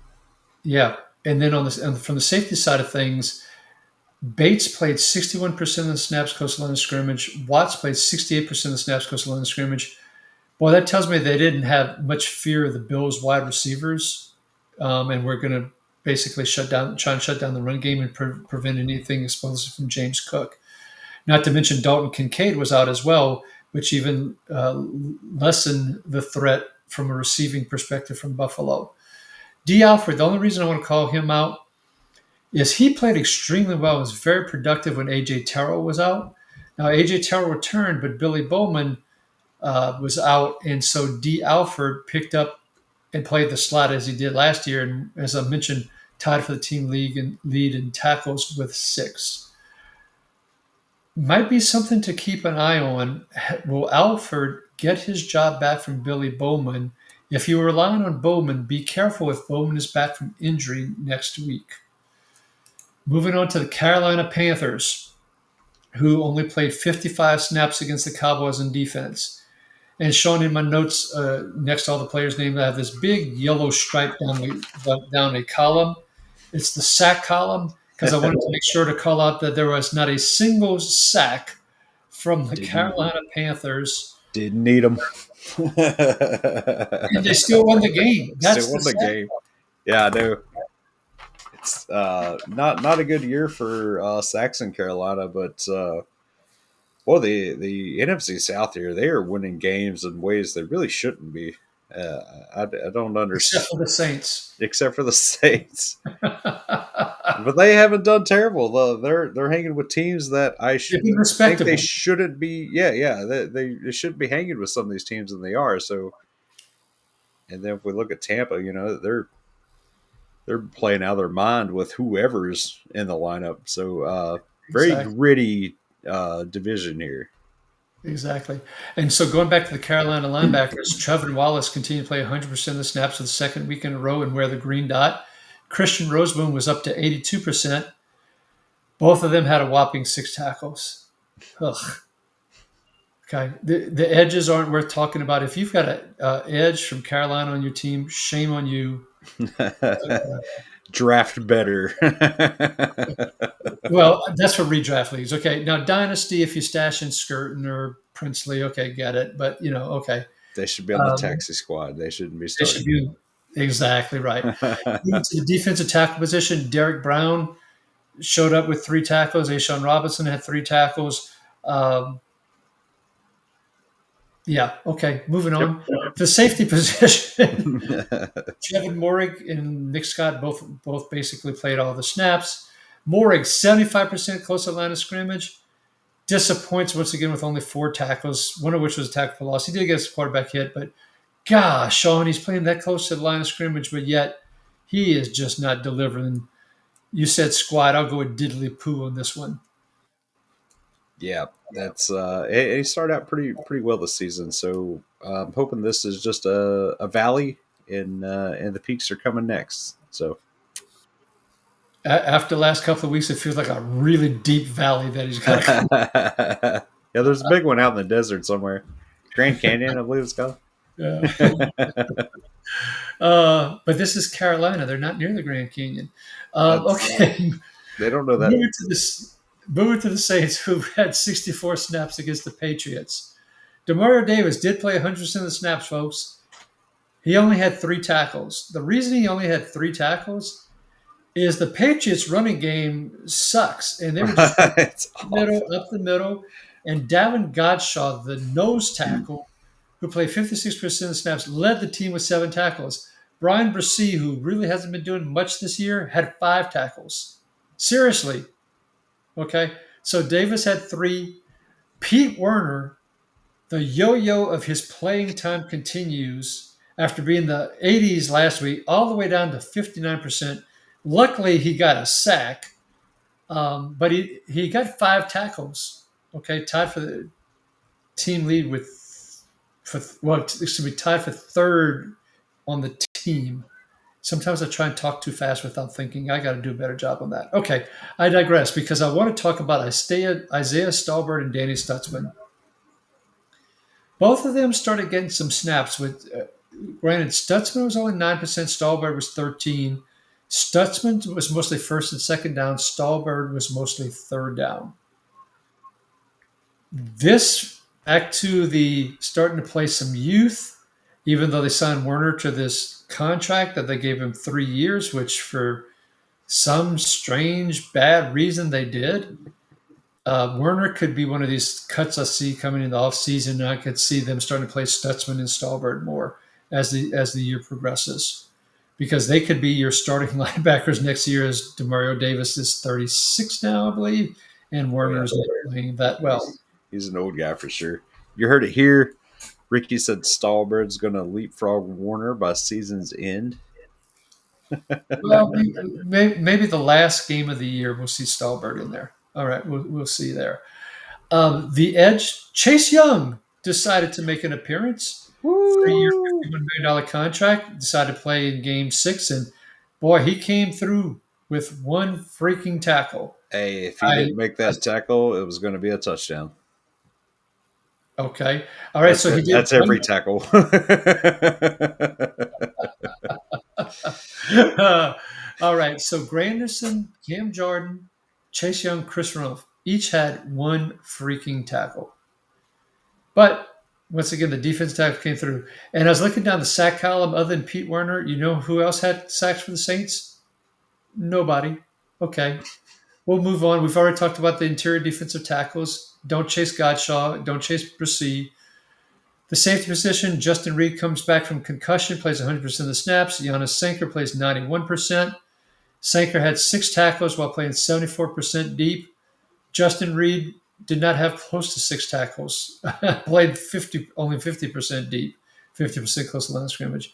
Speaker 1: Yeah, and then from the safety side of things, Bates played 61% of the snaps coastal line of scrimmage. Watts played 68% of the snaps coastal line of scrimmage. Boy, that tells me they didn't have much fear of the Bills' wide receivers, and we're going to basically try and shut down the run game and prevent anything explosive from James Cook. Not to mention Dalton Kincaid was out as well, which even lessened the threat from a receiving perspective from Buffalo. D. Alford, the only reason I want to call him out is he played extremely well, was very productive when A.J. Terrell was out. Now, A.J. Terrell returned, but Billy Bowman was out, and so D. Alford picked up and played the slot as he did last year, and as I mentioned, tied for the team lead in tackles with 6. Might be something to keep an eye on. Will Alford get his job back from Billy Bowman? If you're relying on Bowman, be careful if Bowman is back from injury next week. Moving on to the Carolina Panthers, who only played 55 snaps against the Cowboys in defense. And Shawn, in my notes, next to all the players' names, I have this big yellow stripe down a column. It's the sack column because I wanted to make sure to call out that there was not a single sack from the
Speaker 2: Didn't
Speaker 1: Carolina Panthers,
Speaker 2: didn't need them.
Speaker 1: and they still won the game.
Speaker 2: Still
Speaker 1: That's the
Speaker 2: won the
Speaker 1: sack.
Speaker 2: game. Yeah, I know. It's not a good year for Saxon Carolina, but well, the NFC South here, they are winning games in ways they really shouldn't be. I don't
Speaker 1: Except
Speaker 2: understand,
Speaker 1: for the Saints.
Speaker 2: except for the Saints. But they haven't done terrible. They're hanging with teams that
Speaker 1: They've been
Speaker 2: think they
Speaker 1: respectable.
Speaker 2: shouldn't be. Yeah, yeah, they shouldn't be hanging with some of these teams, and they are. So, and then if we look at Tampa, they're playing out of their mind with whoever's in the lineup. So, very
Speaker 1: Exactly.
Speaker 2: gritty division here.
Speaker 1: Exactly. And so going back to the Carolina linebackers, Trevor Wallace continued to play 100% of the snaps for the second week in a row and wear the green dot. Christian Roseboom was up to 82%. Both of them had a whopping 6 tackles. Ugh. Okay. The edges aren't worth talking about. If you've got an edge from Carolina on your team, shame on you.
Speaker 2: Draft better.
Speaker 1: Well, that's for redraft leagues. Okay. Now, Dynasty, if you stash in Skirton or Princely, okay, get it. But, okay.
Speaker 2: They should be on the
Speaker 1: Um,
Speaker 2: taxi squad. They shouldn't be
Speaker 1: they should
Speaker 2: starting.
Speaker 1: be exactly right. Moving to the defensive tackle position, Derek Brown showed up with 3 tackles. Ashawn Robinson had 3 tackles. Um, yeah, okay, moving
Speaker 2: Yep.
Speaker 1: on. The safety position, Kevin Morig and Nick Scott both basically played all the snaps. Morig, 75% close to the line of scrimmage. Disappoints once again with only 4 tackles, one of which was a tackle for loss. He did get his quarterback hit, but gosh, Shawn, he's playing that close to the line of scrimmage, but yet he is just not delivering. You said squat. I'll go with diddly poo on this one.
Speaker 2: Yeah, that's he started out pretty well this season. So I'm hoping this is just a valley, and the peaks are coming next. So
Speaker 1: After the last couple of weeks, it feels like a really deep valley that he's got to come.
Speaker 2: yeah, there's a big one out in the desert somewhere, Grand Canyon, I believe it's called.
Speaker 1: Yeah. But this is Carolina. They're not near the Grand Canyon.
Speaker 2: That's
Speaker 1: Okay,
Speaker 2: they don't know that.
Speaker 1: moving to this. Moving to the Saints, who had 64 snaps against the Patriots. Demario Davis did play 100% of the snaps, folks. He only had 3 tackles. The reason he only had 3 tackles is the Patriots' running game sucks, and they were just
Speaker 2: It's awful.
Speaker 1: up the middle. And Davin Godshaw, the nose tackle, who played 56% of the snaps, led the team with 7 tackles. Brian Brissy, who really hasn't been doing much this year, had 5 tackles. Seriously. Okay. So Davis had 3. Pete Werner, the yo-yo of his playing time continues after being the 80s last week, all the way down to 59%. Luckily, he got a sack, but he got 5 tackles. Okay, tied for the team lead excuse me, tied for third on the team. Sometimes I try and talk too fast without thinking. I got to do a better job on that. Okay, I digress because I want to talk about Isaiah Stallbird and Danny Stutzman. Both of them started getting some snaps. With granted, Stutzman was only 9%. Stallbird was 13. Stutzman was mostly first and second down. Stallbird was mostly third down. This back to the starting to play some youth, even though they signed Werner to this contract that they gave him 3 years, which for some strange bad reason they did. Werner could be one of these cuts I see coming in the offseason, and I could see them starting to play Stutzman and Stallbird more as the year progresses, because they could be your starting linebackers next year. As Demario Davis is 36 now, I believe, and
Speaker 2: Oh yeah,
Speaker 1: Werner's not playing that well.
Speaker 2: he's an old guy for sure. You heard it here. Ricky said Stallbird's going to leapfrog Warner by season's end.
Speaker 1: Well, maybe the last game of the year we'll see Stallbird in there. All right, we'll see there. The edge, Chase Young decided to make an appearance. 3 year,
Speaker 2: Woo!
Speaker 1: $51 million contract. Decided to play in Game 6, and boy, he came through with 1 freaking tackle.
Speaker 2: Hey, if he
Speaker 1: I,
Speaker 2: didn't make that tackle, it was going to be a touchdown.
Speaker 1: Okay. All right. So he did
Speaker 2: That's
Speaker 1: one.
Speaker 2: every tackle.
Speaker 1: All right. So Granderson, Cam Jordan, Chase Young, Chris Rumph each had one freaking tackle. But once again, the defense tackle came through. And I was looking down the sack column. Other than Pete Werner, you know who else had sacks for the Saints? Nobody. Okay. We'll move on. We've already talked about the interior defensive tackles. Don't chase Godshaw. Don't chase Brissy. The safety position, Justin Reed comes back from concussion, plays 100% of the snaps. Giannis Sanker plays 91%. Sanker had 6 tackles while playing 74% deep. Justin Reed did not have close to 6 tackles, played only 50% deep, 50% close to line of scrimmage.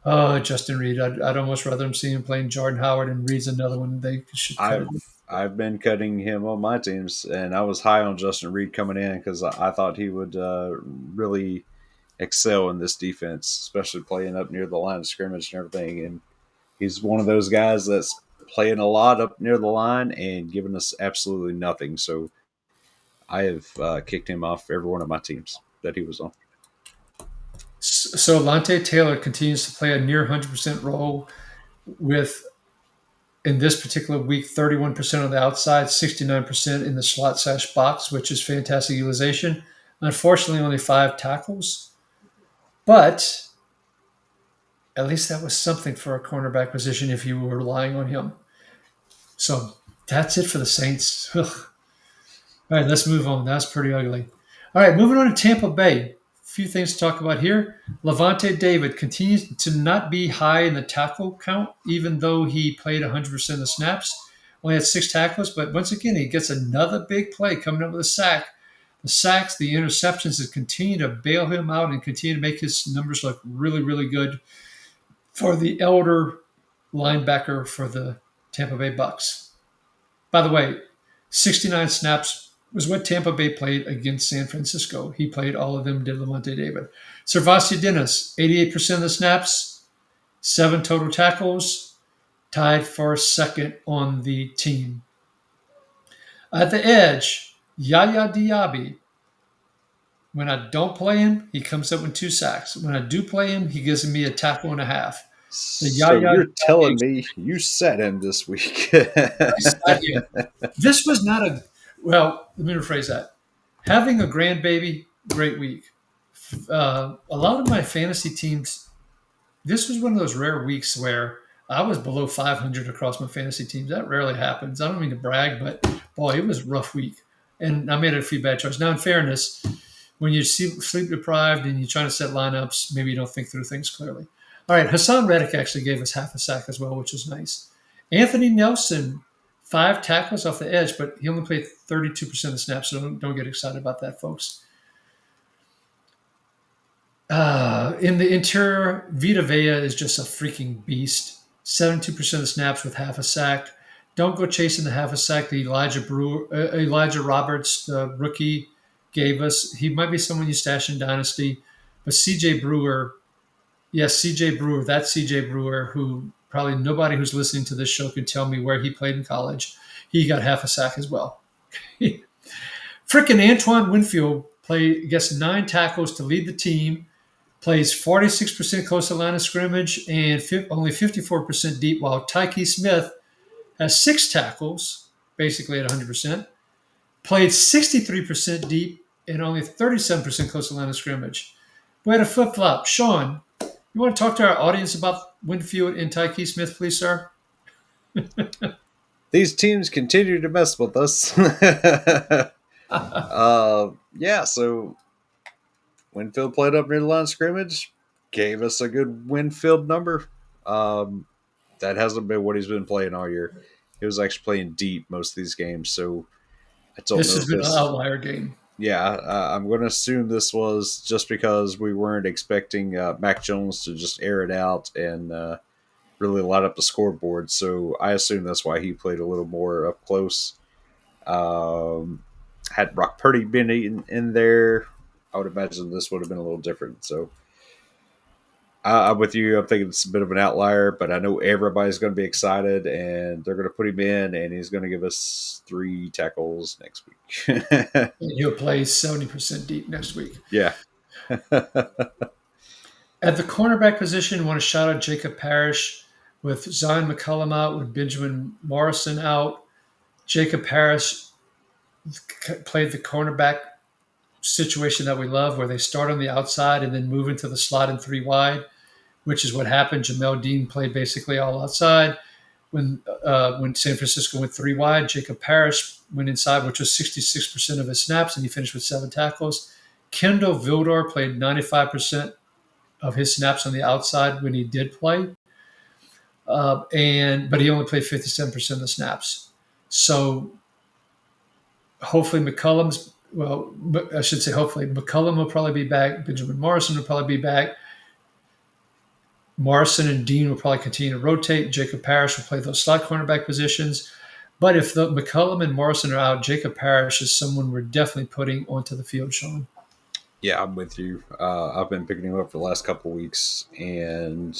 Speaker 1: Oh, Justin Reed. I'd almost rather him see him playing Jordan Howard, and Reed's another one they should cut it.
Speaker 2: I've been cutting him on my teams, and I was high on Justin Reed coming in because I thought he would really excel in this defense, especially playing up near the line of scrimmage and everything. And he's one of those guys that's playing a lot up near the line and giving us absolutely nothing. So I have kicked him off every one of my teams that he was on.
Speaker 1: So Lante Taylor continues to play a near 100% role with, in this particular week, 31% on the outside, 69% in the slot/box, which is fantastic utilization. Unfortunately, only 5 tackles, but at least that was something for a cornerback position if you were relying on him. So that's it for the Saints. Ugh. All right, let's move on. That's pretty ugly. All right, moving on to Tampa Bay. A few things to talk about here. Levante David continues to not be high in the tackle count, even though he played 100% of snaps. Only had 6 tackles, but once again, he gets another big play coming up with a sack. The sacks, the interceptions, has continued to bail him out and continue to make his numbers look really, really good for the elder linebacker for the Tampa Bay Bucks. By the way, 69 snaps was what Tampa Bay played against San Francisco. He played all of them, did Lamont David. Servacio Dennis, 88% of the snaps, 7 total tackles, tied for second on the team. At the edge, Yaya Diaby. When I don't play him, he comes up with 2 sacks. When I do play him, he gives me a tackle and a half. The
Speaker 2: So
Speaker 1: Yaya
Speaker 2: you're
Speaker 1: Diaby,
Speaker 2: telling me you sat him this week?
Speaker 1: I sat him. This was not a, well, let me rephrase that. Having a grandbaby, great week. A lot of my fantasy teams, this was one of those rare weeks where I was below 500 across my fantasy teams. That rarely happens. I don't mean to brag, but boy, it was a rough week. And I made a few bad choices. Now, in fairness, when you're sleep deprived and you're trying to set lineups, maybe you don't think through things clearly. All right, Hassan Reddick actually gave us half a sack as well, which is nice. Anthony Nelson, 5 tackles off the edge, but he only played 32% of the snaps, so don't get excited about that, folks. In the interior, Vita Vea is just a freaking beast. 72% of the snaps with half a sack. Don't go chasing the half a sack that Elijah Roberts, the rookie, gave us. He might be someone you stash in Dynasty, but CJ Brewer, yes, CJ Brewer, that's CJ Brewer, who probably nobody who's listening to this show can tell me where he played in college. He got half a sack as well. Frickin' Antoine Winfield gets 9 tackles to lead the team, plays 46% close to the line of scrimmage and only 54% deep, while Tyke Smith has 6 tackles, basically at 100%, played 63% deep and only 37% close to the line of scrimmage. We had a flip flop. Shawn, you want to talk to our audience about Winfield and Tyke Smith, please, sir?
Speaker 2: These teams continue to mess with us. Yeah, so Winfield played up near the line of scrimmage, gave us a good Winfield number. Um, that hasn't been what he's been playing all year. He was actually playing deep most of these games, so I don't
Speaker 1: This
Speaker 2: know
Speaker 1: has
Speaker 2: if
Speaker 1: been an
Speaker 2: this.
Speaker 1: outlier game.
Speaker 2: Yeah, I'm going to assume this was just because we weren't expecting Mac Jones to just air it out and really light up the scoreboard. So I assume that's why he played a little more up close. Had Brock Purdy been in there, I would imagine this would have been a little different. So I'm with you. I'm thinking it's a bit of an outlier, but I know everybody's going to be excited, and they're going to put him in, and he's going to give us 3 tackles next week.
Speaker 1: And he'll play 70% deep next week.
Speaker 2: Yeah.
Speaker 1: At the cornerback position, want to shout out Jacob Parrish with Zion McCullum out, with Benjamin Morrison out. Jacob Parrish played the cornerback situation that we love, where they start on the outside and then move into the slot and 3 wide, which is what happened. Jamel Dean played basically all outside. When San Francisco went 3 wide, Jacob Parrish went inside, which was 66% of his snaps, and he finished with 7 tackles. Kendall Vildor played 95% of his snaps on the outside when he did play, but he only played 57% of the snaps. So hopefully McCullum's well, I should say hopefully McCullum will probably be back. Benjamin Morrison will probably be back. Morrison and Dean will probably continue to rotate. Jacob Parrish will play those slot cornerback positions. But if the McCullum and Morrison are out, Jacob Parrish is someone we're definitely putting onto the field, Shawn.
Speaker 2: Yeah, I'm with you. I've been picking him up for the last couple of weeks, and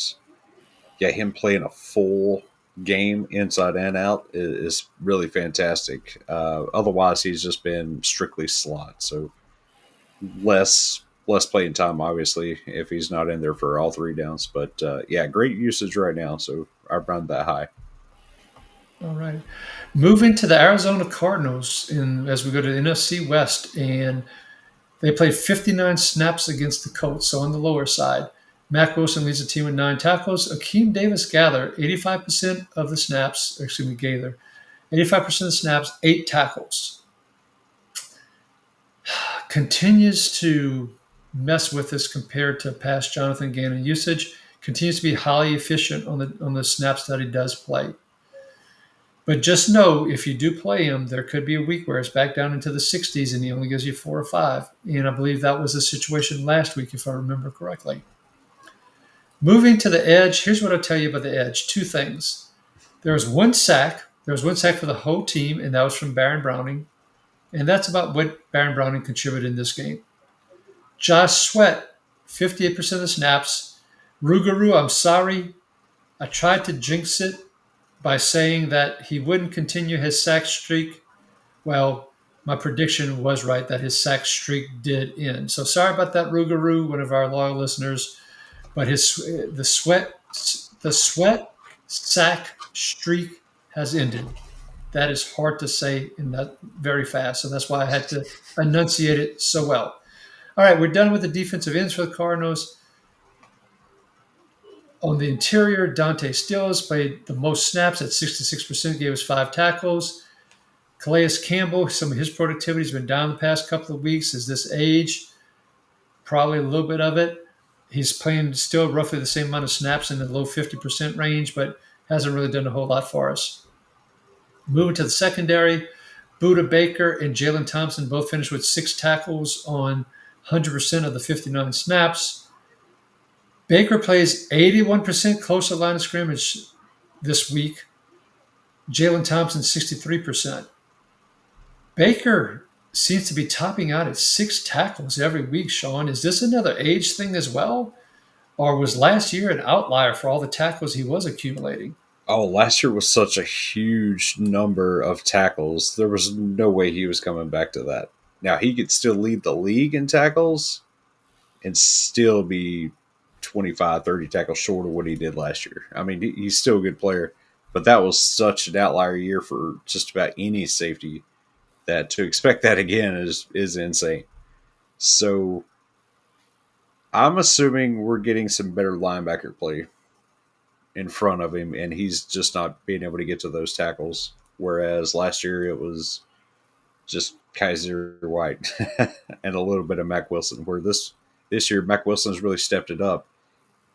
Speaker 2: yeah, him playing a full game inside and out is really fantastic. Otherwise, he's just been strictly slot, so less playing time, obviously, if he's not in there for all 3 downs. But yeah, great usage right now, so I've run that high.
Speaker 1: All right. Moving to the Arizona Cardinals as we go to the NFC West, and they played 59 snaps against the Colts, so on the lower side. Mac Wilson leads the team with 9 tackles. Akeem Davis Gather, 85% of the snaps, excuse me, Gaither, 85% of the snaps, 8 tackles. Continues to mess with us compared to past Jonathan Gannon usage. Continues to be highly efficient on the snaps that he does play. But just know if you do play him, there could be a week where it's back down into the 60s and he only gives you 4 or 5. And I believe that was the situation last week, if I remember correctly. Moving to the edge, here's what I'll tell you about the edge. 2 things. There was 1 sack. There was 1 sack for the whole team, and that was from Baron Browning. And that's about what Baron Browning contributed in this game. Josh Sweat, 58% of the snaps. Rougarou, I'm sorry. I tried to jinx it by saying that he wouldn't continue his sack streak. Well, my prediction was right that his sack streak did end. So sorry about that, Rougarou, one of our loyal listeners. But the sweat sack streak has ended. That is hard to say in that very fast. So that's why I had to enunciate it so well. All right, we're done with the defensive ends for the Cardinals. On the interior, Dante Stills played the most snaps at 66%, gave us 5 tackles. Calais Campbell, some of his productivity has been down the past couple of weeks. Is this age? Probably a little bit of it. He's playing still roughly the same amount of snaps in the low 50% range, but hasn't really done a whole lot for us. Moving to the secondary, Buda Baker and Jalen Thompson both finished with 6 tackles on 100% of the 59 snaps. Baker plays 81% close to line of scrimmage this week. Jalen Thompson, 63%. Baker seems to be topping out at 6 tackles every week, Shawn. Is this another age thing as well? Or was last year an outlier for all the tackles he was accumulating?
Speaker 2: Oh, last year was such a huge number of tackles. There was no way he was coming back to that. Now, he could still lead the league in tackles and still be 25, 30 tackles short of what he did last year. I mean, he's still a good player, but that was such an outlier year for just about any safety that to expect that again is insane. So I'm assuming we're getting some better linebacker play in front of him, and he's just not being able to get to those tackles. Whereas last year it was just Kaiser White and a little bit of Mac Wilson. Where this year Mac Wilson's really stepped it up,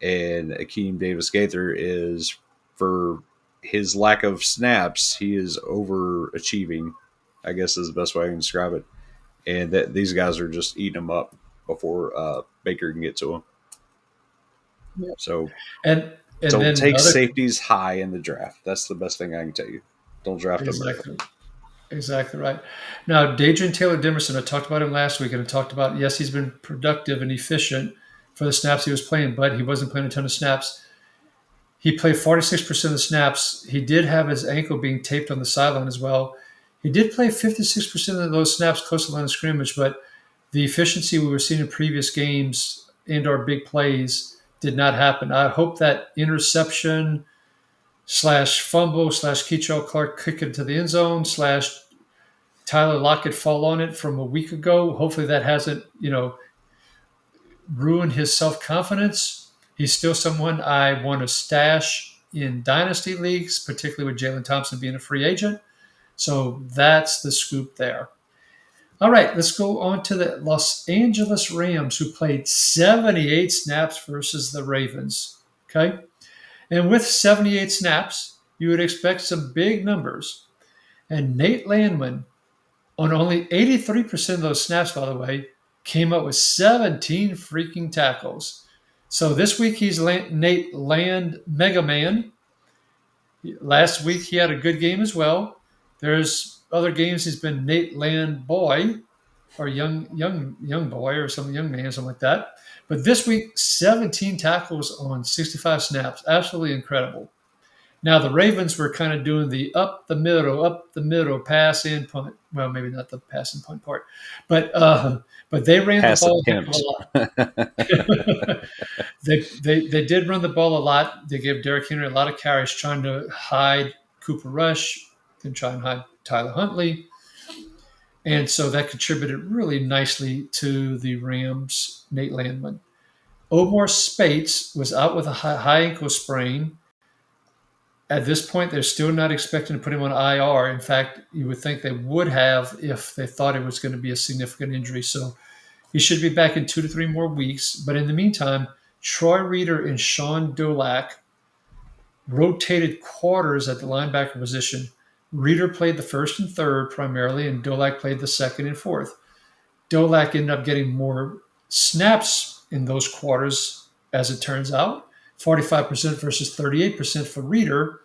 Speaker 2: and Akeem Davis Gaither is, for his lack of snaps, he is overachieving, I guess is the best way I can describe it. And that these guys are just eating them up before Baker can get to them.
Speaker 1: Yeah.
Speaker 2: So
Speaker 1: And
Speaker 2: don't
Speaker 1: then
Speaker 2: take
Speaker 1: another
Speaker 2: safeties high in the draft. That's the best thing I can tell you. Don't draft them early.
Speaker 1: exactly right. Now, Dadrian Taylor Demerson, I talked about him last week, and I talked about, yes, he's been productive and efficient, for the snaps he was playing, but he wasn't playing a ton of snaps. He played 46% of the snaps. He did have his ankle being taped on the sideline as well. He did play 56% of those snaps close to the line of scrimmage, but the efficiency we were seeing in previous games and our big plays did not happen. I hope that interception slash fumble slash Keachell Clark kick it to the end zone slash Tyler Lockett fall on it from a week ago. Hopefully that hasn't, ruined his self-confidence. He's still someone I want to stash in dynasty leagues, particularly with Jalen Thompson being a free agent. So that's the scoop there. All right, let's go on to the Los Angeles Rams, who played 78 snaps versus the Ravens. Okay. And with 78 snaps, you would expect some big numbers. And Nate Landman, on only 83% of those snaps, by the way, came up with 17 freaking tackles. So this week he's Nate Land Mega Man. Last week he had a good game as well. There's other games he's been Nate Land Boy or young boy or some young man, something like that. But this week, 17 tackles on 65 snaps. Absolutely incredible. Now the Ravens were kind of doing the up the middle, pass and punt. Well, maybe not the pass and punt part, but they ran
Speaker 2: Pass
Speaker 1: the ball
Speaker 2: attempt.
Speaker 1: a lot. They did run the ball a lot. They gave Derrick Henry a lot of carries, trying to hide Cooper Rush and try and hide Tyler Huntley, and so that contributed really nicely to the Rams. Nate Landman. Omar Spates was out with a high ankle sprain. At this point, they're still not expecting to put him on IR. In fact, you would think they would have if they thought it was going to be a significant injury. So he should be back in 2 to 3 more weeks. But in the meantime, Troy Reeder and Sean Dolac rotated quarters at the linebacker position. Reeder played the first and third primarily, and Dolac played the second and fourth. Dolac ended up getting more snaps in those quarters, as it turns out. 45% versus 38% for Reeder.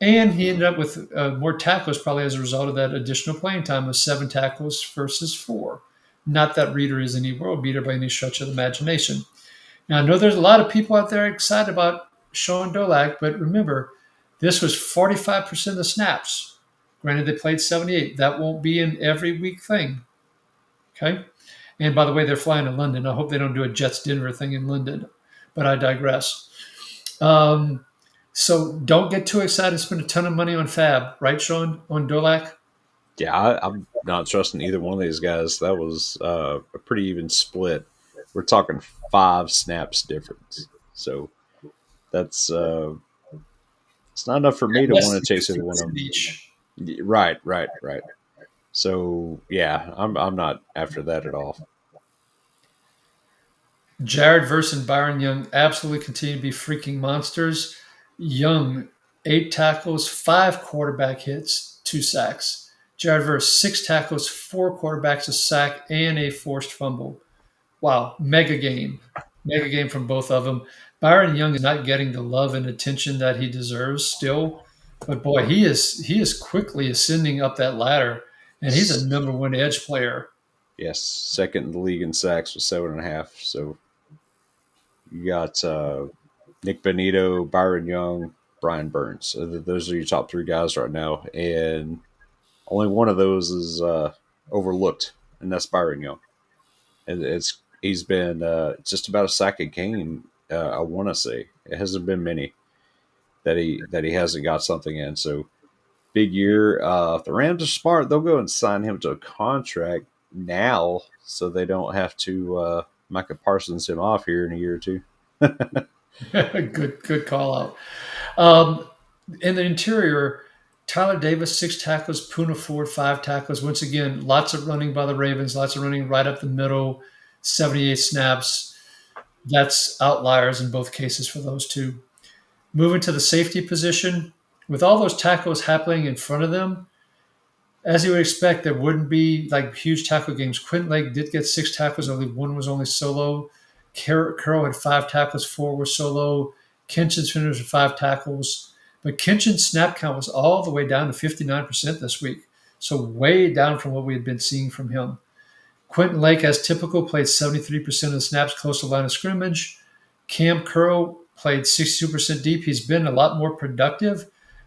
Speaker 1: And he ended up with more tackles probably as a result of that additional playing time of 7 tackles versus 4. Not that Reeder is any world beater by any stretch of the imagination. Now, I know there's a lot of people out there excited about Sean Dolac, but remember, this was 45% of the snaps. Granted, they played 78. That won't be an every week thing. Okay? And by the way, they're flying to London. I hope they don't do a Jets Denver thing in London, but I digress. So don't get too excited and spend a ton of money on Fab, right, Sean, on Dolac?
Speaker 2: Yeah, I'm not trusting either one of these guys. That was a pretty even split. We're talking 5 snaps difference. So that's it's not enough for me to want to chase either one of them.
Speaker 1: Each.
Speaker 2: Right. So yeah, I'm not after that at all.
Speaker 1: Jared Verse and Byron Young absolutely continue to be freaking monsters. Young, 8 tackles, 5 quarterback hits, 2 sacks. Jared Verse, 6 tackles, 4 quarterbacks, a sack, and a forced fumble. Wow, mega game. Mega game from both of them. Byron Young is not getting the love and attention that he deserves still. But boy, he is quickly ascending up that ladder, and he's a number 1 edge player.
Speaker 2: Yes, second in the league in sacks with 7.5. So you got Nick Benito, Byron Young, Brian Burns. So those are your top 3 guys right now, and only one of those is overlooked, and that's Byron Young. And he's been just about a sack a game. I want to say it hasn't been many that he hasn't got something in. So big year. If the Rams are smart, they'll go and sign him to a contract now, so they don't have to Micah Parsons him off here in a year or 2.
Speaker 1: Good call out. In the interior, Tyler Davis, 6 tackles, Poona Ford, 5 tackles. Once again, lots of running by the Ravens, lots of running right up the middle, 78 snaps. That's outliers in both cases for those 2. Moving to the safety position, with all those tackles happening in front of them, as you would expect, there wouldn't be like huge tackle games. Quentin Lake did get 6 tackles, only 1 was only solo. Curl had 5 tackles, 4 were solo. Kenshin's finished with 5 tackles. But Kenshin's snap count was all the way down to 59% this week. So way down from what we had been seeing from him. Quentin Lake, as typical, played 73% of the snaps close to the line of scrimmage. Cam Curl played 62% deep. He's been a lot more productive,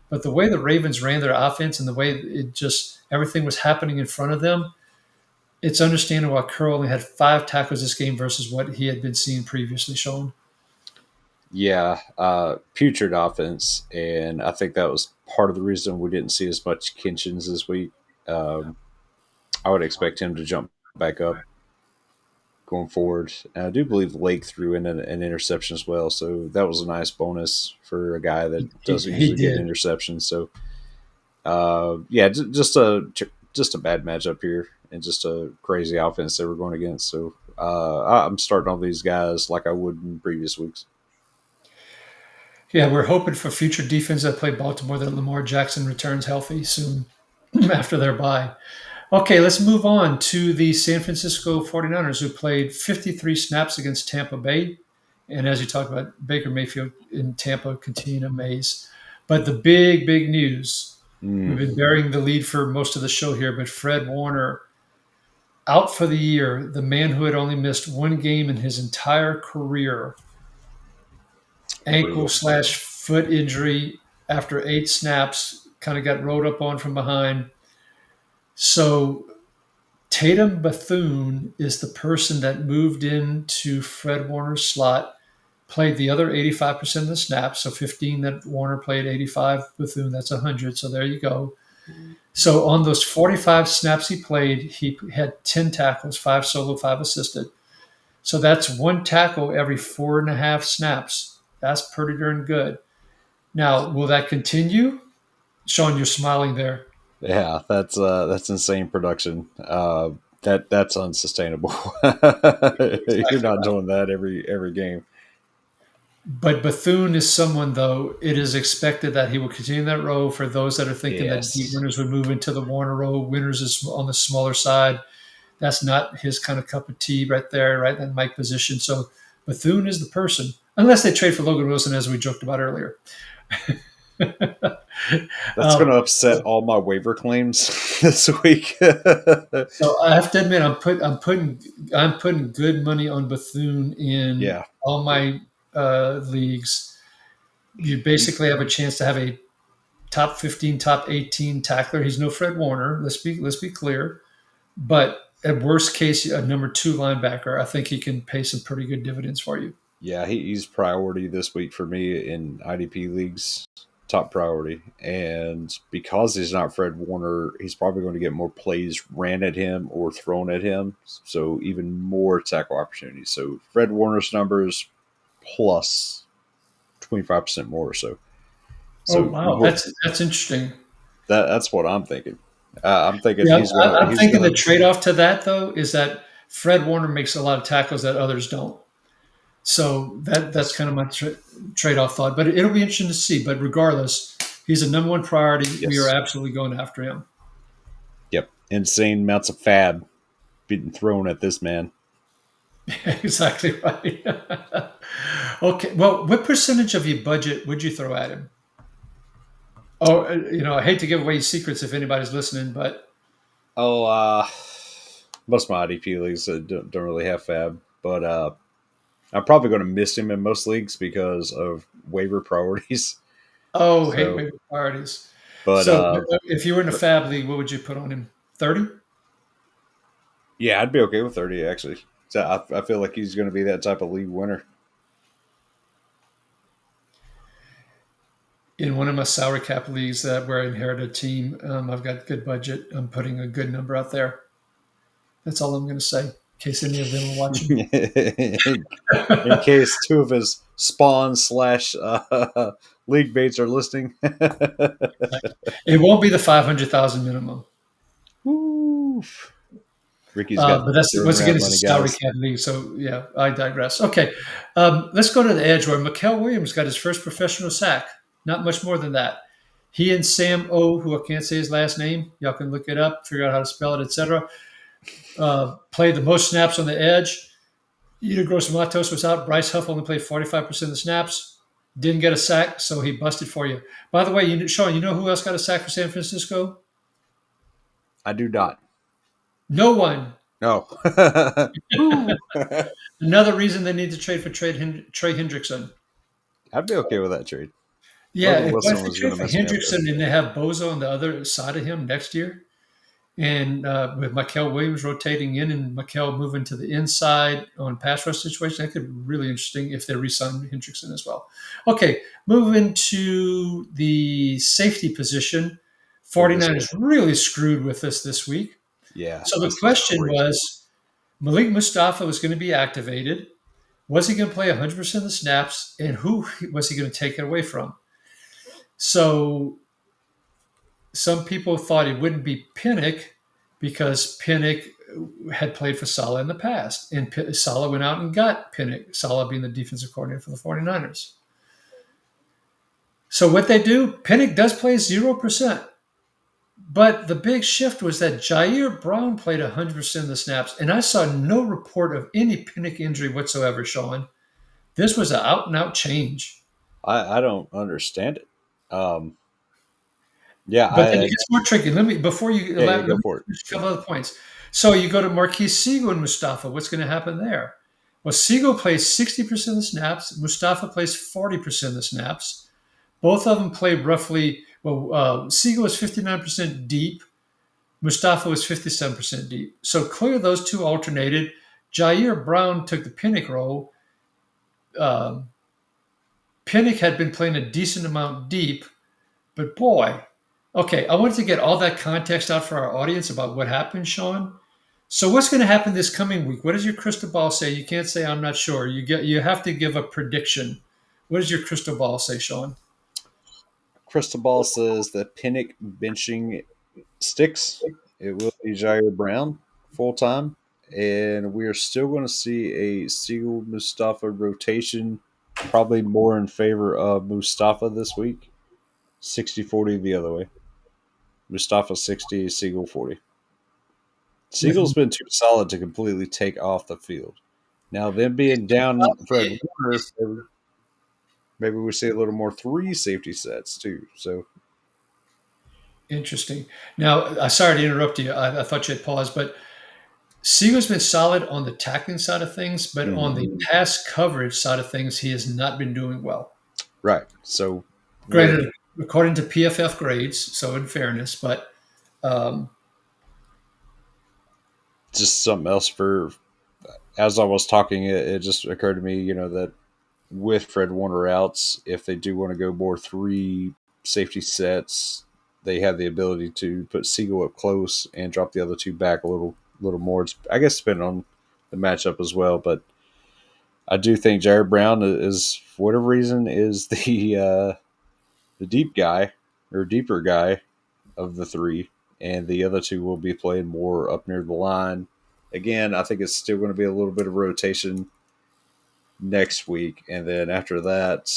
Speaker 1: but the way the Ravens ran their offense and the way it just everything was happening in front of them, it's understandable why Curl only had 5 tackles this game versus what he had been seeing previously, Shawn.
Speaker 2: Yeah, putrid offense, and I think that was part of the reason we didn't see as much Kinchins this week. Um, I would expect him to jump back up going forward. And I do believe Lake threw in an interception as well, so that was a nice bonus for a guy that doesn't
Speaker 1: He
Speaker 2: usually get
Speaker 1: did.
Speaker 2: interceptions. So, yeah, just a bad matchup here, and just a crazy offense they were going against. So, I'm starting all these guys like I would in previous weeks.
Speaker 1: Yeah, we're hoping for future defense that play Baltimore that Lamar Jackson returns healthy soon after their bye. Okay, let's move on to the San Francisco 49ers, who played 53 snaps against Tampa Bay. And as you talked about, Baker Mayfield in Tampa continue to amaze. But the big news, we've
Speaker 2: Mm,
Speaker 1: been bearing the lead for most of the show here, but Fred Warner out for the year, the man who had only missed one game in his entire career, ankle
Speaker 2: brutal.
Speaker 1: slash foot injury after 8 snaps, kind of got rolled up on from behind. So Tatum Bethune is the person that moved into Fred Warner's slot, played the other 85% of the snaps. So 15 that Warner played, 85 Bethune, that's 100. So there you go. So on those 45 snaps he played, he had 10 tackles, 5 solo, 5 assisted. So that's 1 tackle every 4.5 snaps. That's pretty darn good. Now, will that continue? Shawn, you're smiling there.
Speaker 2: Yeah, that's insane production. That's unsustainable. You're
Speaker 1: Exactly
Speaker 2: not
Speaker 1: right.
Speaker 2: doing that every game.
Speaker 1: But Bethune is someone, though, it is expected that he will continue that role. For those that are thinking that deep
Speaker 2: Yes.
Speaker 1: winners would move into the Warner role, winners is on the smaller side. That's not his kind of cup of tea right there, right? That Mike position. So Bethune is the person, unless they trade for Logan Wilson, as we joked about earlier.
Speaker 2: That's going
Speaker 1: um,
Speaker 2: to upset all my waiver claims this week.
Speaker 1: so I have to admit, I'm putting good money on Bethune in
Speaker 2: Yeah.
Speaker 1: all my leagues. You basically have a chance to have a top 15, top 18 tackler. He's no Fred Warner. Let's be clear. But at worst case, a number 2 linebacker. I think he can pay some pretty good dividends for you.
Speaker 2: Yeah, he's priority this week for me in IDP leagues. Top priority. And because he's not Fred Warner, he's probably going to get more plays ran at him or thrown at him. So even more tackle opportunities. So Fred Warner's numbers plus 25% more. So
Speaker 1: Oh
Speaker 2: so
Speaker 1: wow, that's interesting.
Speaker 2: that's what I'm thinking. I'm thinking
Speaker 1: Yeah, I'm
Speaker 2: he's
Speaker 1: thinking the
Speaker 2: gonna
Speaker 1: trade-off to that though is that Fred Warner makes a lot of tackles that others don't. So that's
Speaker 2: yes
Speaker 1: kind of my trade-off thought. But it'll be interesting to see. But regardless, he's a number 1 priority. We are
Speaker 2: yes
Speaker 1: absolutely going after him.
Speaker 2: yep insane amounts of fab being thrown at this man.
Speaker 1: Exactly right. Okay. Well, what percentage of your budget would you throw at him? Oh, I hate to give away secrets if anybody's listening, but
Speaker 2: Oh, most of my IDP leagues don't really have fab, but I'm probably going to miss him in most leagues because of waiver priorities.
Speaker 1: oh, hate
Speaker 2: So,
Speaker 1: waiver priorities.
Speaker 2: but
Speaker 1: So, if you were in a fab league, what would you put on him? 30
Speaker 2: yeah, I'd be okay with 30 actually. So I feel like he's going to be that type of league winner.
Speaker 1: in one of my salary cap leagues that where I inherited a team. I've got good budget. I'm putting a good number out there. That's all I'm going to say. In case any of them are watching.
Speaker 2: In case two of his spawn slash league mates are listening.
Speaker 1: It won't be the 500,000 minimum.
Speaker 2: Oof. Ricky's got
Speaker 1: But that's
Speaker 2: throwing
Speaker 1: once again,
Speaker 2: around
Speaker 1: it's a
Speaker 2: money,
Speaker 1: salary
Speaker 2: guys.
Speaker 1: cap league. So yeah, I digress. Okay, let's go to the edge where Mikael Williams got his first professional sack. Not much more than that. He and Sam O, who I can't say his last name, y'all can look it up, figure out how to spell it, etc. Played the most snaps on the edge. Ida Gross Matos was out. Bryce Huff only played 45% of the snaps. Didn't get a sack, so he busted for you. By the way, Sean, you know who else got a sack for San Francisco?
Speaker 2: I do not.
Speaker 1: No one.
Speaker 2: No. Woo.
Speaker 1: Another reason they need to trade for Trey Hendrickson.
Speaker 2: I'd be okay with that trade.
Speaker 1: Yeah,
Speaker 2: Logan
Speaker 1: what
Speaker 2: Wilson
Speaker 1: if they
Speaker 2: was going
Speaker 1: trade
Speaker 2: to
Speaker 1: for
Speaker 2: mess me up there.
Speaker 1: Hendrickson and they have Bozo on the other side of him next year? And with Mikael Williams rotating in and Mikael moving to the inside on pass rush situation, that could be really interesting if they re-sign Hendrickson as well. Okay, moving to the safety position.
Speaker 2: Oh, this
Speaker 1: 49ers really screwed with us this week.
Speaker 2: yeah,
Speaker 1: So the
Speaker 2: this is
Speaker 1: question
Speaker 2: crazy.
Speaker 1: was, Malik Mustafa was going to be activated. Was he going to play 100% of the snaps? And who was he going to take it away from? So some people thought it wouldn't be Pinnock because Pinnock had played for Saleh in the past. And Saleh went out and got Pinnock, Saleh being the defensive coordinator for the 49ers. So what they do, Pinnock does play 0%. But the big shift was that Jair Brown played 100% of the snaps. And I saw no report of any Pinnock injury whatsoever, Shawn. This was an out and out change.
Speaker 2: I don't understand it. Um, yeah,
Speaker 1: But then it gets more tricky. Let me before you
Speaker 2: yeah,
Speaker 1: let
Speaker 2: go
Speaker 1: me
Speaker 2: for it.
Speaker 1: finish a couple other points. So you go to Marquise Siegel and Mustafa. What's going to happen there? Well, Siegel plays 60% of the snaps. Mustafa plays 40% of the snaps. Both of them played roughly. Well, Siegel was 59% deep. Mustafa was 57% deep. So clear those two alternated. Jair Brown took the Pinnock role. Um, Pinnock had been playing a decent amount deep, but boy, okay, I wanted to get all that context out for our audience about what happened, Shawn. So what's going to happen this coming week? What does your crystal ball say? You can't say I'm not sure. You have to give a prediction. What does your crystal ball say, Shawn?
Speaker 2: Crystal Ball says that Pinnock benching sticks. It will be Jair Brown full time, and we are still going to see a Siegel Mustafa rotation, probably more in favor of Mustafa this week. 60-40 the other way. Mustafa 60, Siegel 40.
Speaker 1: With
Speaker 2: Siegel's been too solid to completely take off the field. Now, them being down Fred Warner, maybe we see a little more three safety sets too. So,
Speaker 1: interesting. Now, sorry to interrupt you. I thought you had paused, but Siegel's been solid on the tackling side of things, but on
Speaker 2: mhm.
Speaker 1: the pass coverage side of things, he has not been doing well.
Speaker 2: Right. So, with
Speaker 1: Granted, according to PFF grades, so in fairness, but um,
Speaker 2: just something else for, as I was talking, it just occurred to me, that with Fred Warner outs, if they do want to go more three safety sets, they have the ability to put Siegel up close and drop the other two back a little more. It's, I guess, depending on the matchup as well. But I do think Jared Brown is, for whatever reason, is the deep guy or deeper guy of the three, and the other two will be playing more up near the line. Again, I think it's still going to be a little bit of rotation next week, and then after that,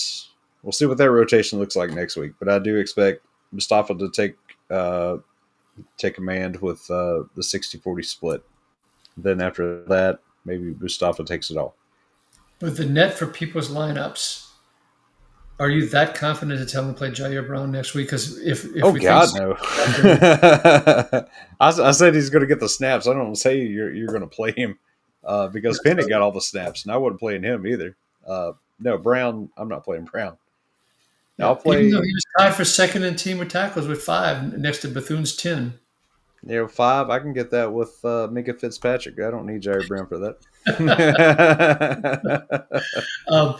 Speaker 2: we'll see what that rotation looks like next week. But I do expect Mustafa to take command with the 60-40 split. Then after that, maybe Mustafa takes it all.
Speaker 1: with the net for people's lineups, are you that confident to tell him to play Jair Brown next week? Because if
Speaker 2: Oh
Speaker 1: we think
Speaker 2: God, no! I said he's going to get the snaps. I don't say you're going to play him because Penny got all the snaps, and I wasn't playing him either. No, Brown. I'm not playing Brown.
Speaker 1: yeah,
Speaker 2: I'll
Speaker 1: even though
Speaker 2: play
Speaker 1: he was tied for second in team with tackles with 5 next to Bethune's 10.
Speaker 2: 5. I can get that with Minka Fitzpatrick. I don't need Jared Brown for that.
Speaker 1: Um,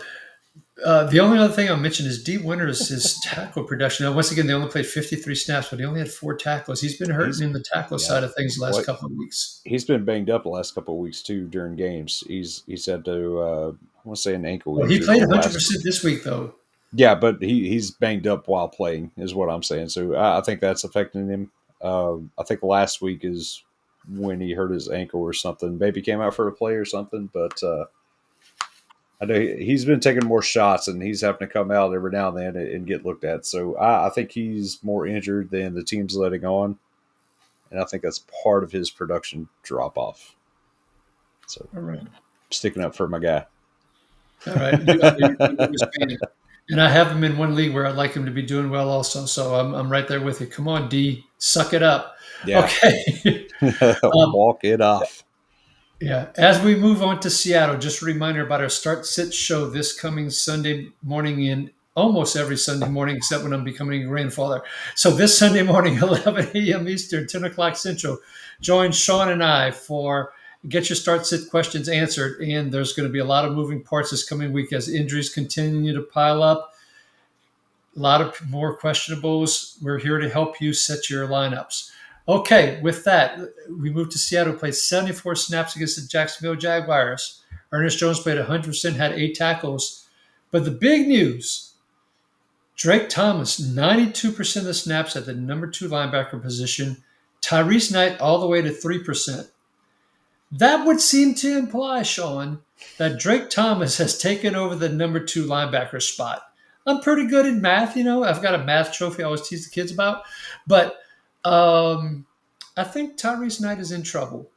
Speaker 1: the only other thing I'll mention is Dee Winters, his tackle production. Now, once again, they only played 53 snaps, but he only had 4 tackles. He's been hurting
Speaker 2: he's
Speaker 1: in the tackle
Speaker 2: yeah.
Speaker 1: side of things the last
Speaker 2: What
Speaker 1: couple of weeks.
Speaker 2: he's been banged up the last couple of weeks too during games. He's had to I want to say an ankle
Speaker 1: Well, he
Speaker 2: injury
Speaker 1: played
Speaker 2: the last.
Speaker 1: 100% this week, though.
Speaker 2: Yeah, but he's banged up while playing is what I'm saying. So I think that's affecting him. I think last week is when he hurt his ankle or something. Maybe came out for a play or something, but I know he's been taking more shots and he's having to come out every now and then and get looked at. So I think he's more injured than the team's letting on, and I think that's part of his production drop off. So
Speaker 1: All right.
Speaker 2: sticking up for my guy.
Speaker 1: All right. And I have him in one league where I'd like him to be doing well also. So I'm right there with you. Come on, D. Suck it up.
Speaker 2: Yeah,
Speaker 1: Okay.
Speaker 2: walk it off.
Speaker 1: Yeah. As we move on to Seattle, just a reminder about our start sit show this coming Sunday morning in almost every Sunday morning, except when I'm becoming a grandfather. So this Sunday morning, 11 a.m. Eastern, 10 o'clock Central, join Shawn and I for get your start sit questions answered. And there's going to be a lot of moving parts this coming week as injuries continue to pile up. A lot of more questionables. We're here to help you set your lineups. Okay, with that, we moved to Seattle, played 74 snaps against the Jacksonville Jaguars. Ernest Jones played 100%, had 8 tackles. But the big news, Drake Thomas, 92% of the snaps at the number 2 linebacker position. Tyrese Knight all the way to 3%. That would seem to imply, Shawn, that Drake Thomas has taken over the number 2 linebacker spot. I'm pretty good in math, I've got a math trophy I always tease the kids about. But I think Tyrese Knight is in trouble.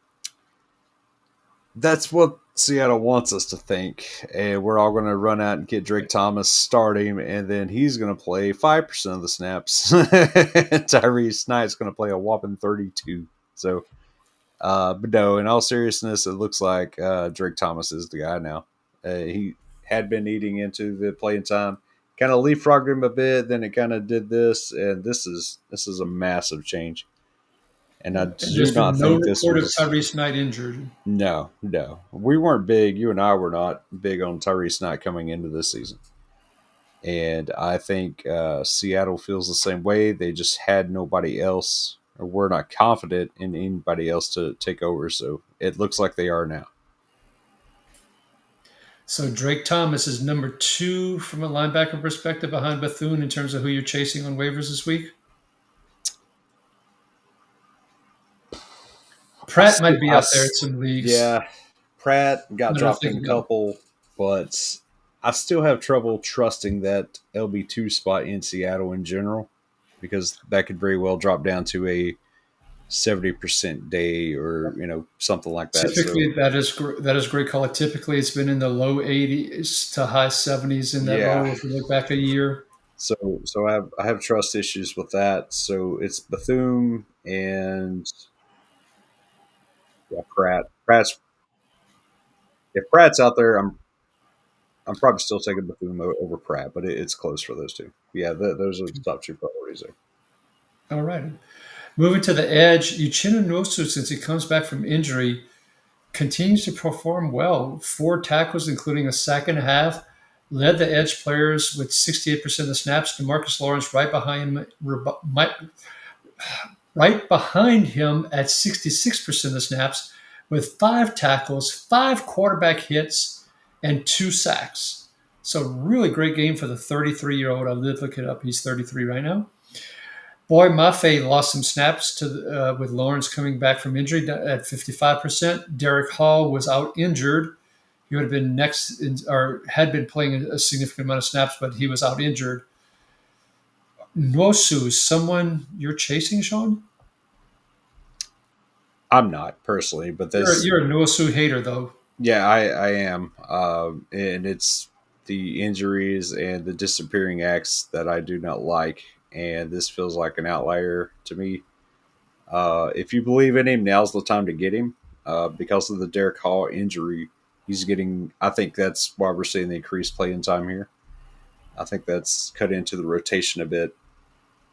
Speaker 2: That's what Seattle wants us to think, and we're all going to run out and get Drake Thomas, start him, and then he's going to play 5% of the snaps. Tyrese Knight's going to play a whopping 32. So, but no, in all seriousness, it looks like Drake Thomas is the guy now. He had been eating into the playing time, kind of leapfrogged him a bit, then it kind of did this, and this is a massive change. And I
Speaker 1: Yeah. And
Speaker 2: do
Speaker 1: there's
Speaker 2: not
Speaker 1: been no
Speaker 2: think this
Speaker 1: report of
Speaker 2: was.
Speaker 1: Tyrese Knight injured.
Speaker 2: No, no. We weren't big. You and I were not big on Tyrese Knight coming into this season. And I think Seattle feels the same way. They just had nobody else, or were not confident in anybody else to take over. So it looks like they are now.
Speaker 1: So Drake Thomas is number 2 from a linebacker perspective behind Bethune in terms of who you're chasing on waivers this week.
Speaker 2: I
Speaker 1: Pratt
Speaker 2: still,
Speaker 1: might be
Speaker 2: I,
Speaker 1: out there in some leagues.
Speaker 2: yeah, Pratt got
Speaker 1: What do I
Speaker 2: dropped in
Speaker 1: think
Speaker 2: a
Speaker 1: about?
Speaker 2: couple, but I still have trouble trusting that LB2 spot in Seattle in general because that could very well drop down to a 70% day or something like that. So
Speaker 1: Typically, that is great call. Typically, it's been in the low 80s to high 70s in that
Speaker 2: yeah,
Speaker 1: role. If you look back a year,
Speaker 2: so I have trust issues with that. So it's Bethune and yeah, Pratt. If Pratt's out there, I'm probably still taking Bethune over Pratt, but it's close for those two. Yeah, those are the top two priorities there.
Speaker 1: all right. Moving to the edge, Uchenna Nwosu, since he comes back from injury, continues to perform well. 4 tackles, including a sack and a half, led the edge players with 68% of the snaps. DeMarcus Lawrence right behind him at 66% of the snaps with 5 tackles, 5 quarterback hits, and 2 sacks. So really great game for the 33-year-old. I did look it up. He's 33 right now. Boy Mafe lost some snaps with Lawrence coming back from injury at 55%. Derek Hall was out injured. He would have been next or had been playing a significant amount of snaps, but he was out injured. Nwosu, someone you're chasing, Shawn?
Speaker 2: I'm not personally, but
Speaker 1: You're
Speaker 2: this,
Speaker 1: you're a Nwosu hater, though.
Speaker 2: yeah, I am, and it's the injuries and the disappearing acts that I do not like, and this feels like an outlier to me. If you believe in him, now's the time to get him. Because of the Derek Hall injury, he's getting. I think that's why we're seeing the increased playing time here. I think that's cut into the rotation a bit.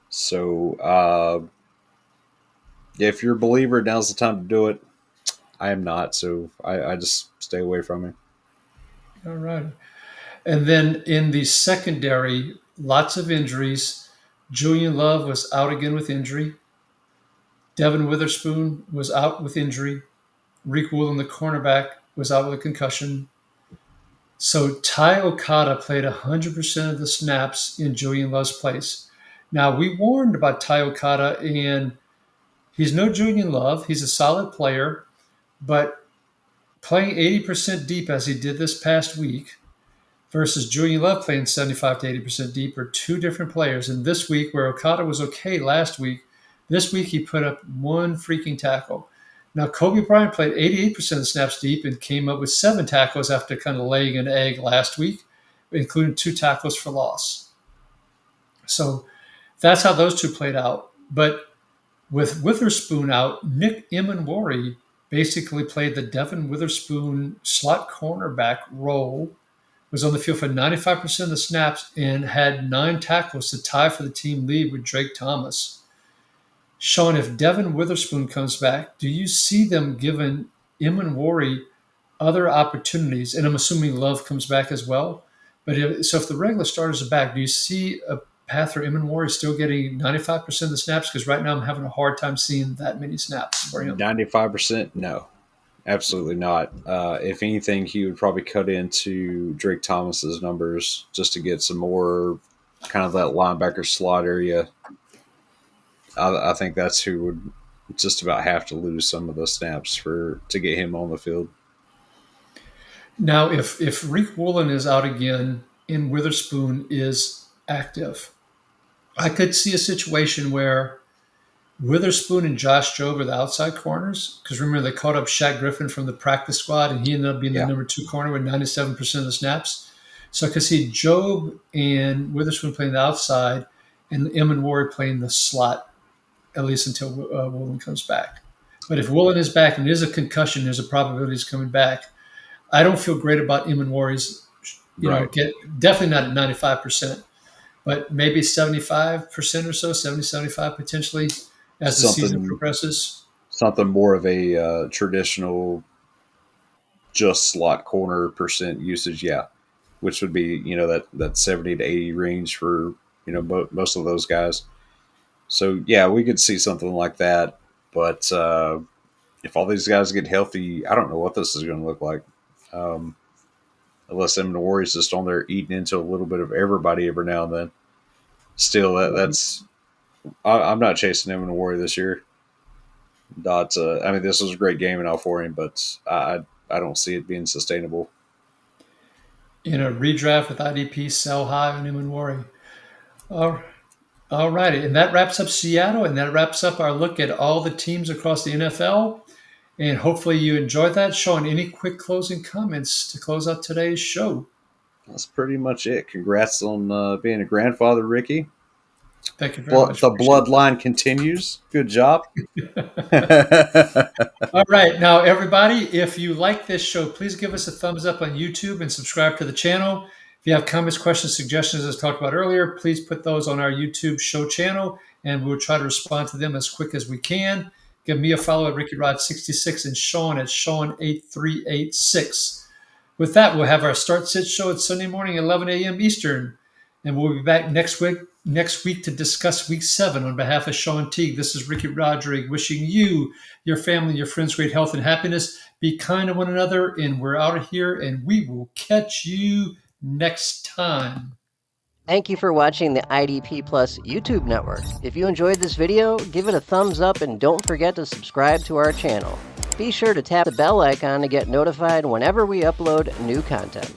Speaker 2: So, if you're a believer, now's the time to do it. I am not, so I just stay away from him.
Speaker 1: All right. And then in the secondary, lots of injuries. Julian Love was out again with injury. Devin Witherspoon was out with injury. Reek Woolen, the cornerback, was out with a concussion. So Ty Okada played 100% of the snaps in Julian Love's place. Now, we warned about Ty Okada, and he's no Julian Love. He's a solid player, but playing 80% deep as he did this past week versus Julian Love playing 75 to 80% deep are 2 different players. And this week, where Okada was okay last week, this week he put up 1 freaking tackle. Now, Kobe Bryant played 88% of the snaps deep and came up with 7 tackles after kind of laying an egg last week, including 2 tackles for loss. So that's how those two played out. But with Witherspoon out, Nick Emanwari basically played the Devin Witherspoon slot cornerback role, was on the field for 95% of the snaps, and had 9 tackles to tie for the team lead with Drake Thomas. Shawn, if Devin Witherspoon comes back, do you see them giving Emanwari other opportunities? And I'm assuming Love comes back as well. But if the regular starters are back, do you see a path for Emanwari still getting 95% of the snaps? Because right now I'm having a hard time seeing that many snaps for him.
Speaker 2: 95%, no. Absolutely not. If anything, he would probably cut into Drake Thomas's numbers just to get some more kind of that linebacker slot area. I think that's who would just about have to lose some of the snaps to get him on the field.
Speaker 1: Now, if Rick Woolen is out again and Witherspoon is active, I could see a situation where Witherspoon and Josh Jobe are the outside corners, because remember they caught up Shaq Griffin from the practice squad, and he ended up being the number 2 corner with 97% of the snaps. So I could see Jobe and Witherspoon playing the outside, and Emanwari playing the slot, at least until Woolen comes back. But if Woolen is back and there's a concussion, there's a probability he's coming back. I don't feel great about Emanwari's, definitely not at 95%, but maybe 75% or so, 70, 75 potentially, as the season progresses.
Speaker 2: Something more of a traditional just slot corner percent usage, which would be, that 70 to 80 range for, most of those guys. So, we could see something like that. But if all these guys get healthy, I don't know what this is going to look like. Unless Emanwari is just on there eating into a little bit of everybody every now and then. Still, I'm not chasing Emanwari this year. This was a great game and all for him, but I don't see it being sustainable.
Speaker 1: In a redraft with IDP, sell high on Emanwari. All righty, and that wraps up Seattle, and that wraps up our look at all the teams across the NFL. And hopefully you enjoyed that. Shawn, any quick closing comments to close out today's show?
Speaker 2: That's pretty much it. Congrats on being a grandfather, Ricky.
Speaker 1: Thank you very much.
Speaker 2: The bloodline continues. Good job.
Speaker 1: All right. Now, everybody, if you like this show, please give us a thumbs up on YouTube and subscribe to the channel. If you have comments, questions, suggestions, as talked about earlier, please put those on our YouTube show channel, and we'll try to respond to them as quick as we can. Give me a follow at RickyRod66 and Shawn at Shawn8386. With that, we'll have our Start Sit show at Sunday morning at 11 a.m. Eastern. And we'll be back next week to discuss Week 7 on behalf of Shawn Teague. This is Ricky Roderick wishing you, your family, your friends great health and happiness. Be kind to one another, and we're out of here, and we will catch you next time.
Speaker 3: Thank you for watching the IDP Plus YouTube network. If you enjoyed this video, give it a thumbs up and don't forget to subscribe to our channel. Be sure to tap the bell icon to get notified whenever we upload new content.